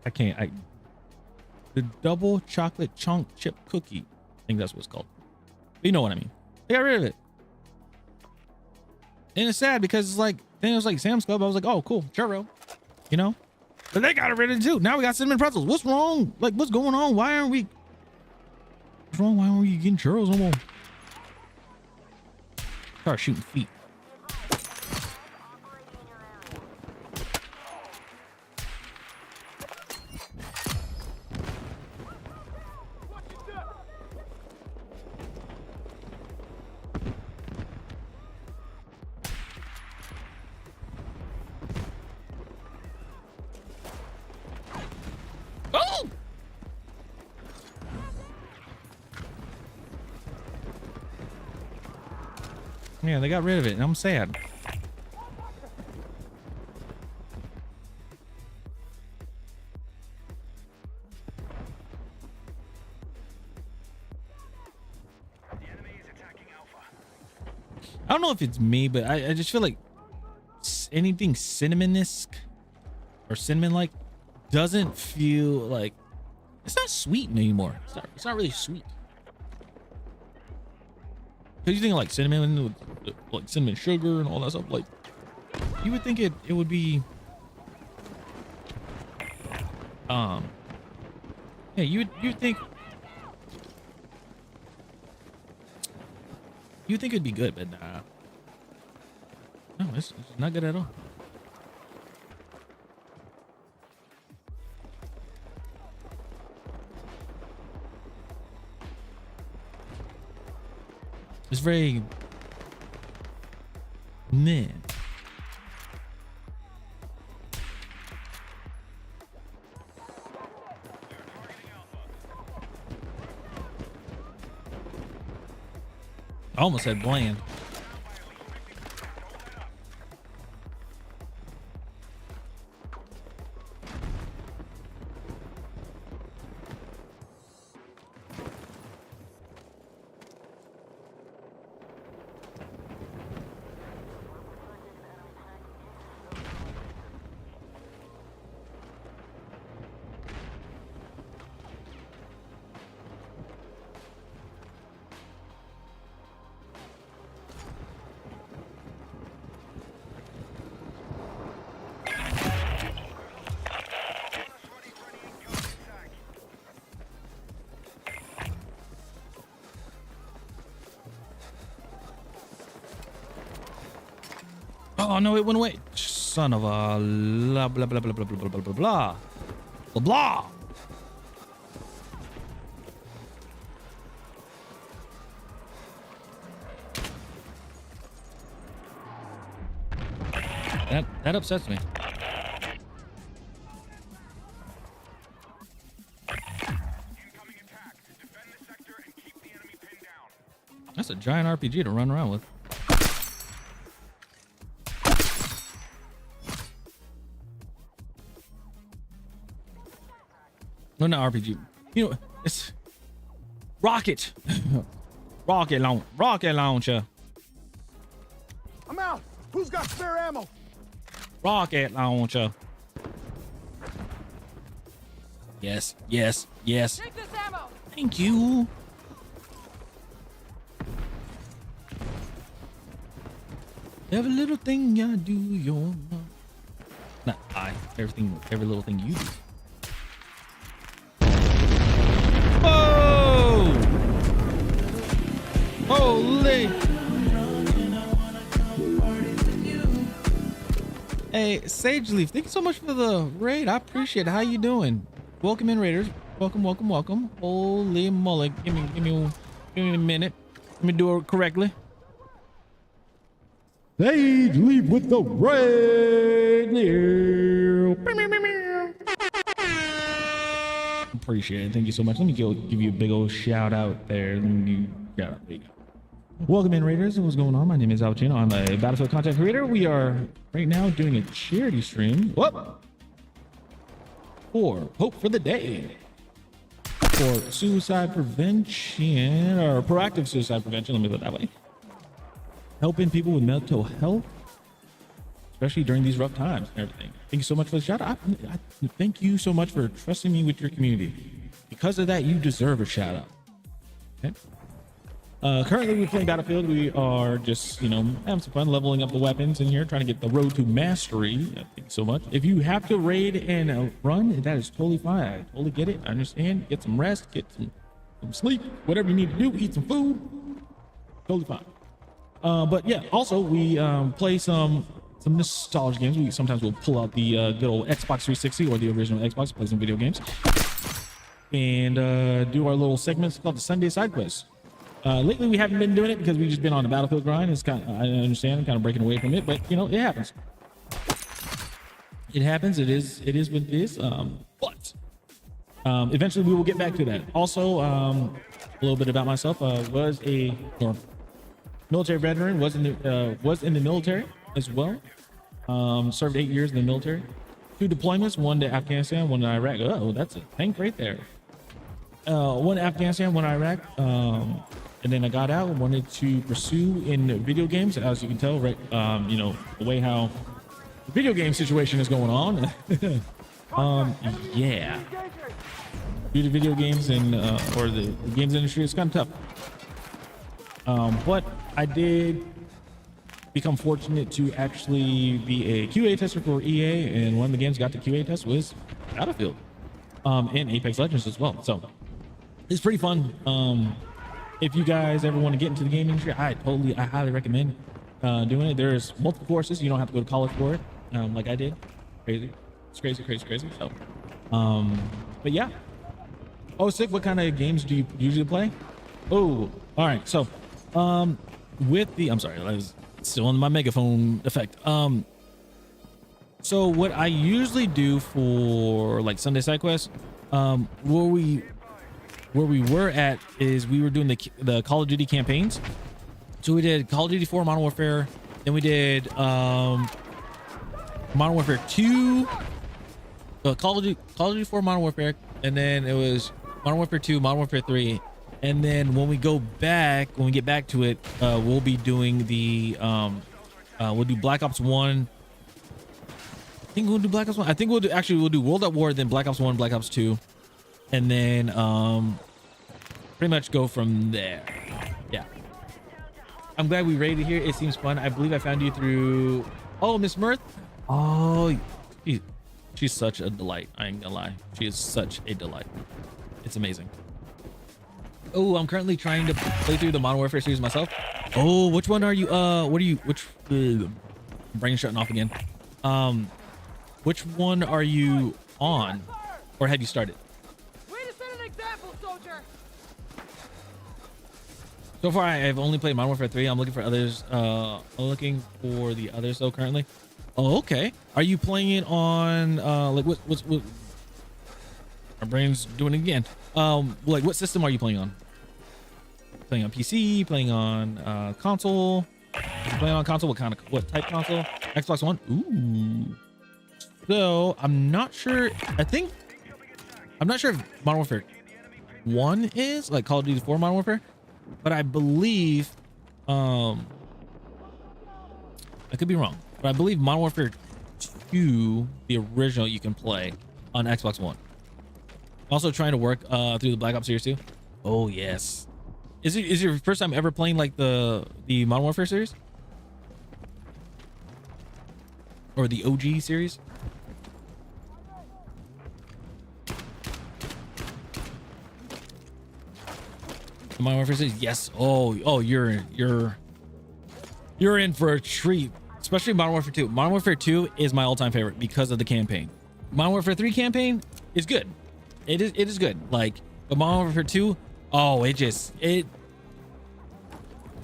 The double chocolate chunk chip cookie. I think that's what it's called. But you know what I mean. They got rid of it. And it's sad because it's like, then it was like Sam's Club. I was like, oh, cool, churro, you know? But they got rid of it too. Now we got cinnamon pretzels. What's wrong? Like, what's going on? What's wrong? Why aren't we getting churros no more? Start shooting feet. Oh! Yeah, they got rid of it, and I'm sad. I don't know if it's me, but I just feel like anything cinnamon-esque or cinnamon-like doesn't feel like it's not sweet anymore. It's not really sweet. Cause you think of like cinnamon, like cinnamon sugar and all that stuff. Like you would think it would be, yeah, you'd think it'd be good, but nah. No, it's not good at all. It's very meh. I almost said bland. Oh no, it went away. Son of a blah blah blah blah blah blah blah blah blah blah blah blah. That upsets me. That's a giant RPG to run around with. No, not RPG. You know, it's rocket. Rocket launcher. I'm out. Who's got spare ammo? Rocket launcher. Yes, yes, yes. Take this ammo. Thank you. Every little thing I do, you're not I. Every little thing you do. Whoa! Holy! Hey, Sage Leaf, thank you so much for the raid. I appreciate it. How you doing? Welcome in, Raiders. Welcome, welcome, welcome. Holy moly. Give me a minute. Let me do it correctly. Sage, leave with the red. Appreciate it. Thank you so much. Let me give you a big old shout out there. Let me shout out. There you go. Welcome in, Raiders. What's going on? My name is Alcino. I'm a Battlefield content creator. We are right now doing a charity stream. Whoop! For Hope for the Day. For suicide prevention, or proactive suicide prevention, let me put it that way. Helping people with mental health, especially during these rough times and everything. Thank you so much for the shout out. I thank you so much for trusting me with your community. Because of that, you deserve a shout out. Okay. Currently, we're playing Battlefield. We are just, having some fun leveling up the weapons in here, trying to get the road to mastery. Thank you so much. If you have to raid and run, that is totally fine. I totally get it. I understand. Get some rest, get some sleep, whatever you need to do, eat some food. Totally fine. But yeah, also we play some nostalgia games. Sometimes we'll pull out the good old Xbox 360 or the original Xbox, play some video games, and do our little segments called the Sunday Side Quest. Lately we haven't been doing it because we've just been on the Battlefield grind. It's kind of, I understand, I'm kind of breaking away from it, but it happens. It happens. It is what it is. But eventually we will get back to that. Also, a little bit about myself. Was a military veteran. Was in the military as well. Served 8 years in the military. 2 deployments. One to Afghanistan. One to Iraq. Oh, that's a tank right there. One to Afghanistan. One to Iraq. And then I got out and wanted to pursue in video games, as you can tell, right? The way how the video game situation is going on. Yeah. Due to video games and or the games industry, it's kind of tough. But I did become fortunate to actually be a QA tester for EA, and one of the games I got to QA test was Battlefield, and Apex Legends as well. So it's pretty fun. If you guys ever want to get into the game industry, I highly recommend doing it. There's multiple courses. You don't have to go to college for it, like I did. Crazy. It's crazy. So, but yeah. Oh, sick. What kind of games do you usually play? Oh, all right. So, I'm sorry, I was still on my megaphone effect. So what I usually do for like Sunday side quests, where we were at is we were doing the Call of Duty campaigns. So we did Call of Duty 4 Modern Warfare, then we did Modern Warfare 2, Call of Duty 4 Modern Warfare, and then it was Modern Warfare 2, Modern Warfare 3, and then when we get back to it, we'll be doing the we'll do Black Ops 1. I think we'll do Black Ops 1. I think we'll do World at War, then Black Ops 1, Black Ops 2. And then pretty much go from there. Yeah. I'm glad we raided here. It seems fun. I believe I found you through Miss Mirth. Oh, she's such a delight. I ain't gonna lie. She is such a delight. It's amazing. Oh, I'm currently trying to play through the Modern Warfare series myself. Oh, which one are you? Brain shutting off again. Which one are you on, or have you started? So far, I've only played Modern Warfare 3. I'm looking for others. I'm looking for the others though currently. Oh, okay. Are you playing it on what's my brain's doing it again. Like what system are you playing on? Playing on PC? Playing on console? Playing on console? What type console? Xbox One? Ooh. So I'm not sure. I'm not sure if Modern Warfare 1 is like Call of Duty 4 Modern Warfare. But I believe, I could be wrong, but I believe Modern Warfare 2, the original, you can play on Xbox One. Also trying to work through the Black Ops series too. Oh yes. Is it your first time ever playing like the Modern Warfare series? Or the OG series? Modern Warfare series? Yes. Oh, you're in for a treat, especially Modern Warfare 2. Modern Warfare 2 is my all-time favorite because of the campaign. Modern Warfare 3 campaign is good. it is good. Like, but Modern Warfare 2, oh,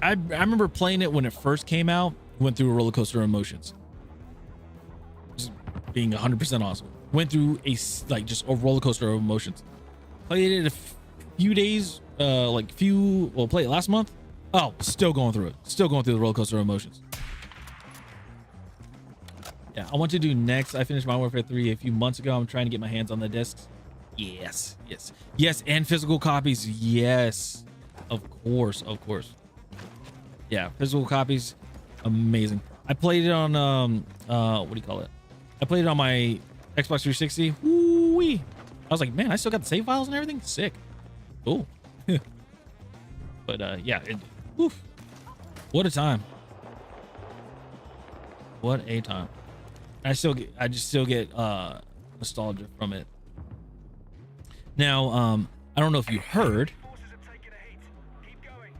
I remember playing it when it first came out, went through a roller coaster of emotions. Just being 100% awesome. Went through just a roller coaster of emotions. Played it a few days, played it last month. Oh, still going through it. Still going through the roller coaster of emotions. Yeah, I want to do next. I finished Modern Warfare 3 a few months ago. I'm trying to get my hands on the discs. Yes, and physical copies. Yes, of course. Yeah, physical copies, amazing. I played it on what do you call it? I played it on my Xbox 360. Woo-wee. I was like, man, I still got the save files and everything. Sick. Cool. But yeah, oof. What a time. What a time. I just still get nostalgia from it. Now, I don't know if you heard.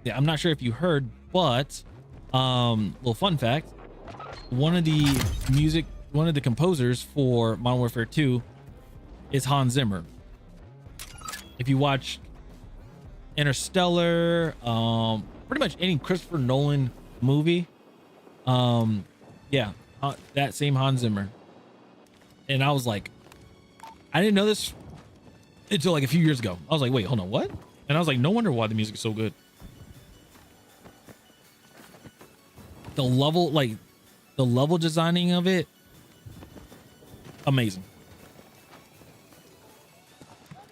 Yeah, I'm not sure if you heard, but little fun fact, one of the composers for Modern Warfare 2 is Hans Zimmer. If you watch Interstellar, pretty much any Christopher Nolan movie, yeah, that same Hans Zimmer. And I was like, I didn't know this until like a few years ago. I was like, wait, hold on, what? And I was like, no wonder why the music is so good. The level designing of it, amazing.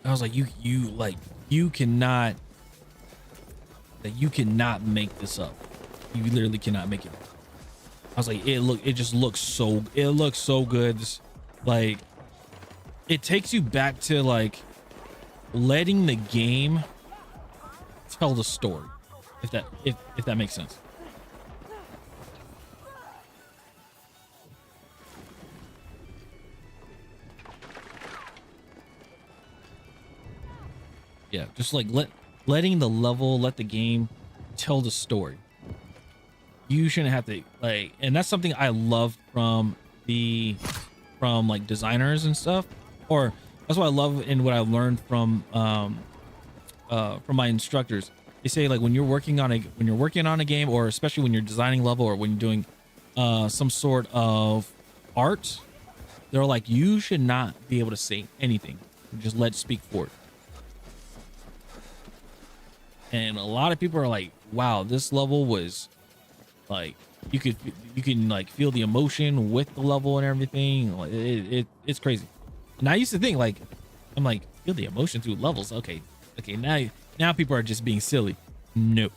I was like, you cannot make this up. You literally cannot make it up. I was like, it looks so good. Like, it takes you back to like letting the game tell the story, if that makes sense. Yeah, just like letting let the game tell the story. You shouldn't have to like, and that's something I love from like designers and stuff, or that's what I love and what I learned from my instructors. They say like when you're working on a game, or especially when you're designing level, or when you're doing some sort of art, they're like, you should not be able to say anything. Just let it speak for it. And a lot of people are like, wow, this level was like, you can like feel the emotion with the level and everything. Like, it's crazy. And I used to think like, I'm like, feel the emotion through levels. Okay. Now people are just being silly. Nope.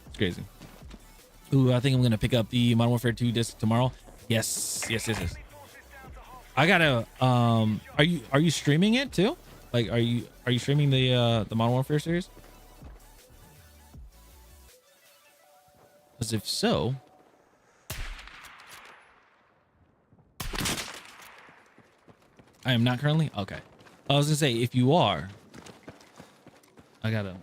It's crazy. Ooh, I think I'm going to pick up the Modern Warfare 2 disc tomorrow. Yes. I gotta, are you streaming it too? Like, are you streaming the Modern Warfare series? Because if so, I am not currently. Okay, I was gonna say, if you are, I gotta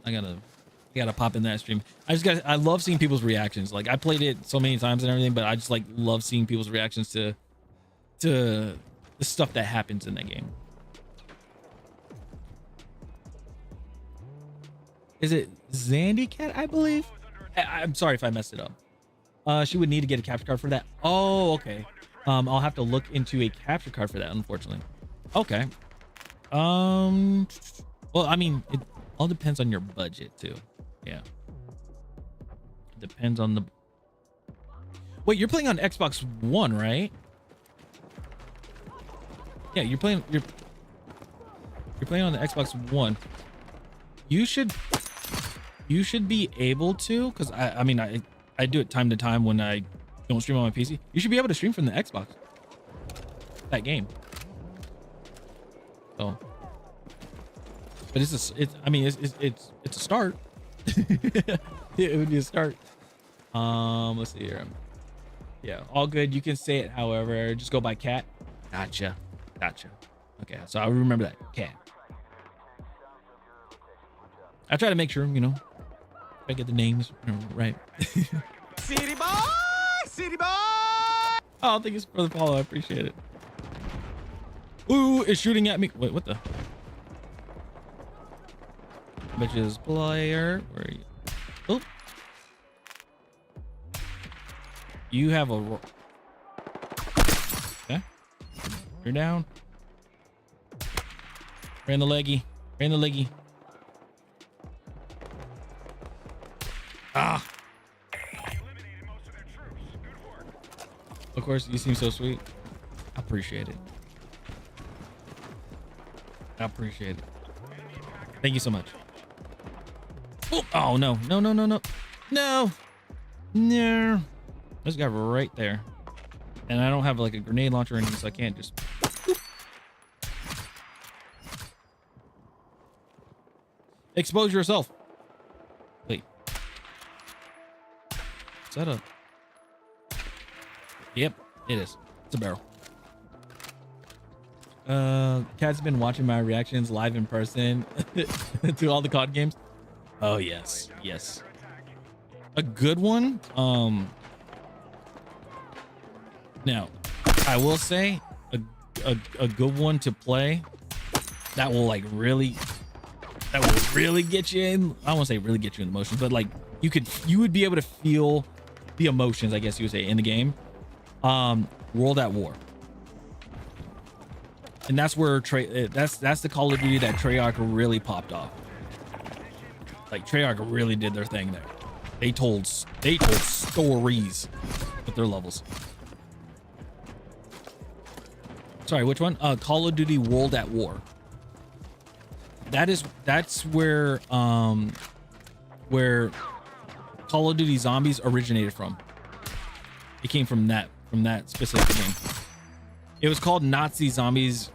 pop in that stream. I love seeing people's reactions. Like, I played it so many times and everything, but I just like love seeing people's reactions to the stuff that happens in that game. Is it Zandy Cat? I believe. I'm sorry if I messed it up. She would need to get a capture card for that. Oh, okay. I'll have to look into a capture card for that, unfortunately. Okay. Well, I mean, it all depends on your budget too. Yeah. It depends on the. Wait, you're playing on Xbox One, right? Yeah, you're playing on the Xbox One. You should be able to, because I mean I do it time to time when I don't stream on my PC. You should be able to stream from the Xbox, that game. So, but it's a start. It would be a start. Let's see here. Yeah, all good. You can say it however. Just go by Cat. Gotcha. Okay, so I remember that, Cat. I try to make sure, you know, I get the names right. City boy! Oh, thank you for the follow. I appreciate it. Ooh, it's shooting at me. Wait, what the? Bitches player. Where are you? Oh. You have a. Okay. You're down. Ran the leggy. Ran the leggy. Ah. Of course, you seem so sweet. I appreciate it. I appreciate it. Thank you so much. Oh no. No, no, no, no. No. No. There's a guy right there. And I don't have like a grenade launcher or anything, so I can't just. Expose yourself. Wait. Is that a. Yep, it is. It's a barrel. Cat's been watching my reactions live in person to all the COD games. Oh yes, yes. A good one. Now, I will say a good one to play that will like really get you in. I won't say really get you in emotions, but like you would be able to feel the emotions, I guess you would say, in the game. World at War. And that's where that's the Call of Duty that Treyarch really popped off. Like Treyarch really did their thing there. They told stories with their levels. Sorry, which one? Call of Duty World at War. That's where Call of Duty Zombies originated from. It came from that specific game. It was called Nazi Zombies,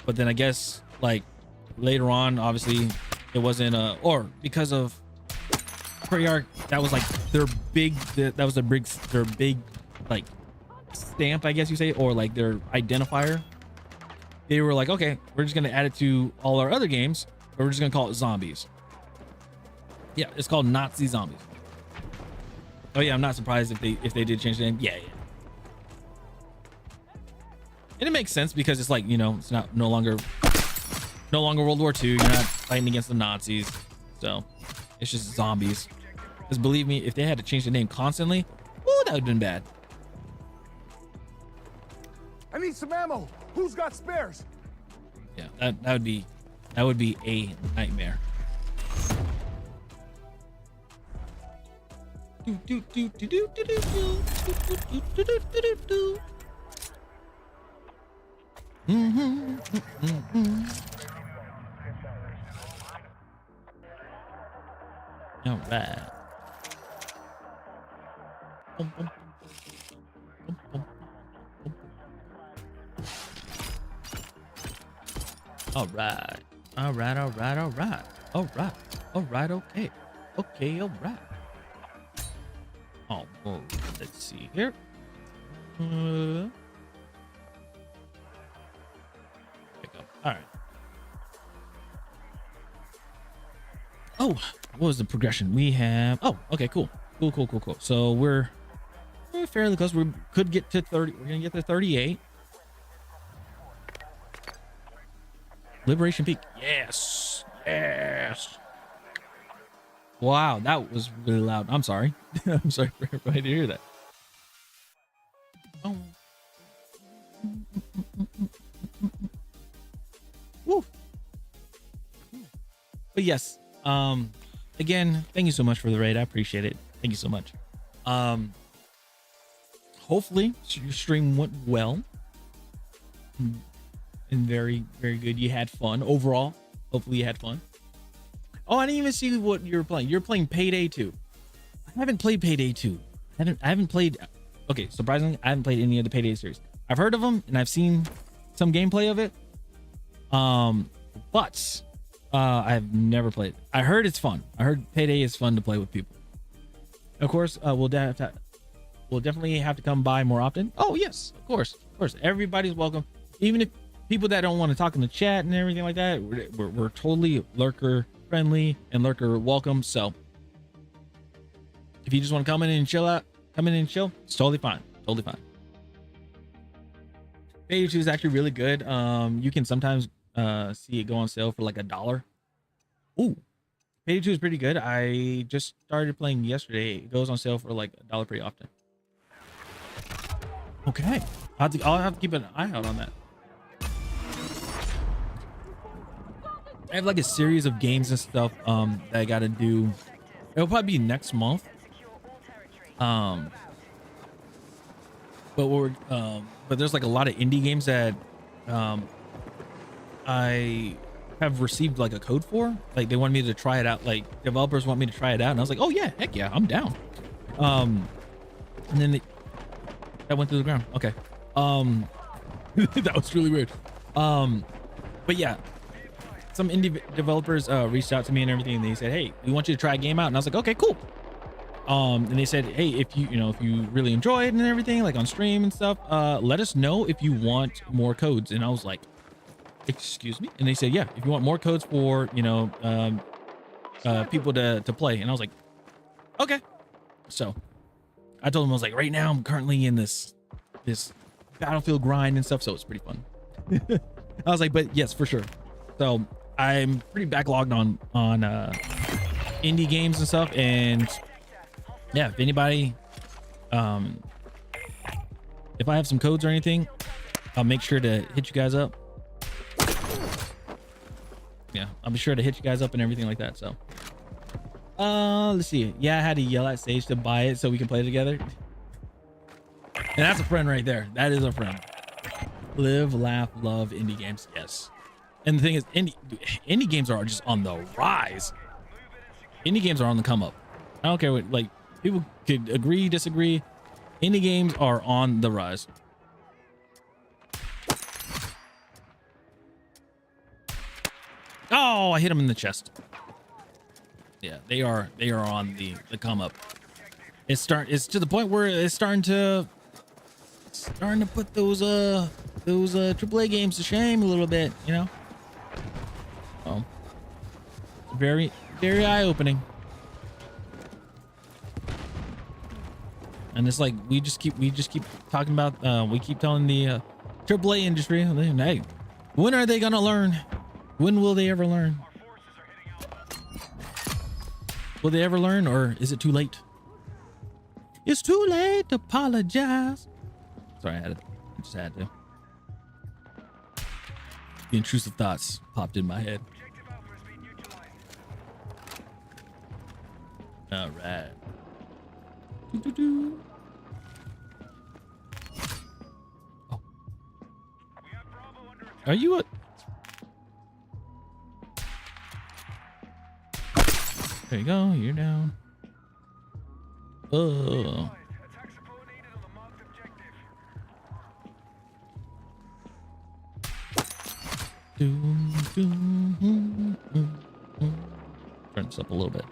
but then I guess like later on, obviously it wasn't or because of Treyarch, that was like their big like stamp, I guess you say, or like their identifier. They were like, okay, we're just gonna add it to all our other games, but we're just gonna call it Zombies. Yeah, it's called Nazi Zombies. Oh yeah, I'm not surprised if they did change the name. Yeah. And it makes sense because it's like, you know, it's no longer World War II. You're not fighting against the Nazis, so it's just zombies. Because believe me, if they had to change the name constantly, oh, that would have been bad. I need some ammo. Who's got spares? Yeah, that would be a nightmare. All right. All right. All right. All right. All right. All right. All right. Okay. Okay. All right. Oh, well, let's see here. Pick up. All right. Oh, what was the progression? We have. Oh, okay, cool. Cool. So we're fairly close. We could get to 30. We're gonna get to 38. Liberation Peak. Yes. Wow, that was really loud. I'm sorry. I'm sorry for everybody to hear that. Oh. Woo. But yes, again, thank you so much for the raid. I appreciate it. Thank you so much. Hopefully your stream went well and very, very good. You had fun overall. Hopefully you had fun. Oh, I didn't even see what you were playing. You're playing Payday 2. I haven't played Payday 2. I haven't played. Okay, surprisingly, I haven't played any of the Payday series. I've heard of them and I've seen some gameplay of it. But I've never played. I heard it's fun. I heard Payday is fun to play with people. Of course, we'll definitely have to come by more often. Oh yes, of course. Everybody's welcome. Even if people that don't want to talk in the chat and everything like that, we're totally lurker friendly and lurker welcome. So if you just want to come in and chill, it's totally fine. Payday 2 is actually really good. You can sometimes see it go on sale for like $1. Ooh, Payday 2 is pretty good. I just started playing yesterday. It goes on sale for like $1 pretty often. Okay. I'll have to keep an eye out on that. I have like a series of games and stuff that I gotta do. It'll probably be next month. But there's like a lot of indie games that I have received like a code for. Like they want me to try it out. Like developers want me to try it out, and I was like, oh yeah, heck yeah, I'm down. And then that went through the ground. Okay. That was really weird. But yeah, some indie developers reached out to me and everything, and they said, hey, we want you to try a game out. And I was like, okay, cool. And they said, hey, if you really enjoy it and everything, like on stream and stuff, let us know if you want more codes. And I was like, excuse me? And they said, yeah, if you want more codes for people to play. And I was like, okay. So I told them, I was like, right now I'm currently in this Battlefield grind and stuff, so it's pretty fun. I was like, but yes, for sure. So I'm pretty backlogged on indie games and stuff, and yeah, if anybody if I have some codes or anything, I'll make sure to hit you guys up. Yeah, I'll be sure to hit you guys up and everything like that. So let's see. Yeah, I had to yell at Sage to buy it so we can play together. And that's a friend right there. That is a friend. Live, laugh, love indie games. Yes. And the thing is, indie games are just on the rise. Indie games are on the come up. I don't care what, like, people could agree, disagree. Indie games are on the rise. Oh, I hit him in the chest. Yeah, they are on the come up. It's to the point where it's starting to put those AAA games to shame a little bit, you know. Oh, very eye-opening. And it's like we just keep talking about we keep telling the AAA industry, hey, when are they gonna learn? When will they ever learn? Will they ever learn, or is it too late? It's too late to apologize. Sorry, I just had to. The intrusive thoughts popped in my head. All right. Oh. Are you a... There you go. You're down. Oh. Turn this up a little bit.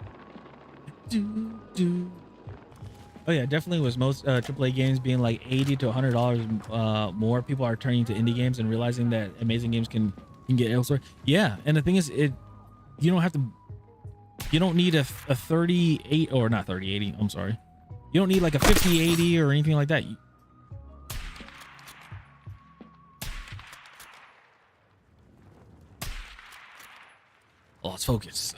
Oh yeah, definitely. Was most AAA games being like $80 to $100 more. People are turning to indie games and realizing that amazing games can get elsewhere. Yeah, and the thing is, you don't need a 3080 or not 3080. I'm sorry. You don't need like a 5080 or anything like that. Oh, let's focus.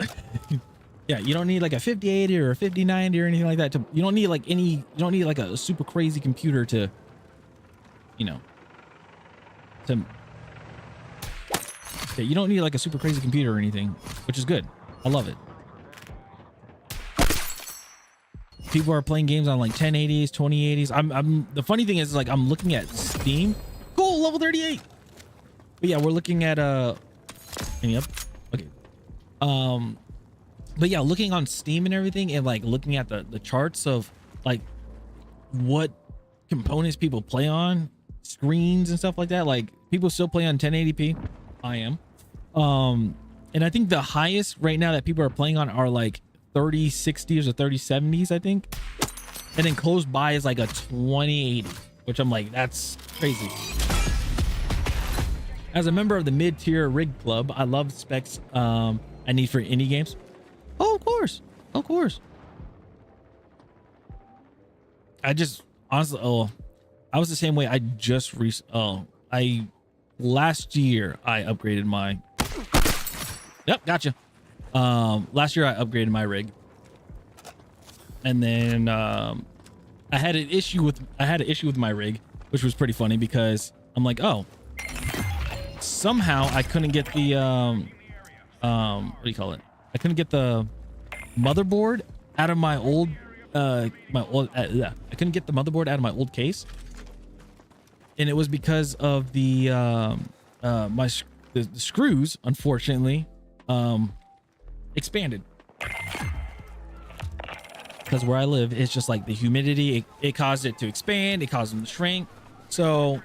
Yeah, you don't need like a 5080 or a 5090 or anything like that. You don't need like a super crazy computer to, you don't need like a super crazy computer or anything, which is good. I love it. People are playing games on like 1080s, 2080s. The funny thing is, like, I'm looking at Steam. Cool, level 38. But yeah, we're looking at any up? Okay. But yeah, looking on Steam and everything, and like looking at the charts of like what components people play on, screens and stuff like that. Like people still play on 1080p. I am. And I think the highest right now that people are playing on are like 3060s or 3070s, I think. And then close by is like a 2080, which I'm like, that's crazy. As a member of the mid-tier rig club, I love specs I need for indie games. Oh, of course. Of course. I just honestly, I was the same way. Last year I upgraded my, yep, gotcha. Last year I upgraded my rig, and then I had an issue with my rig, which was pretty funny because I'm like, oh, somehow I couldn't get the what do you call it? I couldn't get the motherboard out of my old I couldn't get the motherboard out of my old case, and it was because of the screws, unfortunately, expanded. Because where I live, it's just like the humidity, it caused it to expand, it caused them to shrink. So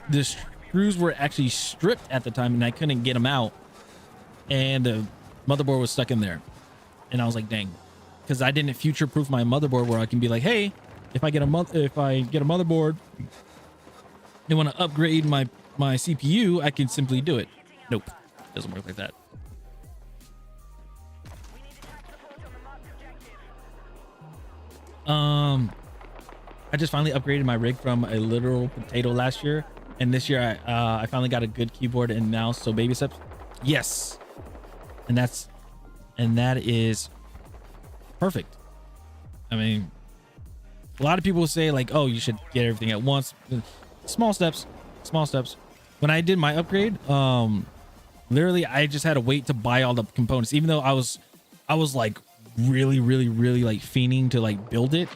the screws were actually stripped at the time, and I couldn't get them out, and the motherboard was stuck in there. And I was like, dang, because I didn't future-proof my motherboard where I can be like, hey, if I get a motherboard and want to upgrade my CPU, I can simply do it. Nope, doesn't work like that. I just finally upgraded my rig from a literal potato last year, and this year I finally got a good keyboard and mouse. So baby steps, yes, and that is perfect. I mean, a lot of people say like, oh, you should get everything at once. Small steps. When I did my upgrade, literally I just had to wait to buy all the components, even though I was like really like fiending to like build it.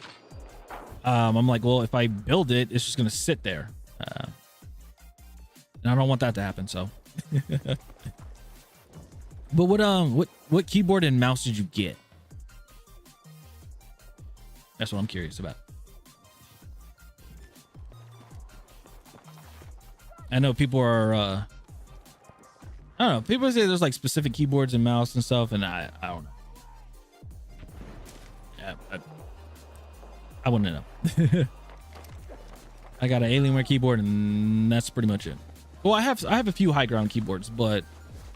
I'm like, well, if I build it, it's just gonna sit there, and I don't want that to happen. So but what keyboard and mouse did you get? That's what I'm curious about. I know people are I don't know, people say there's like specific keyboards and mouse and stuff, and I don't know. Yeah, I wouldn't know. I got an Alienware keyboard, and that's pretty much it. Well, I have a few high ground keyboards, but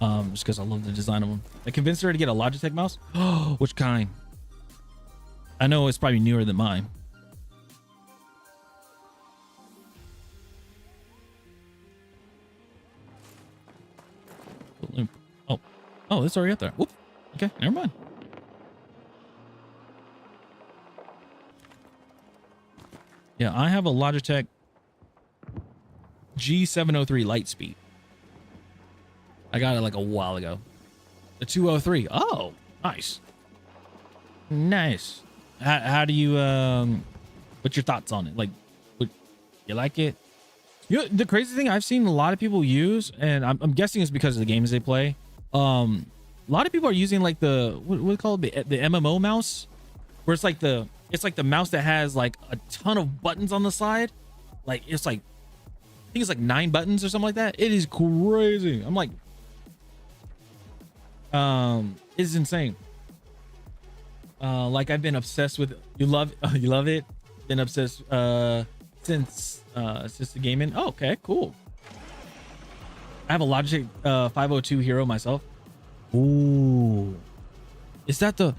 just because I love the design of them. I convinced her to get a Logitech mouse. Oh, which kind? I know it's probably newer than mine. Oh, it's already up there. Whoop. Okay, never mind. Yeah, I have a Logitech G703 Lightspeed. I got it like a while ago. The 203. Oh, nice. Nice. How do you what's your thoughts on it? Like, you like it? You know, the crazy thing I've seen a lot of people use, and I'm guessing it's because of the games they play. A lot of people are using like the what do you call it, the MMO mouse, where it's like the mouse that has like a ton of buttons on the side. Like it's like, I think it's like 9 buttons or something like that. It is crazy. I'm like, it's insane. Like I've been obsessed with you love it. Been obsessed since the gaming. Oh, okay, cool. I have a Logitech 502 Hero myself. Ooh, is that the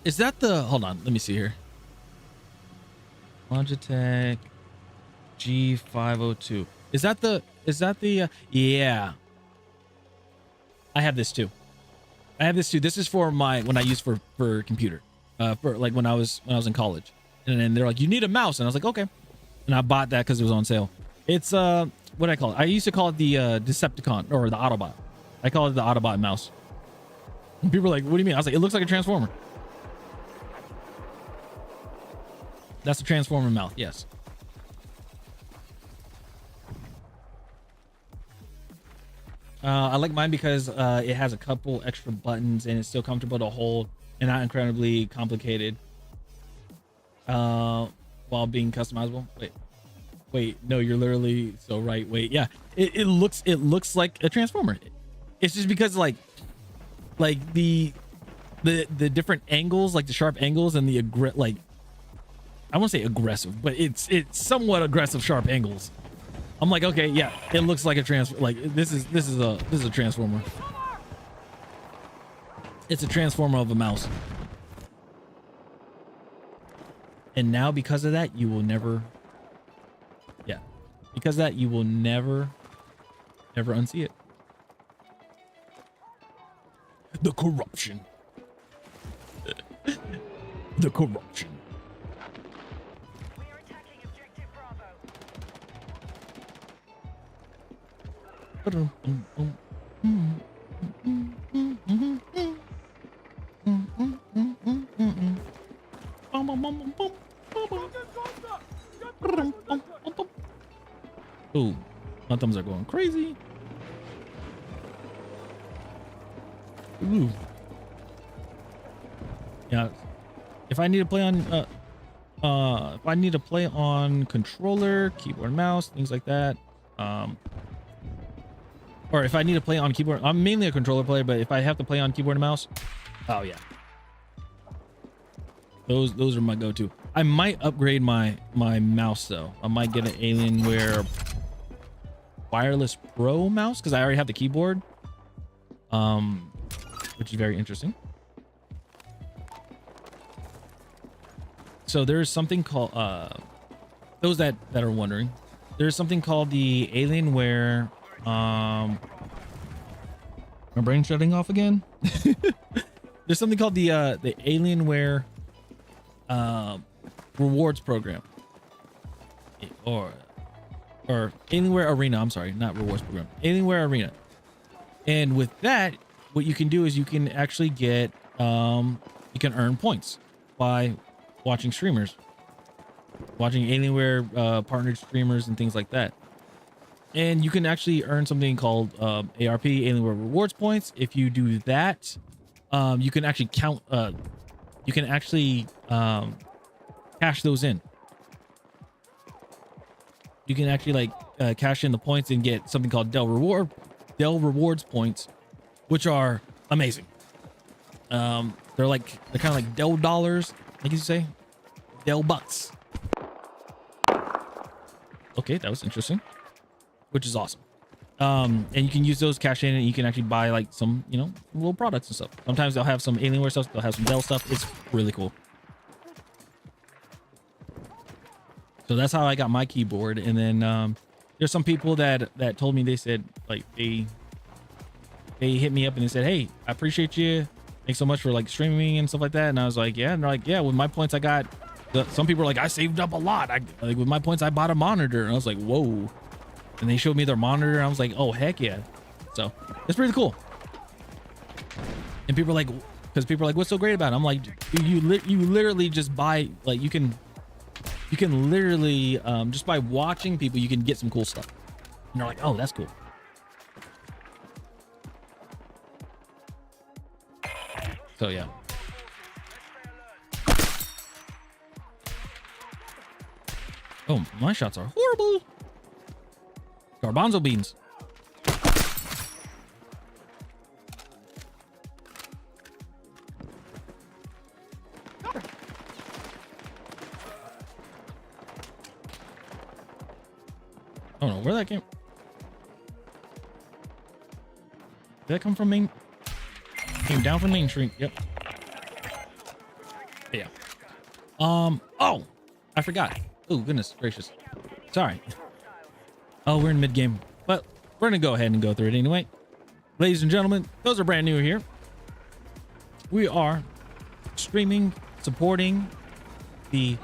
hold on, let me see here. Logitech G502. Is that the yeah. I have this too. This is for when I use for computer. For like when I was in college. And then they're like, you need a mouse, and I was like, okay. And I bought that because it was on sale. It's what do I call it? I used to call it the Decepticon, or the Autobot. I call it the Autobot mouse. And people are like, what do you mean? I was like, it looks like a Transformer. That's a Transformer mouth, yes. I like mine because it has a couple extra buttons and it's still comfortable to hold and not incredibly complicated. While being customizable. Wait, no, you're literally so right. Wait, yeah, it looks like a Transformer. It's just because like the different angles, like the sharp angles and the like, I won't say aggressive, but it's somewhat aggressive sharp angles. I'm like, okay, yeah, it looks like a like this is a Transformer. It's a Transformer of a mouse. And now because of that, you will never unsee it. The corruption. The corruption. We are attacking objective Bravo. Ooh, my thumbs are going crazy. Ooh. Yeah. If I need to play on if I need to play on controller, keyboard, mouse, things like that, or if I need to play on keyboard, I'm mainly a controller player, but if I have to play on keyboard and mouse, oh yeah, those are my go-to. I might upgrade my mouse though. I might get an Alienware wireless Pro mouse because I already have the keyboard, which is very interesting. So there's something called those that are wondering, there's something called the Alienware my brain's shutting off again. There's something called the Alienware rewards program, or Alienware Arena. I'm sorry, not rewards program, Alienware Arena. And with that, what you can do is you can actually get you can earn points by watching streamers, watching Alienware partnered streamers and things like that. And you can actually earn something called ARP, Alienware Rewards points. If you do that, you can actually count. You can actually cash those in. You can actually like cash in the points and get something called Dell Rewards points, which are amazing. They're kind of like Dell dollars, like you say, Dell bucks. Okay, that was interesting, which is awesome. And you can use those cash in, and you can actually buy like some, little products and stuff. Sometimes they'll have some Alienware stuff, they'll have some Dell stuff. It's really cool. So that's how I got my keyboard. And then there's some people that told me, they said like they hit me up and they said, hey, I appreciate you, thanks so much for like streaming and stuff like that. And I was like, yeah. And they're like, yeah, with my points I got, some people are like, I saved up a lot. Like with my points I bought a monitor. And I was like, whoa. And they showed me their monitor. I was like, oh heck yeah. So it's pretty cool. And people are like, because people are like, what's so great about it? I'm like, you literally just buy, like you can literally just by watching people, you can get some cool stuff. And they're like, oh, that's cool. So yeah. Oh, my shots are horrible. Garbanzo beans. Oh no, where that came? Did that come from Main? Came down from Main Street. Yep. Yeah. Oh, I forgot. Oh goodness gracious. Sorry. Oh, we're in mid game, but we're gonna go ahead and go through it anyway. Ladies and gentlemen, those are brand new here. We are streaming, supporting the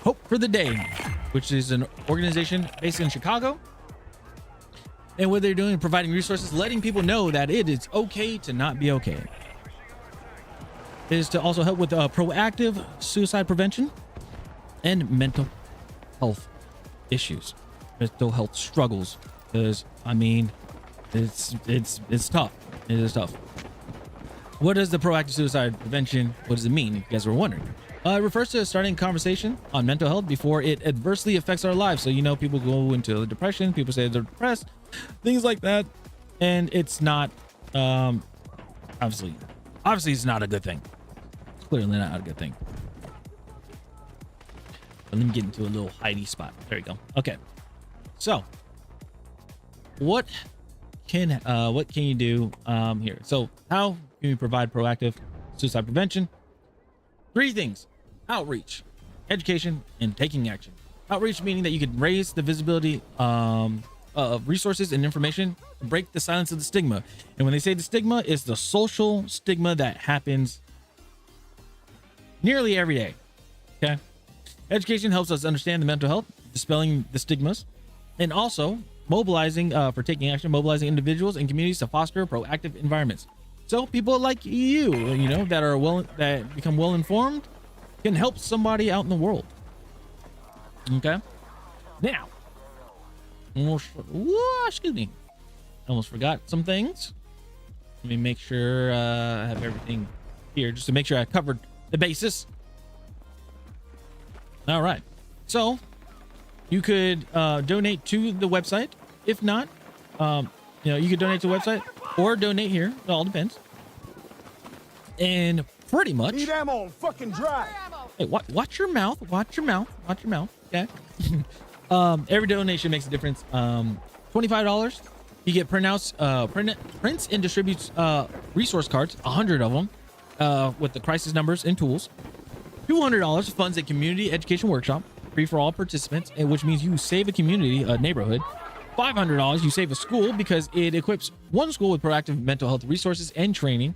Hope for the Day, which is an organization based in Chicago. And what they're doing, providing resources, letting people know that it is okay to not be okay. It is to also help with proactive suicide prevention and mental health issues, mental health struggles. Because I mean, it's tough. It is tough. What is the proactive suicide prevention? What does it mean? If you guys were wondering. It refers to starting a conversation on mental health before it adversely affects our lives. So, people go into depression, people say they're depressed, things like that. And it's not, obviously it's not a good thing. It's clearly not a good thing. But let me get into a little hidey spot. There you go. Okay. So what can you do here? So how can you provide proactive suicide prevention? 3 things: outreach, education, and taking action. Outreach meaning that you can raise the visibility of of resources and information to break the silence of the stigma. And when they say the stigma, it's the social stigma that happens nearly every day. Okay. Education helps us understand the mental health, dispelling the stigmas, and also mobilizing for taking action, mobilizing individuals and communities to foster proactive environments. So people like you know, that become well informed can help somebody out in the world. Okay. Now, excuse me. I almost forgot some things. Let me make sure I have everything here just to make sure I covered the basis. All right. So you could donate to the website. If not, you know, you could donate to the website or donate here. It all depends. And pretty much. Need ammo and fucking dry. Hey, watch your mouth. Watch your mouth. Watch your mouth. Okay. Every donation makes a difference. $25. You get prints and distributes resource cards, 100 of them, with the crisis numbers and tools. $200 funds a community education workshop, free for all participants, which means you save a community, a neighborhood. $500, you save a school because it equips one school with proactive mental health resources and training.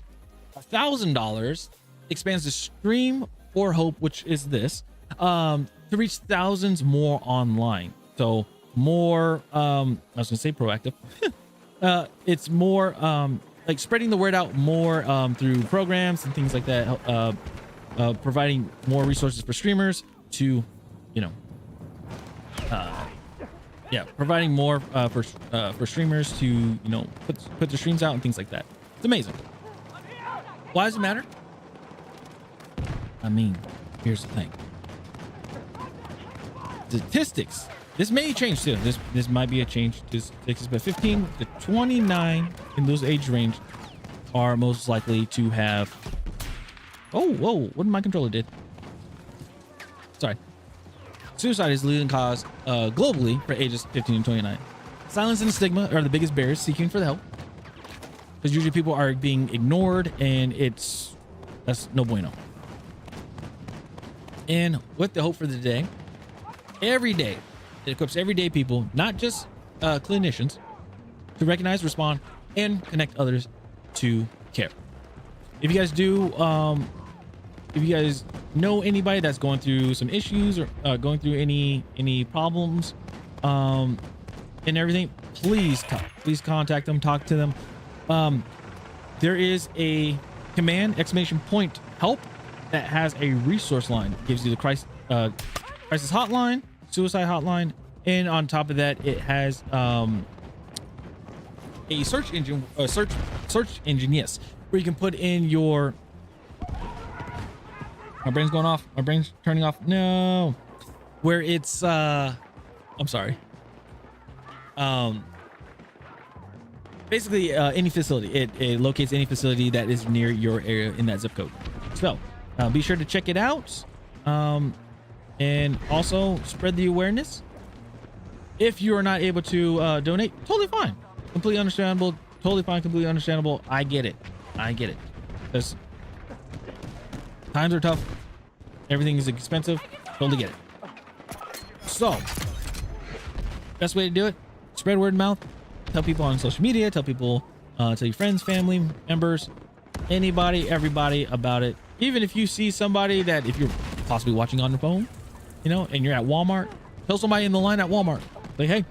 $1,000 expands the stream for hope, which is this, to reach thousands more online. So more, I was gonna say proactive. It's more like spreading the word out more through programs and things like that, providing more resources for streamers to, you know, providing more for streamers to, you know, put their streams out and things like that. It's amazing. Why does it matter? I mean, here's the thing. Statistics. This may change too. This might be a change to statistics, but 15 to 29 in those age range are most likely to have. Oh, whoa! What did my controller did? Sorry. Suicide is the leading cause globally for ages 15 and 29. Silence and stigma are the biggest barriers seeking for the help, because usually people are being ignored, and that's no bueno. And with the hope for the day, every day it equips everyday people, not just clinicians, to recognize, respond, and connect others to care. If you guys do, if you guys know anybody that's going through some issues or going through any problems, and everything, please contact them, talk to them. There is a command !help that has a resource line. It gives you the crisis hotline, suicide hotline, and on top of that, it has a search engine, yes, where you can put in your. My brain's going off. My brain's turning off. No, where it's I'm sorry. Basically, any facility. It locates any facility that is near your area in that zip code. So be sure to check it out, and also spread the awareness. If you are not able to donate, totally fine, completely understandable, totally fine, completely understandable. I get it, because times are tough, everything is expensive, totally get it. So best way to do it, spread word of mouth, tell people on social media, tell people, tell your friends, family members, anybody, everybody about it. Even if you see somebody that, if you're possibly watching on your phone, you know, and you're at Walmart, tell somebody in the line at Walmart, like, hey,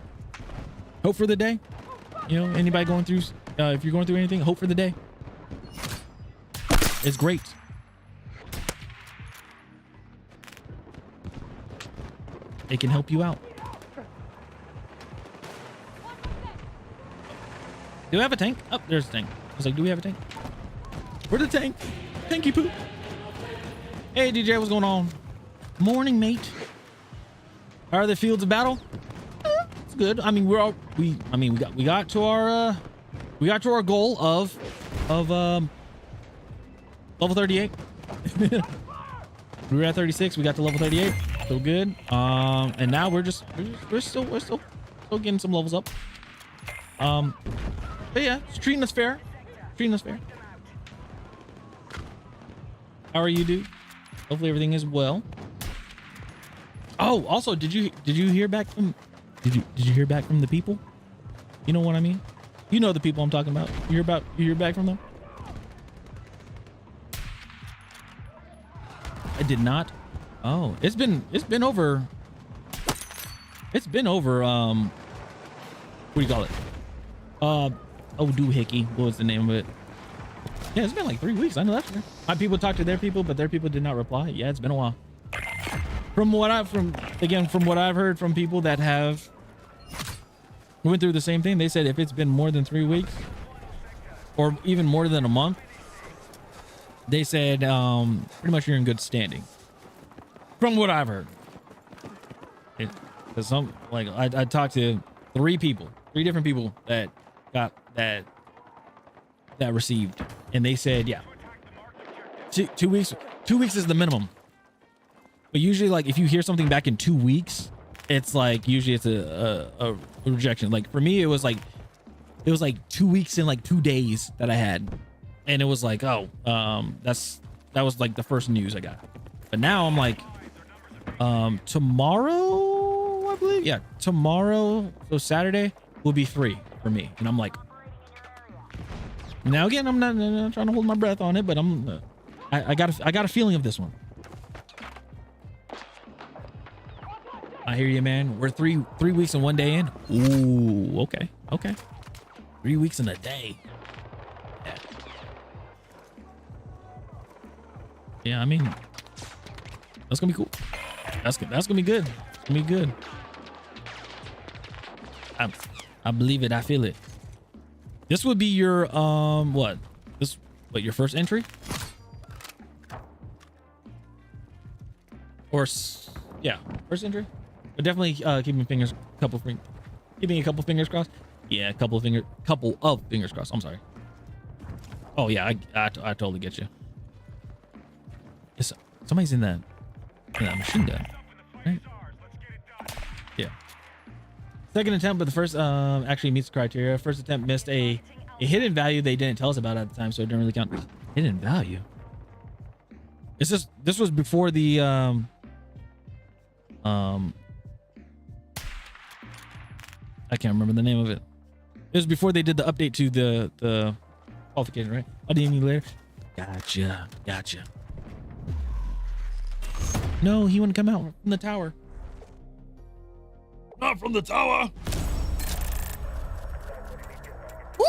hope for the day. You know, anybody going through, if you're going through anything, hope for the day. It's great. It can help you out. Do we have a tank? Oh, there's a tank. I was like, do we have a tank? Where's the tank? Tanky poop. Hey, DJ, what's going on? Morning, mate. How are the fields of battle? It's good. I mean, we got to our goal of level 38. We were at 36. We got to level 38. So good. And now we're still getting some levels up. But yeah, it's treating us fair. How are you, dude? Hopefully everything is well. Oh, also, did you hear back from the people? You know what I mean? You know the people I'm talking about. You hear back from them? I did not. Oh, it's been over. It's been over. What do you call it? Oh, doohickey. What was the name of it? Yeah, it's been like 3 weeks. I know that's right. My people talked to their people, but their people did not reply. Yeah, it's been a while. From what I've heard from people that have went through the same thing, they said if it's been more than 3 weeks or even more than a month, they said pretty much you're in good standing. From what I've heard, because some like I talked to three different people that got that received, and they said yeah, 2 weeks. 2 weeks is the minimum. But usually, like, if you hear something back in 2 weeks, it's like usually it's a rejection. Like for me, it was like 2 weeks and like 2 days that I had, and it was like, oh, that was like the first news I got. But now I'm like, tomorrow, I believe, yeah, tomorrow, so Saturday will be 3 for me, and I'm like, now again, I'm not trying to hold my breath on it, but I got a feeling of this one. I hear you, man. We're three weeks and 1 day in. Ooh, okay. 3 weeks and a day. Yeah, I mean, that's gonna be cool. That's gonna be good. It's gonna be good. I believe it. I feel it. This would be your your first entry? Or yeah, first entry. But definitely keeping a couple fingers crossed. Yeah, a couple of fingers crossed. I'm sorry. Oh yeah, I totally get you. Somebody's in that machine gun, right? Yeah. Second attempt, but the first actually meets the criteria. First attempt missed a hidden value they didn't tell us about at the time, so it didn't really count. Hidden value. This was before the I can't remember the name of it. It was before they did the update to the qualification, right? I'll DM you later. Gotcha. No, he wouldn't come out from the tower. Not from the tower. Woo!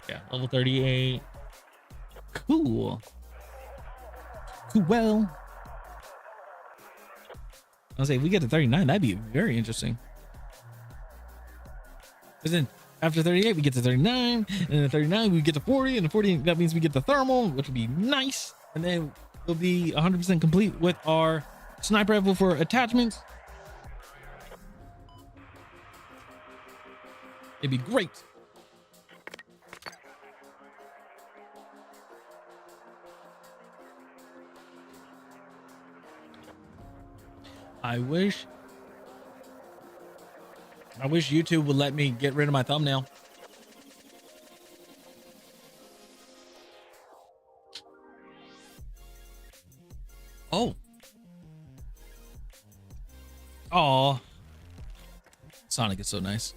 Yeah, level 38. Cool. Well, I'll say if we get to 39, that'd be very interesting. Because then after 38, we get to 39, and then 39, we get to 40, and 40, that means we get the thermal, which would be nice. And then we'll be 100% complete with our sniper rifle for attachments. It'd be great. I wish YouTube would let me get rid of my thumbnail. Oh, Sonic is so nice.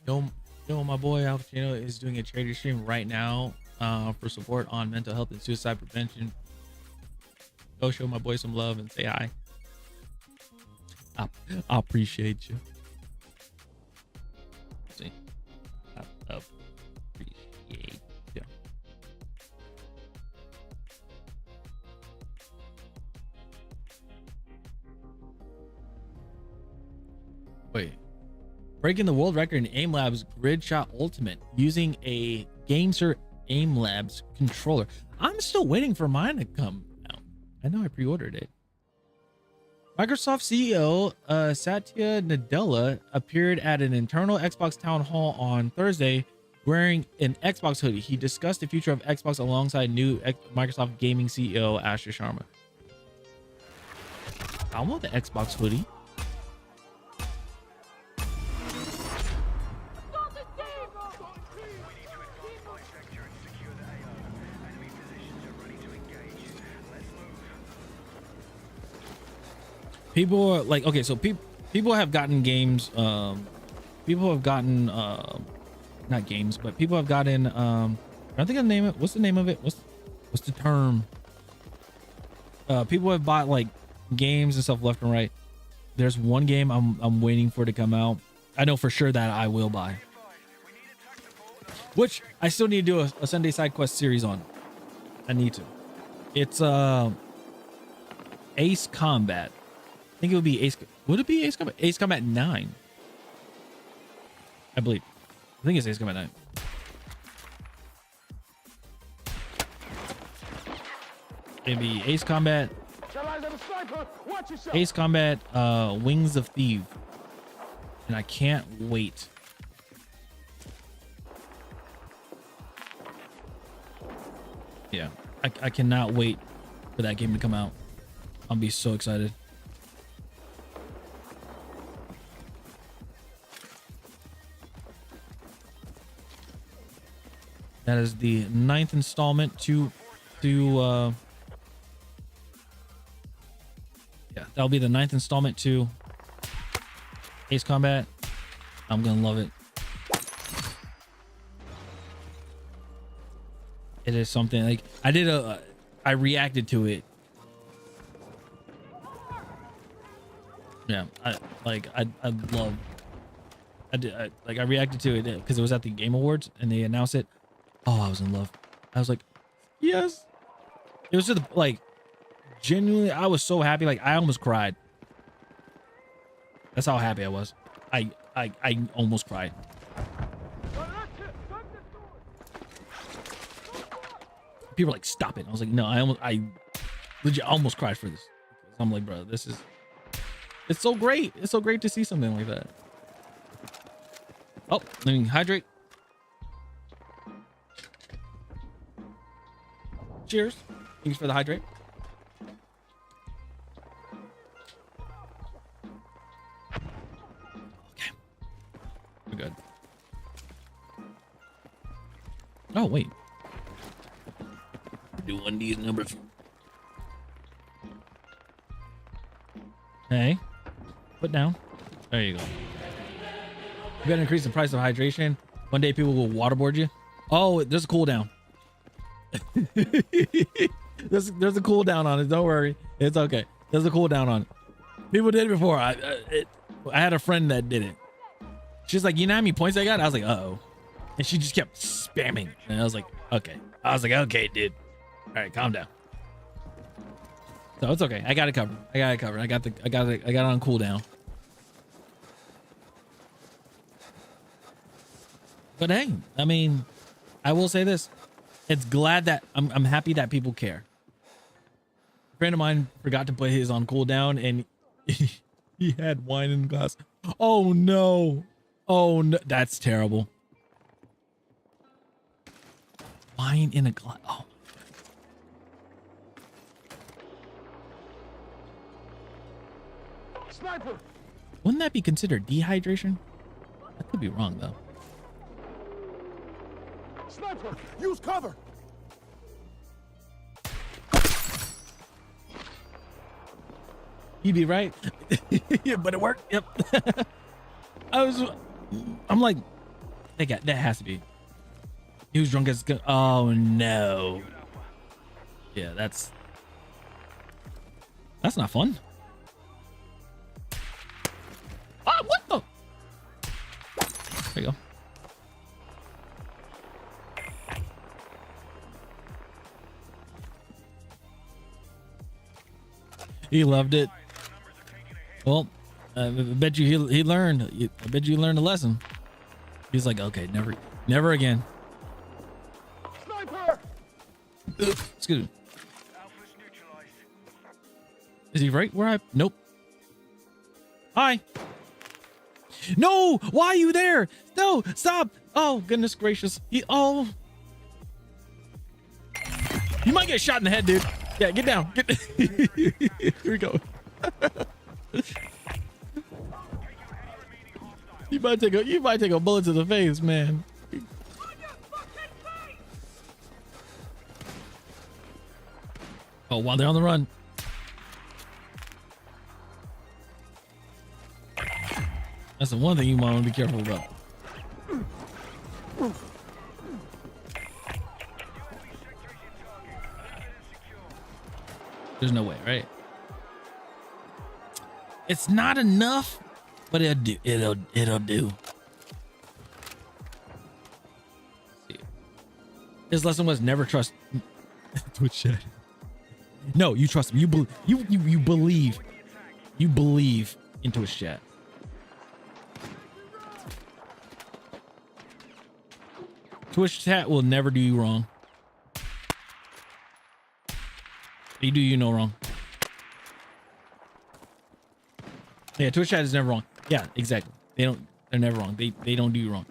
Yo, my boy Al Pacino is doing a charity stream right now for support on mental health and suicide prevention. Go show my boy some love and say hi. I appreciate you. See, I appreciate you. Wait, breaking the world record in Aim Labs Grid Shot Ultimate using a GameSir Aim Labs controller. I'm still waiting for mine to come out. I know I pre-ordered it. Microsoft CEO Satya Nadella appeared at an internal Xbox town hall on Thursday wearing an Xbox hoodie. He discussed the future of Xbox alongside new Microsoft gaming CEO Asher Sharma. I want the Xbox hoodie. People are like, okay, so people have gotten games. People have gotten not games, but people have gotten I don't think I name it. What's the name of it? What's the term? People have bought like games and stuff left and right. There's one game I'm waiting for to come out. I know for sure that I will buy, which I still need to do a Sunday side quest series on. I need to. It's Ace Combat. I think it would be Ace. Would it be Ace Combat? Ace Combat 9. I believe. I think it's Ace Combat 9. It'd be Ace Combat. Ace Combat Wings of Thief. And I can't wait. Yeah. I cannot wait for that game to come out. I'll be so excited. That is the 9th installment to yeah, that'll be the 9th installment to Ace Combat. I'm gonna love it. It is something like I reacted to it. Yeah, I reacted to it because it was at the Game Awards and they announced it. Oh, I was in love. I was like, yes. It was just like genuinely, I was so happy. Like I almost cried. That's how happy I was. I almost cried. People were like, stop it. I was like, no, I legit almost cried for this. I'm like, bro, it's so great. It's so great to see something like that. Oh, let me hydrate. Cheers. Thanks for the hydrate. Okay. We're good. Oh, wait. Do one of these numbers. Hey. Put down. There you go. You gotta increase the price of hydration. One day people will waterboard you. Oh, there's a cooldown. there's a cooldown on it. Don't worry, it's okay. There's a cooldown on it. People did it before. I had a friend that did it. She's like, you know how many points I got? I was like, uh-oh. And she just kept spamming. And I was like, okay. Okay, dude. All right, calm down. So it's okay. I got it covered. I got it on cooldown. But hey, I mean, I will say this. It's glad that I'm happy that people care. A friend of mine forgot to put his on cooldown and he had wine in the glass. Oh no. Oh no, that's terrible. Wine in a glass. Oh. Sniper! Wouldn't that be considered dehydration? I could be wrong though. Sniper! Use cover! You'd be right. Yeah, but it worked. Yep. I'm like, that has to be. He was drunk as. Oh no. Yeah, that's not fun. Ah, what the? There you go. He loved it. Well, I bet you he learned. I bet you learned a lesson. He's like, okay, never again. Sniper! Excuse me. Is he right where I? Nope. Hi. No, why are you there? No, stop. Oh, goodness gracious. Oh. You might get shot in the head, dude. Yeah, get down. Here we go. You might take a bullet to the face, man. Oh, while they're on the run. That's the one thing you want to be careful about. There's no way, right? It's not enough, but it'll do. It'll do. His lesson was never trust Twitch chat. No, you trust him. You believe in Twitch chat. Twitch chat will never do you wrong. They do you no wrong. Yeah, Twitch chat is never wrong. Yeah, exactly. They're never wrong. They don't do you wrong.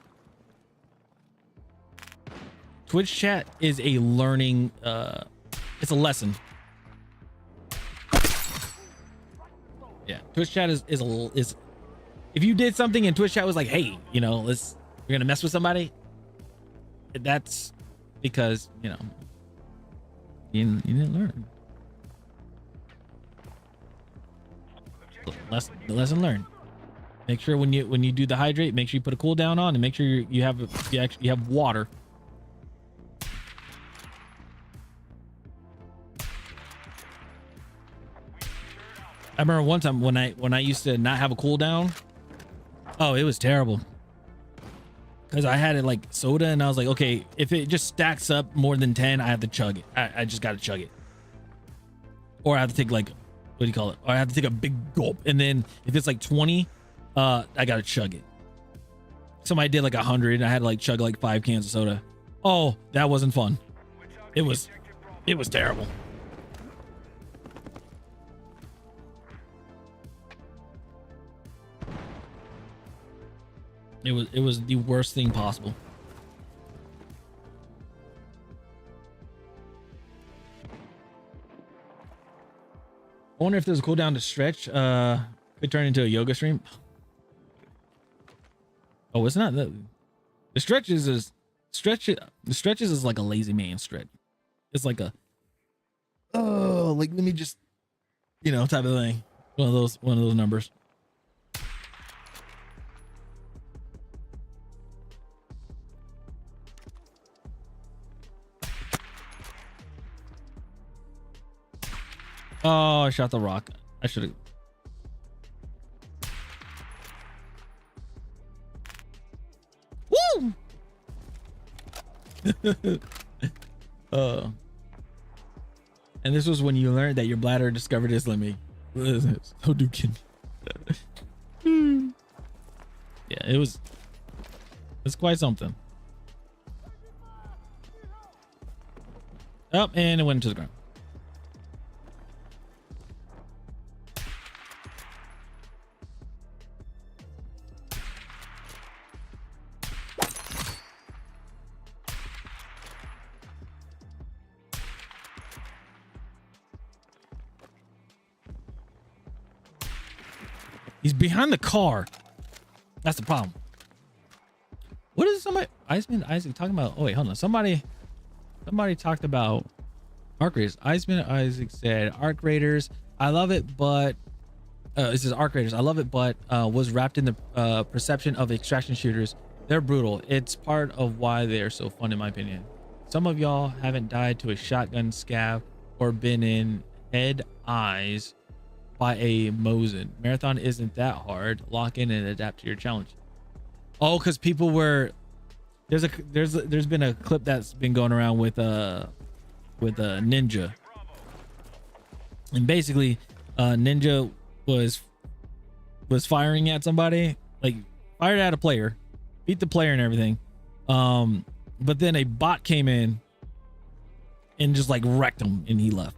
Twitch chat is a learning, it's a lesson. Yeah, Twitch chat is if you did something and Twitch chat was like, hey, you know, you're gonna mess with somebody, that's because, you know, you didn't learn. The lesson learned. Make sure when you do the hydrate, make sure you put a cooldown on, and make sure you have water. I remember one time when I used to not have a cooldown. Oh, it was terrible. Because I had it like soda, and I was like, okay, if it just stacks up more than 10, I have to chug it. I just got to chug it. Or I have to take like, what do you call it? Or I have to take a big gulp. And then if it's like 20, I got to chug it. Somebody did like 100, and I had to like chug like 5 cans of soda. Oh, that wasn't fun. It was terrible. It was the worst thing possible. I wonder if there's a cooldown to stretch. Could turn into a yoga stream. Oh, it's not that. The stretches is like a lazy man stretch. It's like a like let me just, you know, type of thing. One of those numbers. Oh, I shot the rock. I should have. Woo! And this was when you learned that your bladder discovered its limit. So do kid. Yeah, it's quite something. Up, and it went into the ground. He's behind the car. That's the problem. What is somebody Isaac talking about? Oh wait, hold on. Somebody talked about arc raiders. Isaac said arc raiders. I love it, but this is arc raiders. I love it, but was wrapped in the perception of extraction shooters. They're brutal. It's part of why they're so fun, in my opinion. Some of y'all haven't died to a shotgun scav or been in head eyes by a Mosin. Marathon isn't that hard. Lock in and adapt to your challenge. Oh, because people were there's been a clip that's been going around with a ninja, and basically ninja was firing at somebody, like fired at a player, beat the player and everything, but then a bot came in and just like wrecked him, and he left.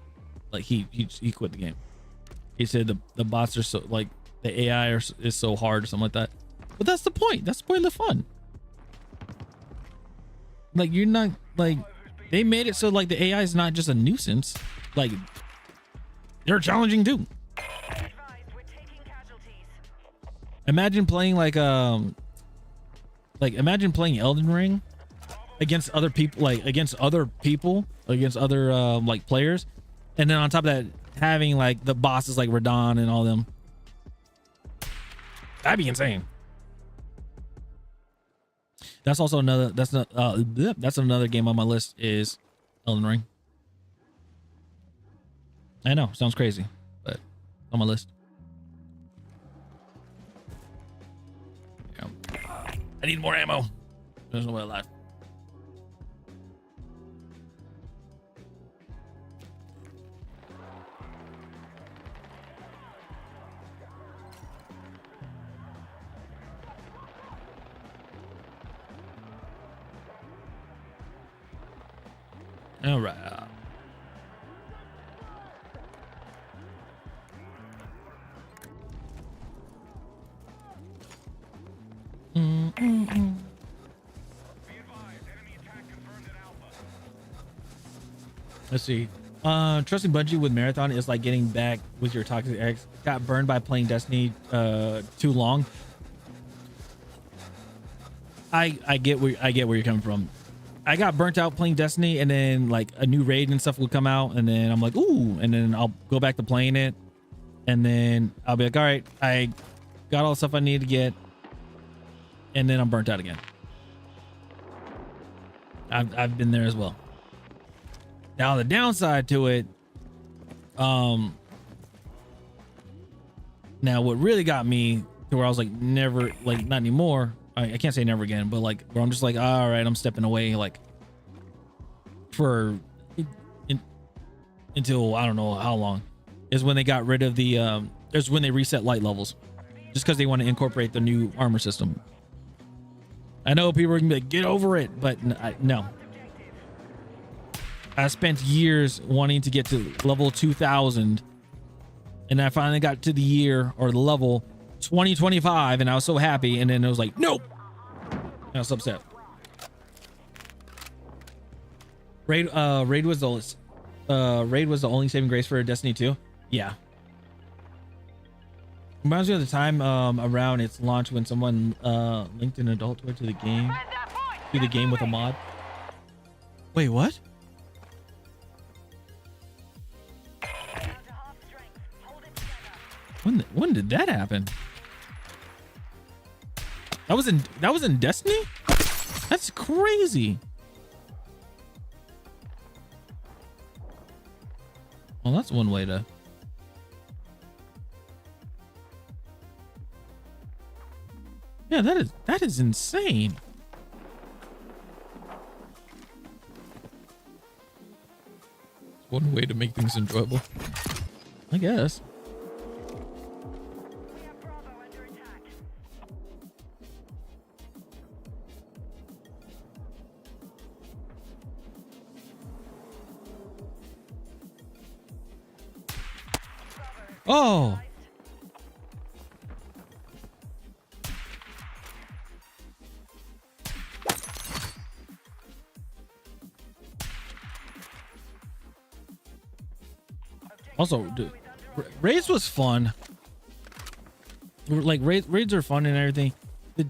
Like he quit the game. He said the bots are so, like, the AI is so hard or something like that. But that's the point. That's the point of the fun. Like, you're not, like, they made it so like the AI is not just a nuisance. Like, they're challenging too. Imagine playing imagine playing Elden Ring against other people, against other like players, and then on top of that, having like the bosses like Radon and all them. That'd be insane. That's also another. That's not. That's another game on my list is Elden Ring. I know, sounds crazy, but on my list. Yeah. I need more ammo. There's no way alive. All right. Let's see. Trusting Bungie with Marathon is like getting back with your toxic ex. Got burned by playing Destiny too long. I get where you're coming from. I got burnt out playing Destiny, and then like a new raid and stuff would come out, and then I'm like, ooh, and then I'll go back to playing it, and then I'll be like, all right, I got all the stuff I need to get, and then I'm burnt out again. I've been there as well. Now the downside to it, now what really got me to where I was like, never, like not anymore. I can't say never again, but like where I'm just like, all right, I'm stepping away like until I don't know how long, is when they got rid of the is when they reset light levels, just because they want to incorporate the new armor system. I know people are gonna be like, get over it, but no. I spent years wanting to get to level 2000, and I finally got to the year or the level 2025, and I was so happy, and then it was like, nope. And I was upset. Raid was the only saving grace for Destiny 2. Yeah. Reminds me of the time around its launch when someone linked an adult toy to the game with a mod. Wait, what? When did that happen? That was in Destiny? That's crazy. Well, that's one way to. Yeah, that is insane. One way to make things enjoyable, I guess. We have Bravo under attack. Oh. Also, dude, raids was fun. Like raids are fun and everything.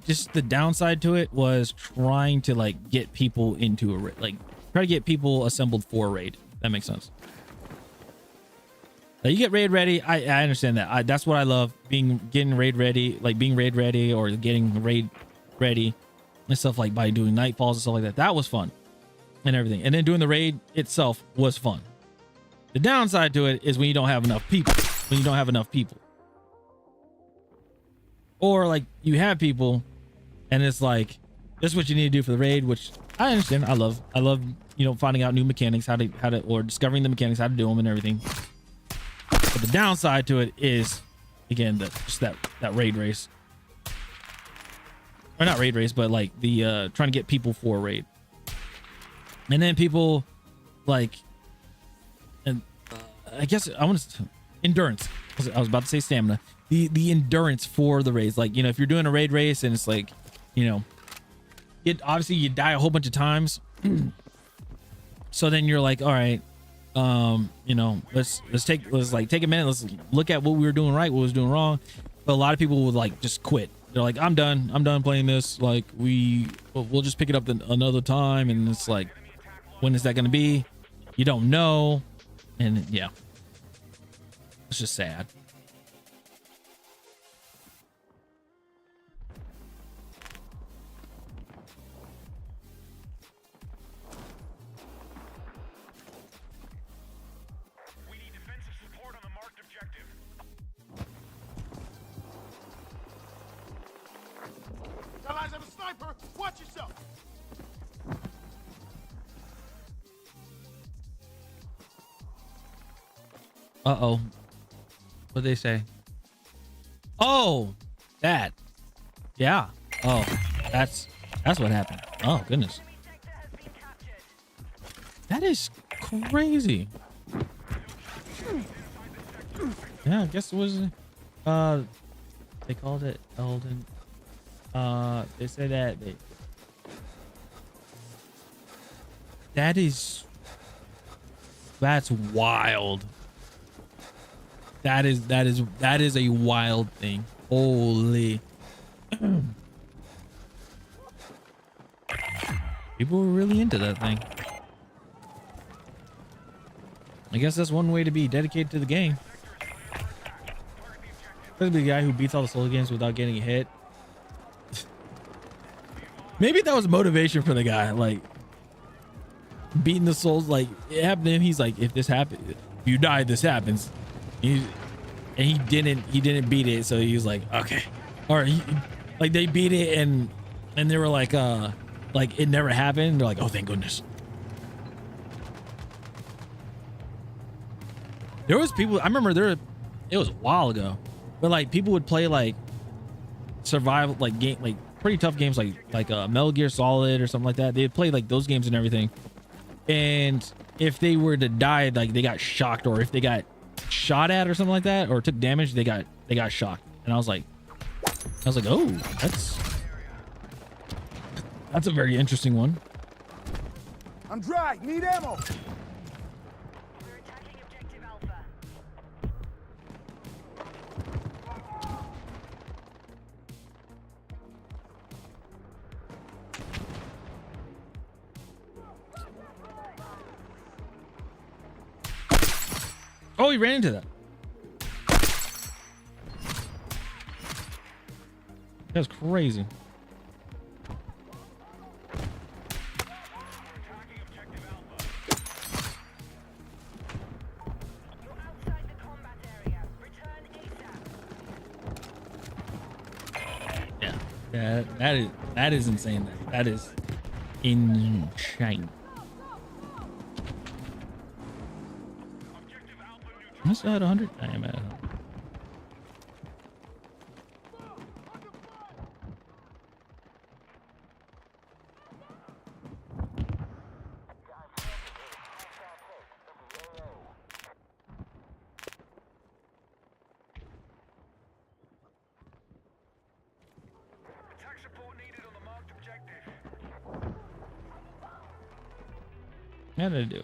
Just the downside to it was trying to like get people into a raid, like try to get people assembled for a raid. That makes sense. Now, you get raid ready. I understand that. That's what I love, getting raid ready, like being raid ready or getting raid ready and stuff, like by doing nightfalls and stuff like that. That was fun and everything. And then doing the raid itself was fun. The downside to it is when you don't have enough people. Or like you have people and it's like, this is what you need to do for the raid, which I understand. I love, finding out new mechanics, how to, or discovering the mechanics, how to do them and everything. But the downside to it is, again, just that raid race. Or not raid race, but like the trying to get people for a raid. And then people like, and I guess I want to endurance. I was about to say stamina. The endurance for the raids, like, if you're doing a raid race and it's like, obviously you die a whole bunch of times. So then you're like, all right, let's take a minute. Let's look at what we were doing right, what was doing wrong. But a lot of people would like just quit. They're like, I'm done playing this. Like we'll just pick it up another time. And it's like, when is that going to be? You don't know. And yeah, it's just sad. sir. Watch yourself. Uh-oh. What'd they say? Oh, that. Yeah. Oh, that's what happened. Oh, goodness. That is crazy. Yeah, I guess it was, they called it Eldon. They said that that's wild. That is a wild thing. Holy. People were really into that thing. I guess that's one way to be dedicated to the game. Especially the guy who beats all the solo games without getting hit. Maybe that was motivation for the guy, like beating the souls. Like it happened to him. He's like, if this happens, if you die, this happens. And he didn't beat it, so he was like, okay. Or like they beat it and they were like it never happened. They're like, oh, thank goodness. There was people, I remember it was a while ago, but like people would play like survival, like game, like pretty tough games, like Metal Gear Solid or something like that. They'd play like those games and everything. And if they were to die, like they got shocked, or if they got shot at or something like that, or took damage, they got shocked. And I was like, oh, that's a very interesting one. I'm dry. Need ammo. We're attacking objective Alpha. Oh, he ran into that. That's crazy. You're outside the combat area. Return ASAP. Yeah, that is insane. That is insane. I'm still at 100. I am at 100. Attack support needed on the marked objective. How did I do?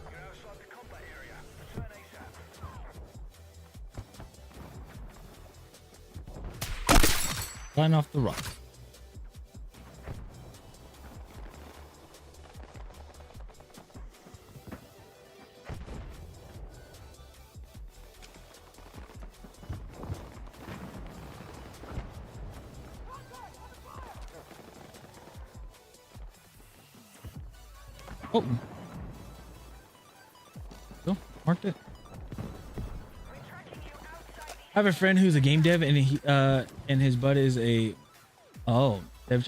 You're outside the combat area. Return ASAP. Flying off the rock. Oh. Go, marked it. I have a friend who's a game dev, and he and his bud is a they've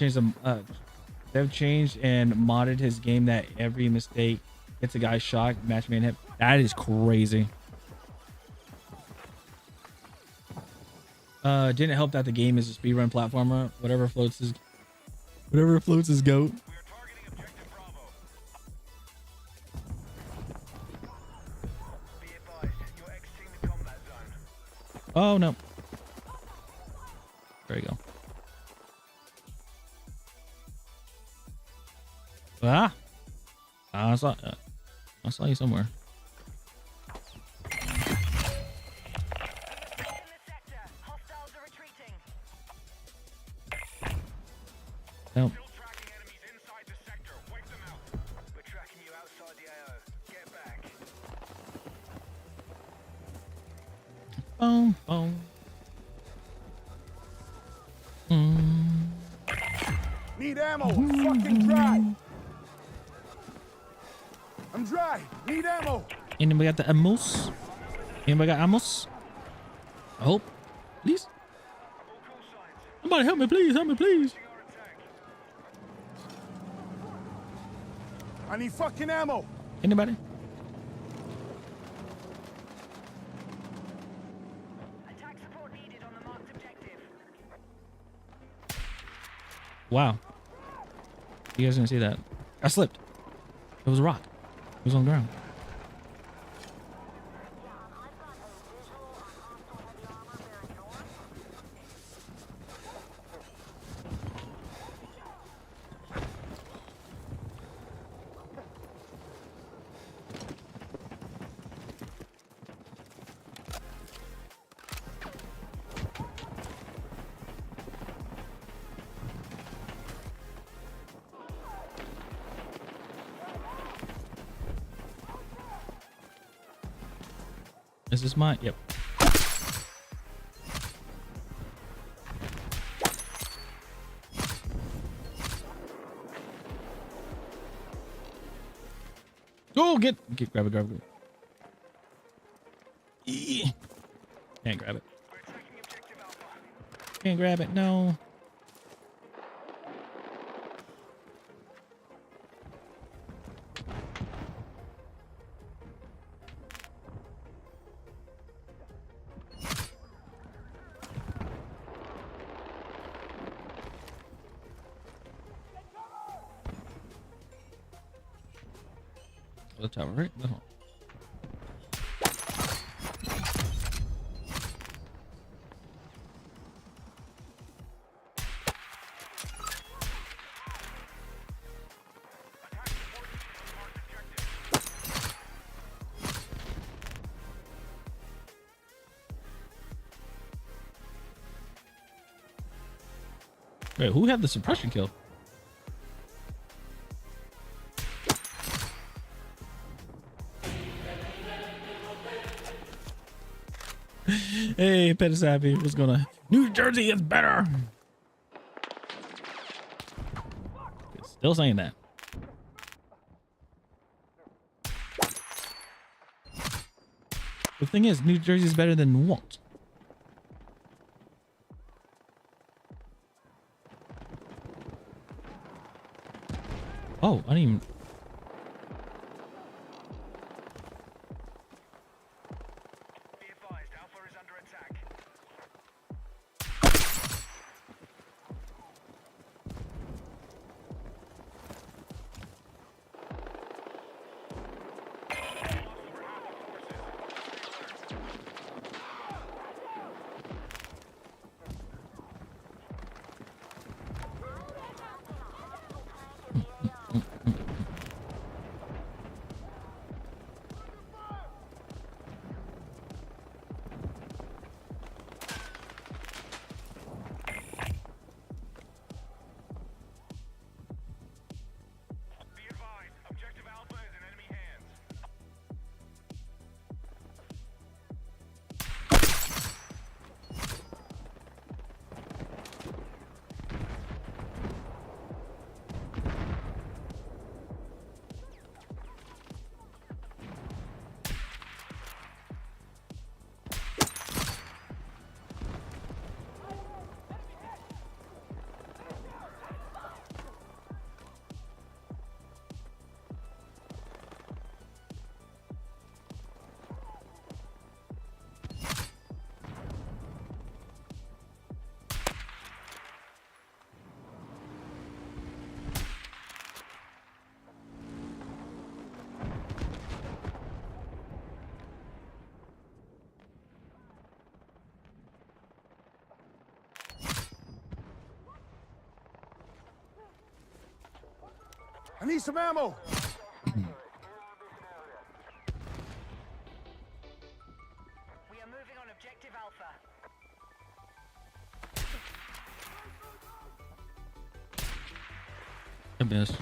changed and modded his game that every mistake gets a guy shocked, match made him. That is crazy. Didn't help that the game is a speedrun platformer. Whatever floats his goat. We are targeting objective Bravo. Be advised, you're exiting the combat zone. Oh no. There you go. I saw you somewhere. In the sector. Hostiles are retreating. Nope. Still tracking enemies inside the sector. Wipe them out. We're tracking you outside the AO. Get back. Boom, boom. Need ammo. I'm fucking dry. I'm dry. Need ammo. Anybody got the amos? Anybody got amos? I hope. Please. Somebody help me, please. Help me, please. I need fucking ammo. Anybody? Attack support needed on the marked objective. Wow. You guys didn't see that. I slipped. It was a rock. It was on the ground. Is this mine? Yep. Oh, grab it. Yeah. Can't grab it. Can't grab it. No. The tower, right? No. Wait, who had the suppression kill? Hey, Petasapi, what's going on? New Jersey is better. Still saying that. The thing is, New Jersey is better than what? Oh, I didn't even... Be advised, Alpha is under attack. Be advised, objective Alpha is in enemy hands. I need some ammo. We are moving on objective Alpha. I missed.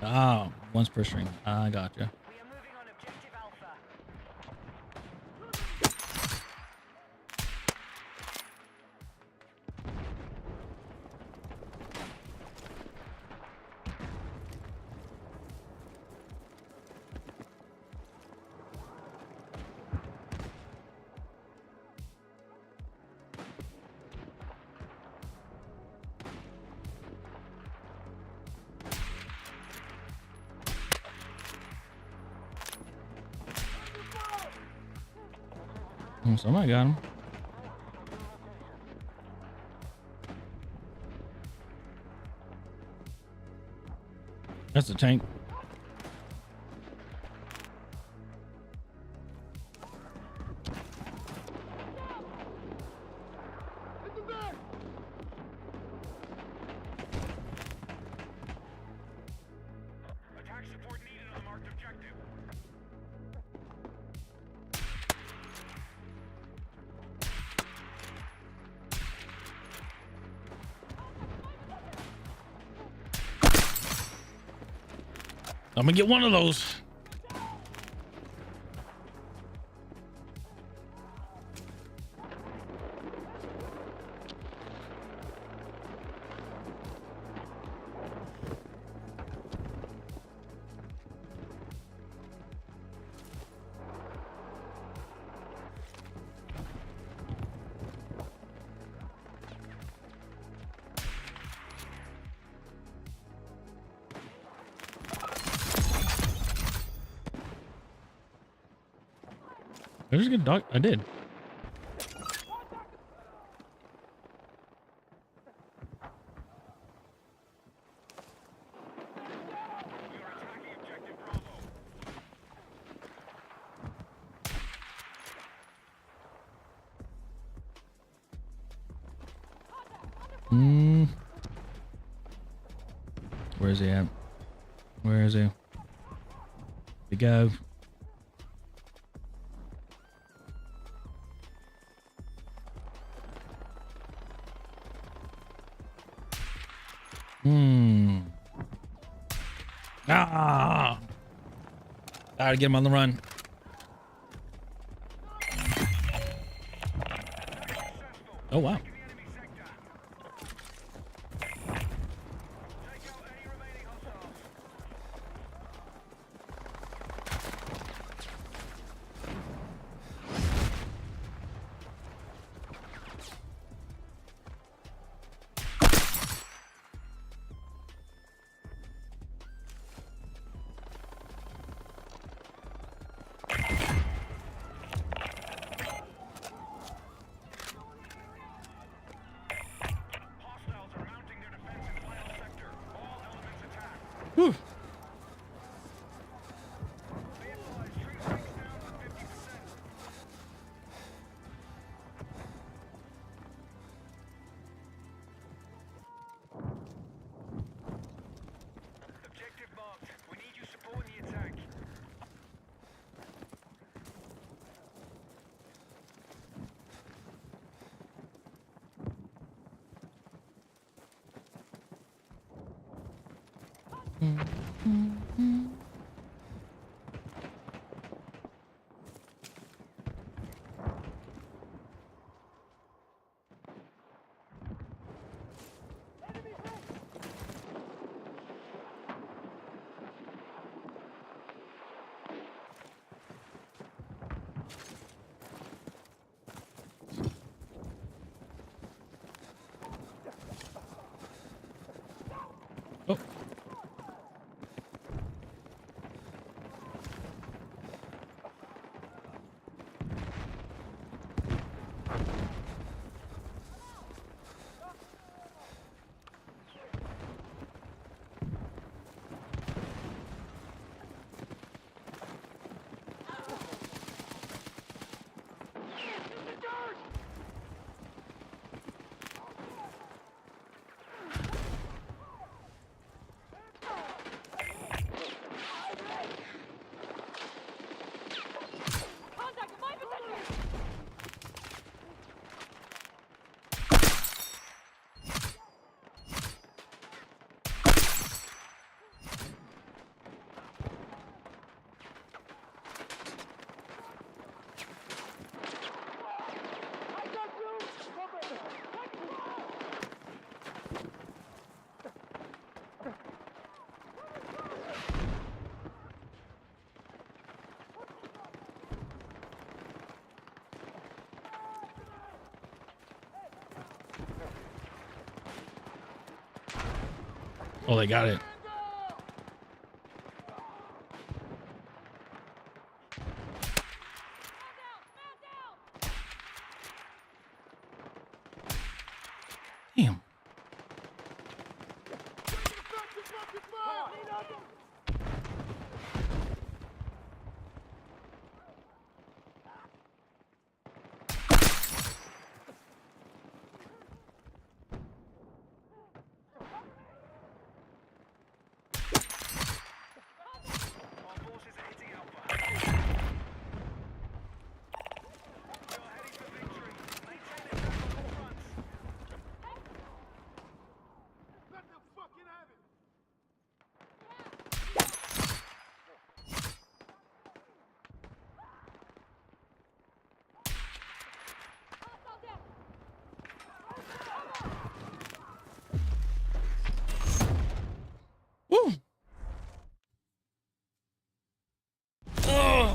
Oh, once per string. I gotcha. We are moving on objective Alpha. Somebody got him. That's a tank. Attack support needed on the marked objective. I'm gonna get one of those. I just get dog. I did. We are attacking objective Bravo. Where is he at? Where is he? We go. Ah! Gotta get him on the run. Oh wow. The enemy sector. Take out any remaining hostiles. Hostiles are mounting their defense in final sector. All elements attack. Whew. Be advised, tree strength down to 50%. Objective marked. We need you supporting the attack. Oh. Oh, they got it. Damn. Our forces are hitting Alpha. You're heading for victory. Maintain it back on all fronts. Let them fucking have it. Woo. Oh.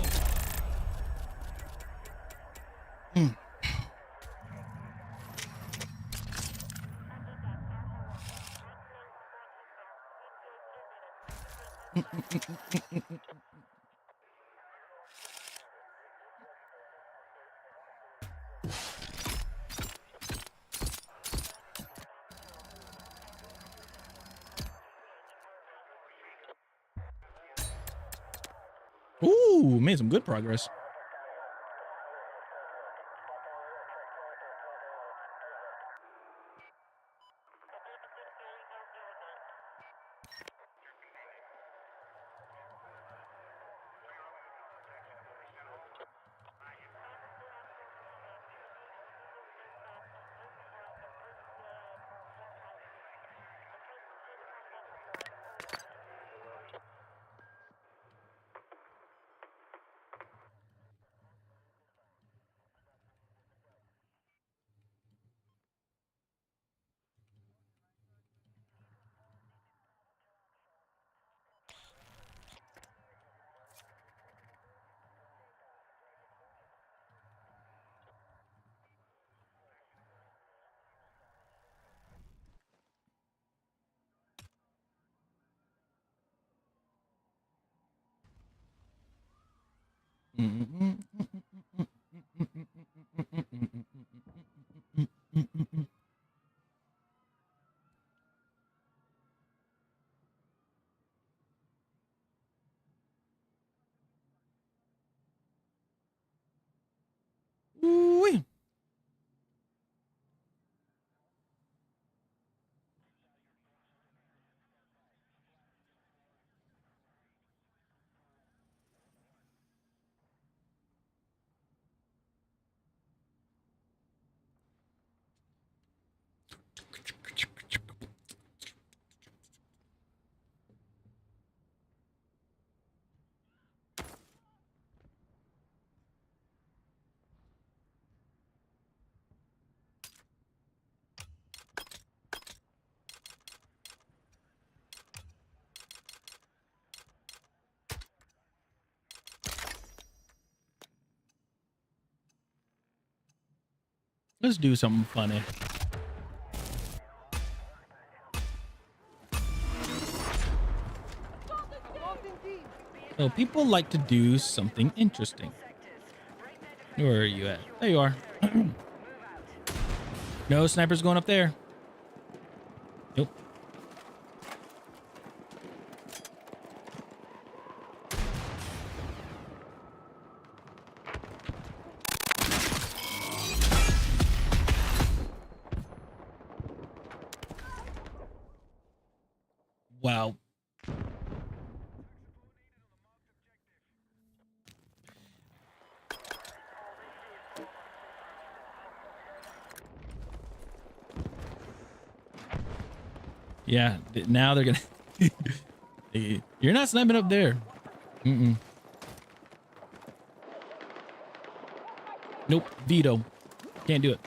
Ooh, made some good progress. Ooh-wee. Let's do something funny. So people like to do something interesting. Where are you at? There you are. No snipers going up there. Nope. Wow. Yeah, now they're gonna. You're not sniping up there. Nope, veto. Can't do it.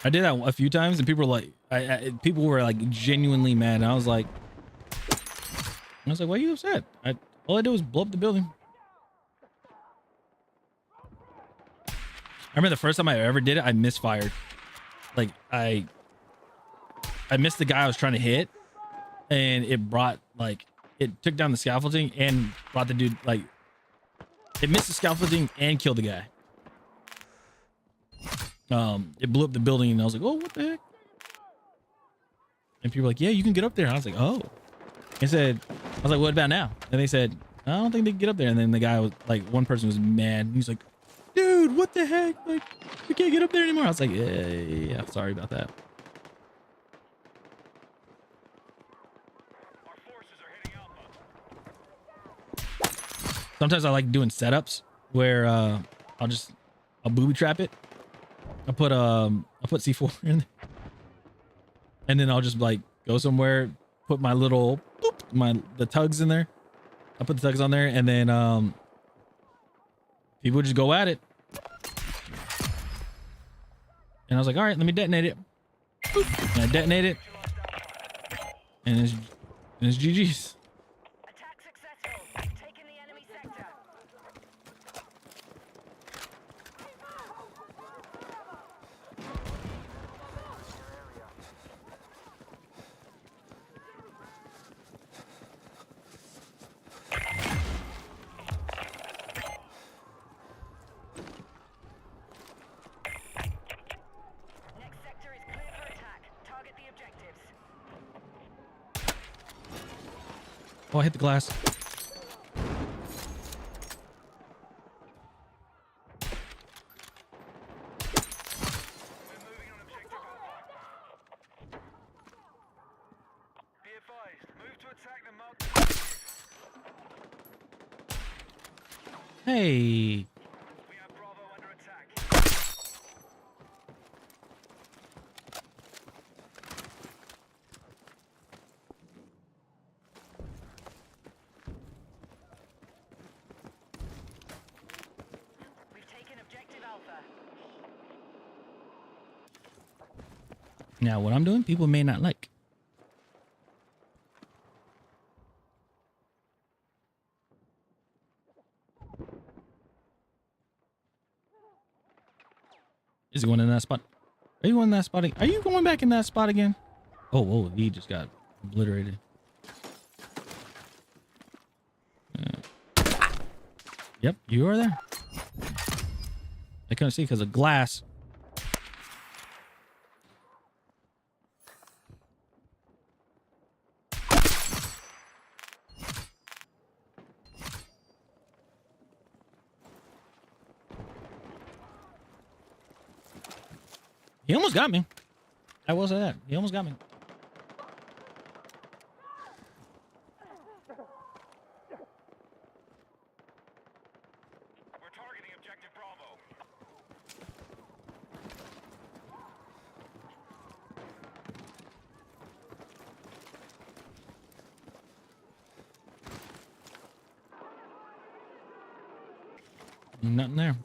I did that a few times, and people were like, people were like genuinely mad. And I was like, why are you upset? All I did was blow up the building. I remember the first time I ever did it, I misfired. like I missed the guy I was trying to hit, and it brought like it took down the scaffolding and brought the dude like it missed the scaffolding and killed the guy. It blew up the building, and I was like, oh, what the heck? And people were like, yeah, you can get up there. And I was like, oh. I was like, what about now? And they said, I don't think they can get up there. And then the guy was like, one person was mad. He's like, dude, what the heck? Like, we can't get up there anymore. I was like, yeah, sorry about that. Our forces are hitting Alpha. Sometimes I like doing setups where I'll booby trap it. I'll put C4 in there. And then I'll just like go somewhere, put my little the tugs in there. I'll put the tugs on there, and then people just go at it. And I was like, all right, let me detonate it. And I detonate it. And it's GG's. Attack successful. Taking the enemy sector. Next sector is clear for attack. Target the objectives. Oh, I hit the glass. We're moving on objective Alpha. Be advised, move to attack the marked objective. Hey. We have Bravo under attack. We've taken objective Alpha. Now, what I'm doing, people may not like. Is he going in that spot? Are you going in that spot? Are you going back in that spot again? Oh, whoa, he just got obliterated. Yep, you are there. I couldn't see because of glass. He almost got me. I will say that. He almost got me. We're targeting objective Bravo. Nothing there.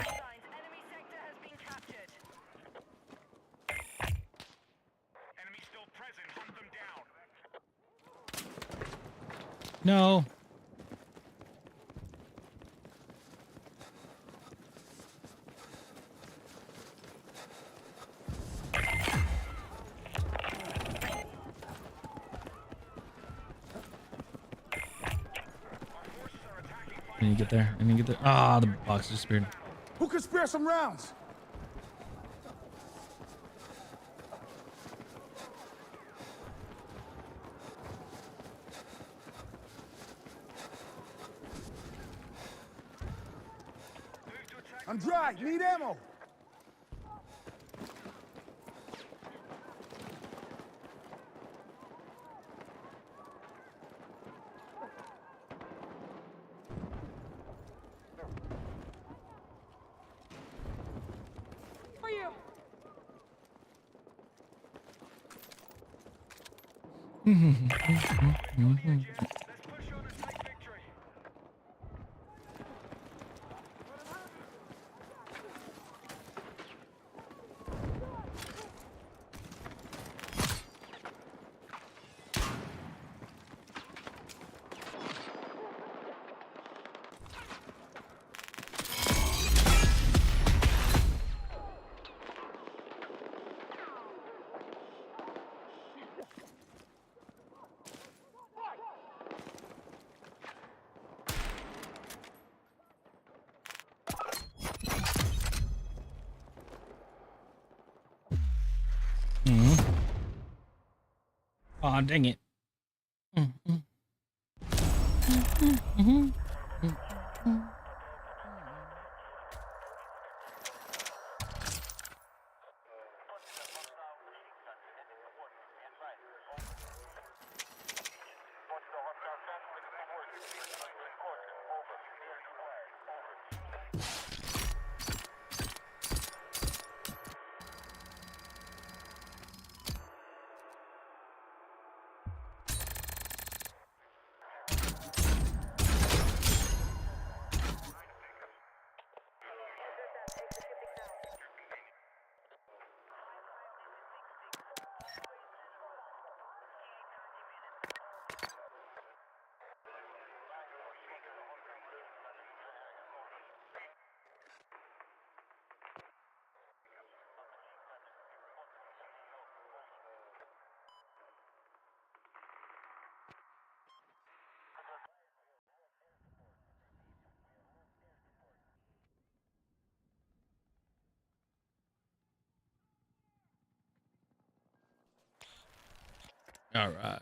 Signs. Enemy sector has been captured. Enemy still present. Hunt them down. No. I need to get there. I need to get there. Ah, the box disappeared. Who can spare some rounds? I'm dry. Need ammo. For you. Let's push on and take victory. Oh, dang it. All right.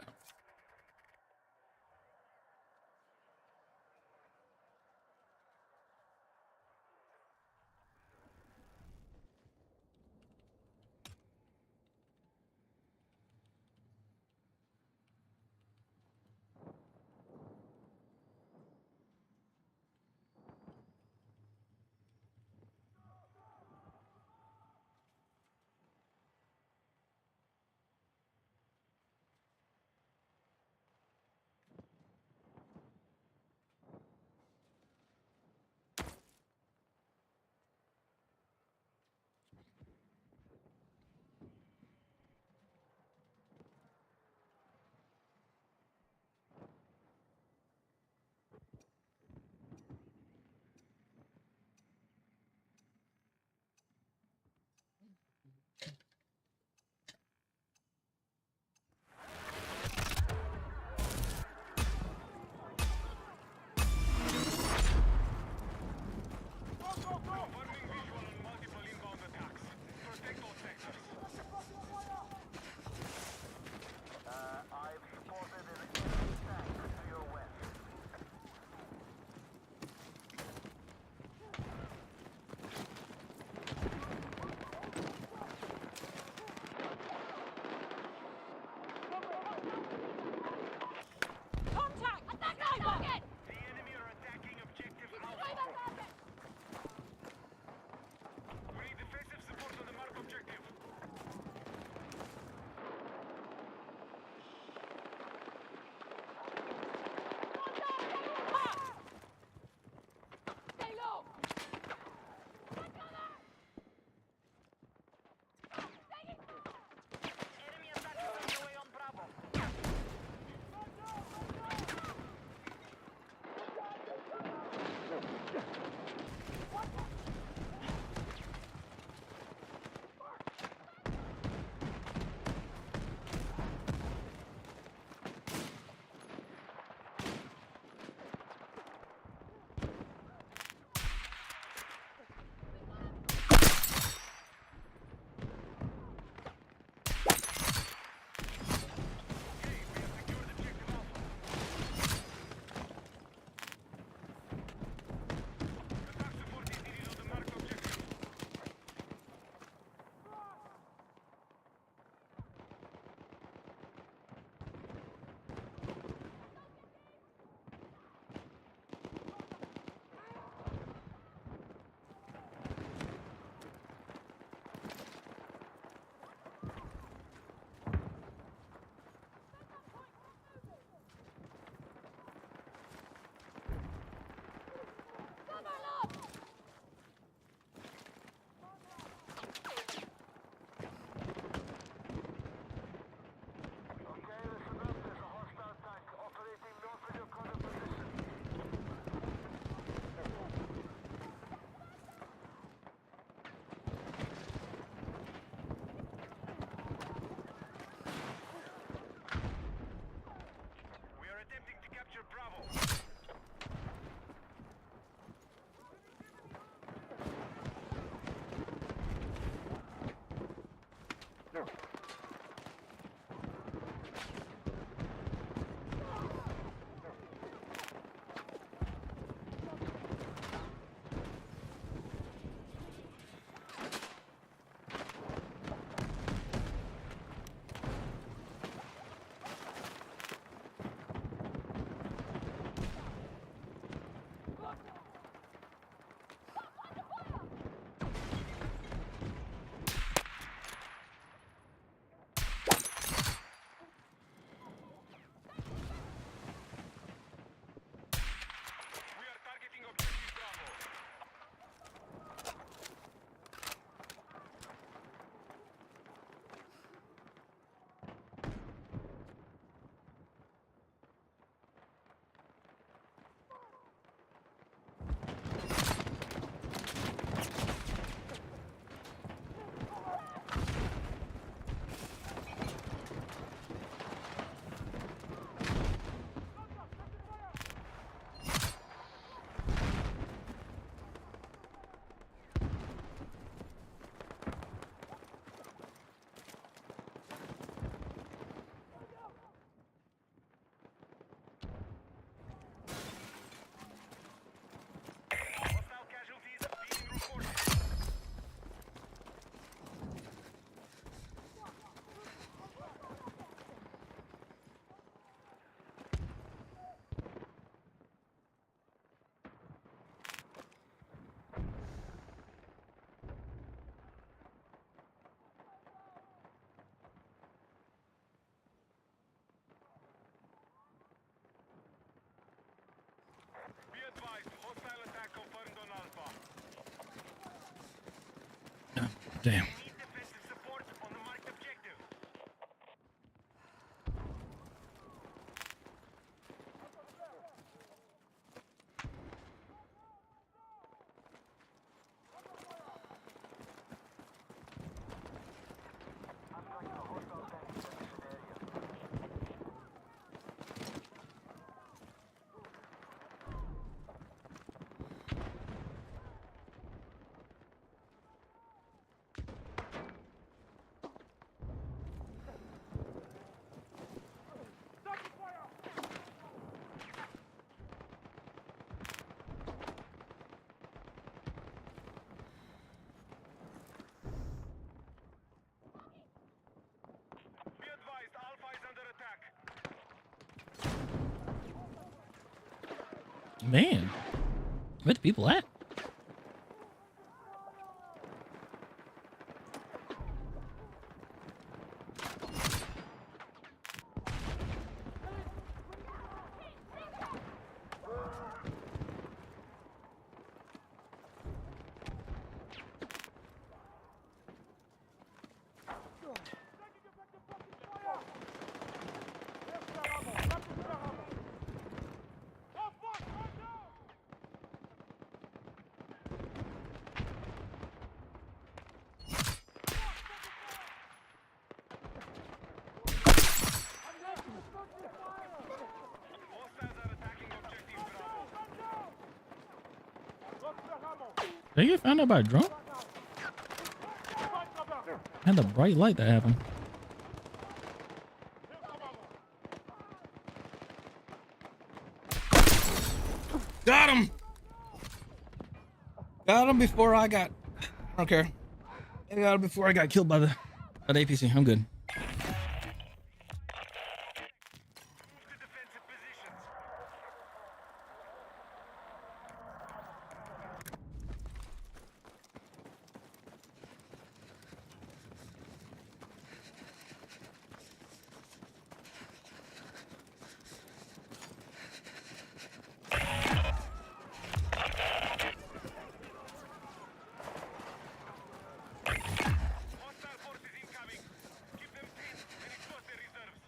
Damn. Need defensive support on the marked objective. Be advised, Alpha is under attack. Man, where the people at? Hostiles are attacking objective Bravo. Did you get found out by a drone? Had the bright light that happened. Got him! Got him before I got. I don't care. I got him before I got killed by the APC. I'm good. Move to defensive positions. Hostile forces incoming. Keep them pinned and exhaust their reserves.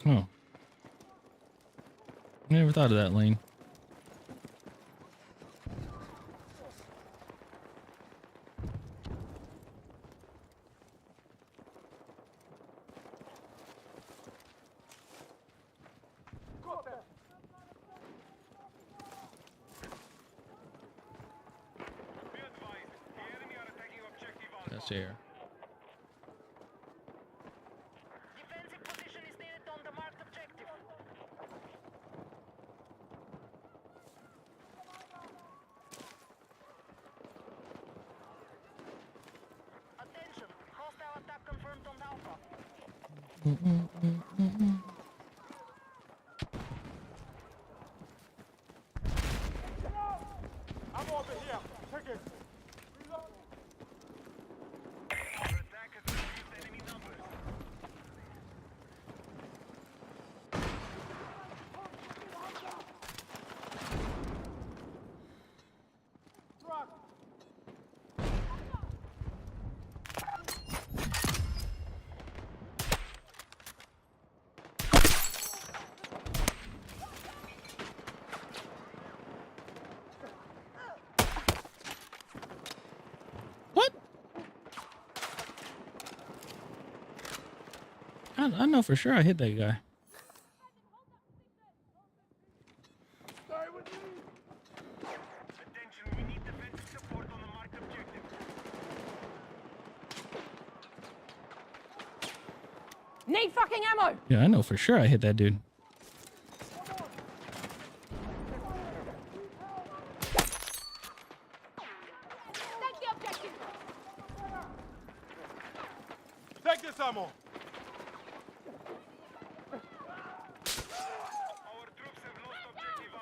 Oh. I never thought of that lane. Be advised, the enemy are attacking objective Alpha. That's here. Defensive position is needed on the marked objective. Attention, hostile attack confirmed on Alpha. I'm over here. Take it. Our attack has reduced enemy numbers. I know for sure I hit that guy. Attention, we need defensive support on the marked objective. Need fucking ammo! Yeah, I know for sure I hit that dude. Take the objective! Take this ammo. Our troops have lost objective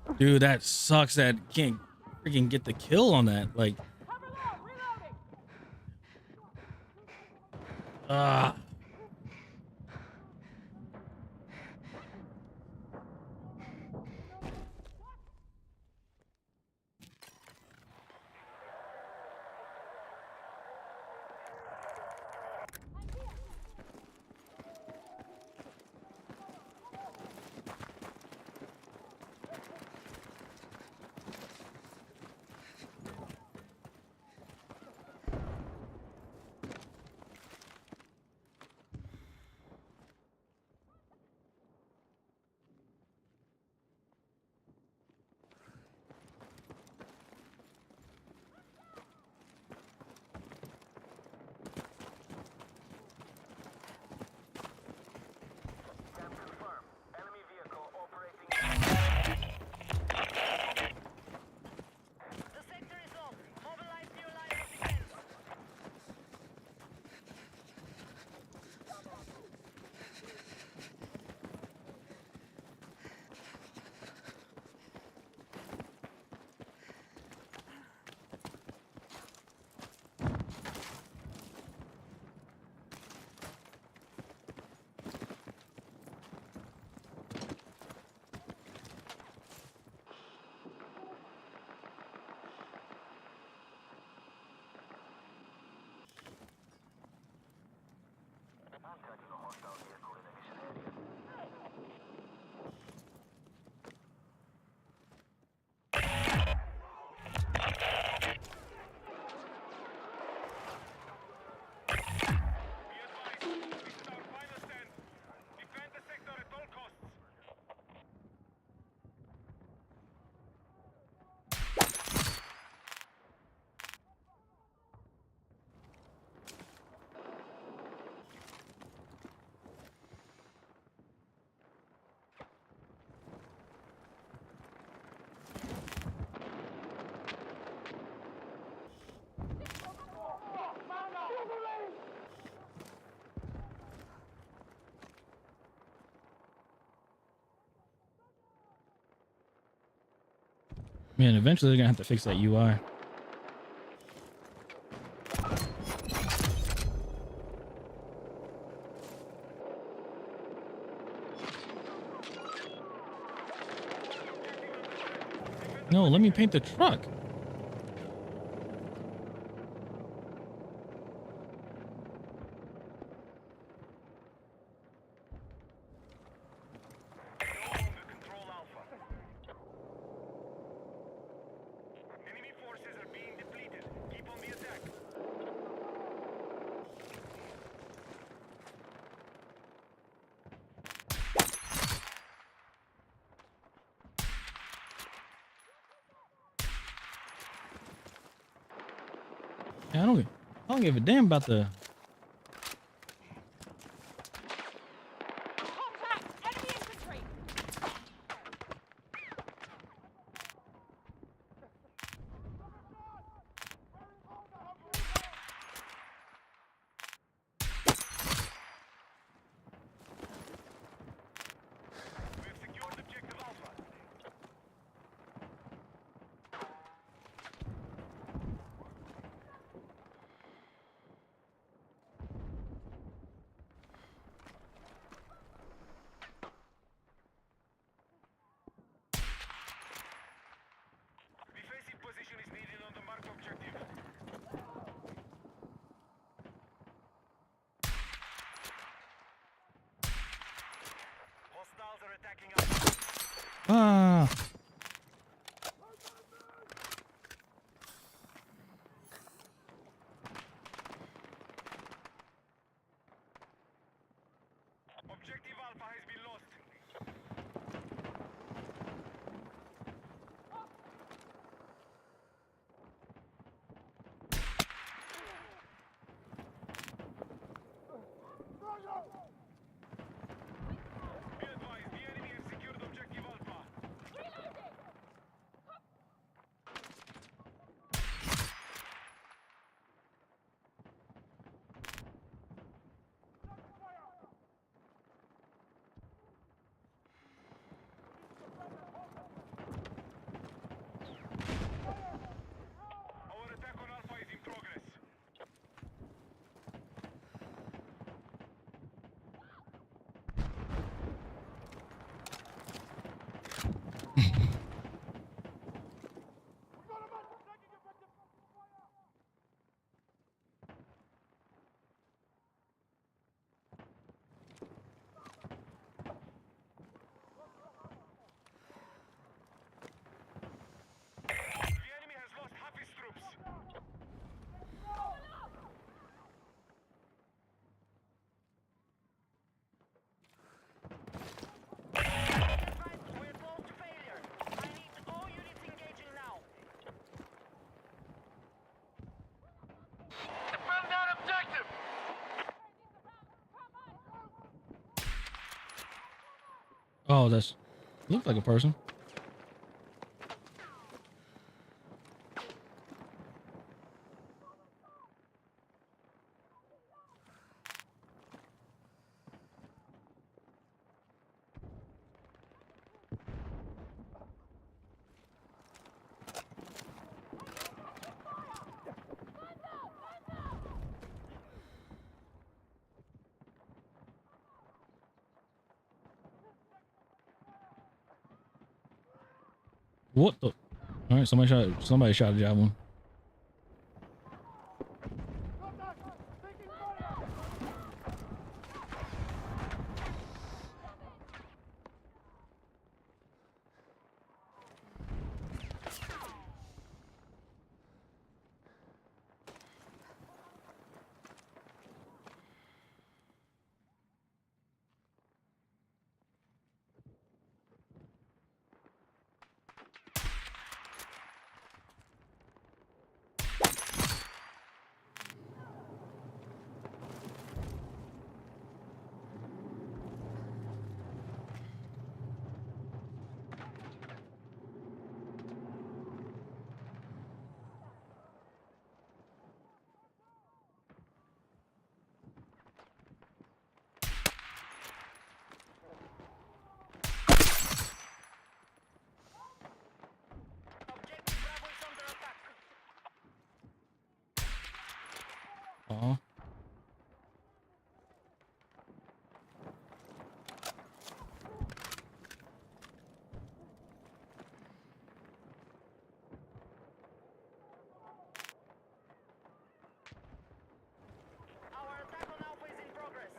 Alpha. Dude, that sucks that can't freaking get the kill on that. Like, Cover low, reloading! ah. Enemy vehicle operating. The sector is locked. Mobilize new line of defense. Be advised, this is our final stand. Defend the sector at all costs. Man, eventually they're gonna have to fix that UI. No, let me paint the truck. No longer control Alpha. Enemy forces are being depleted. Keep on the attack. Yeah, I don't give a damn about the. Contact! Enemy infantry! We have secured objective Alpha. Defensive position is needed on the marked objective. Hostiles are attacking Alpha. Ah. Oh, that's looked like a person. What the? All right, somebody shot a javelin. Objective Bravo is under attack. Oh. Our attack on Alpha is in progress.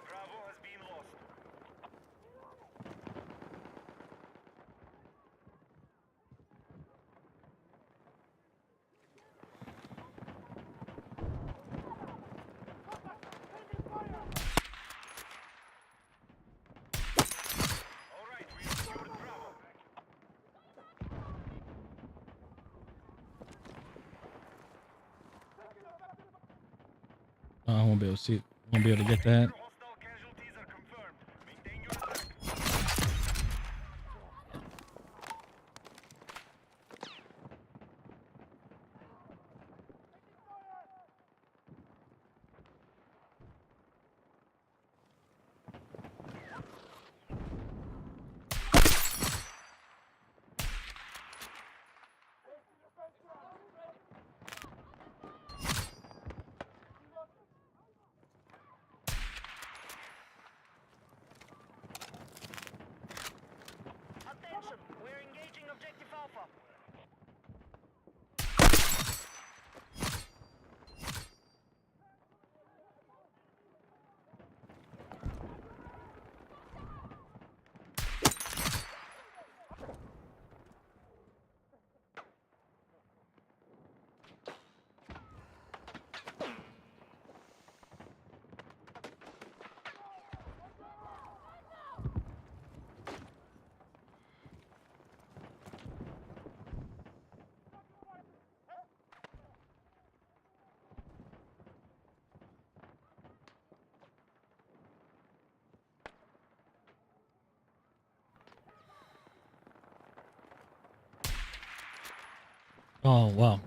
Bravo has been lost. All right, we secured Bravo. I won't be able to see. Won't be able to get that. Hostile casualties are confirmed. Maintain your attack. Attention, we're engaging Objective Alpha. Oh wow.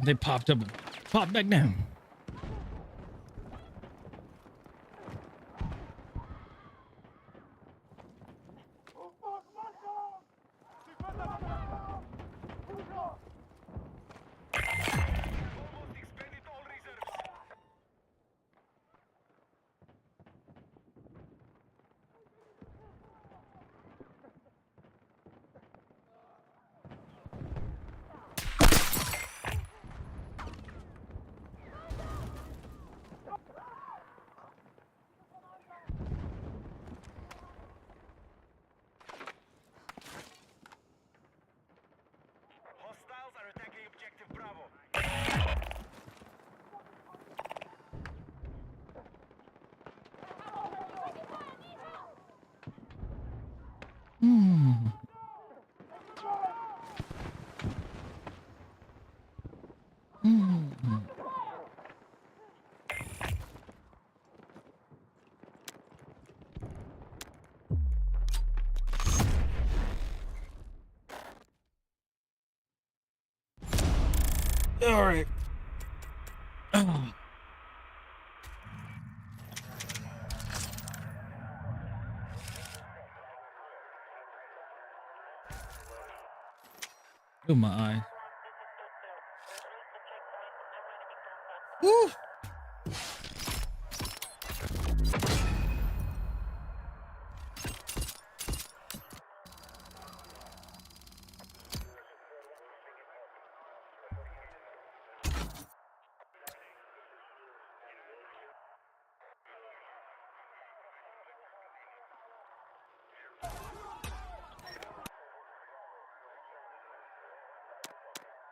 They popped up, popped back down. Almost expended all reserves. All right. Oh my eye. Woo.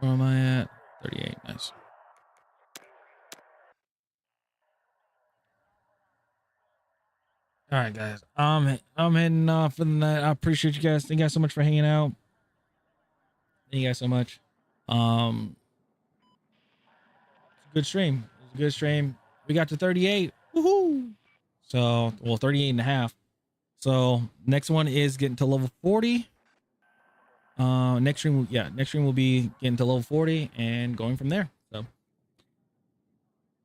Where am I at? 38. Nice. All right, guys. I'm heading off for the night. I appreciate you guys. Thank you guys so much for hanging out. Thank you guys so much. It's a good stream. It was a good stream. We got to 38. Woohoo! So, well, 38 and a half. So, next one is getting to level 40. Next stream will be getting to level 40 and going from there. So,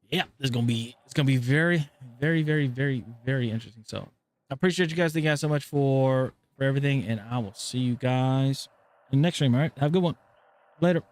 yeah, it's gonna be very, very, very, very, very interesting. So, I appreciate you guys. Thank you guys so much for everything, and I will see you guys in the next stream. All right, have a good one. Later.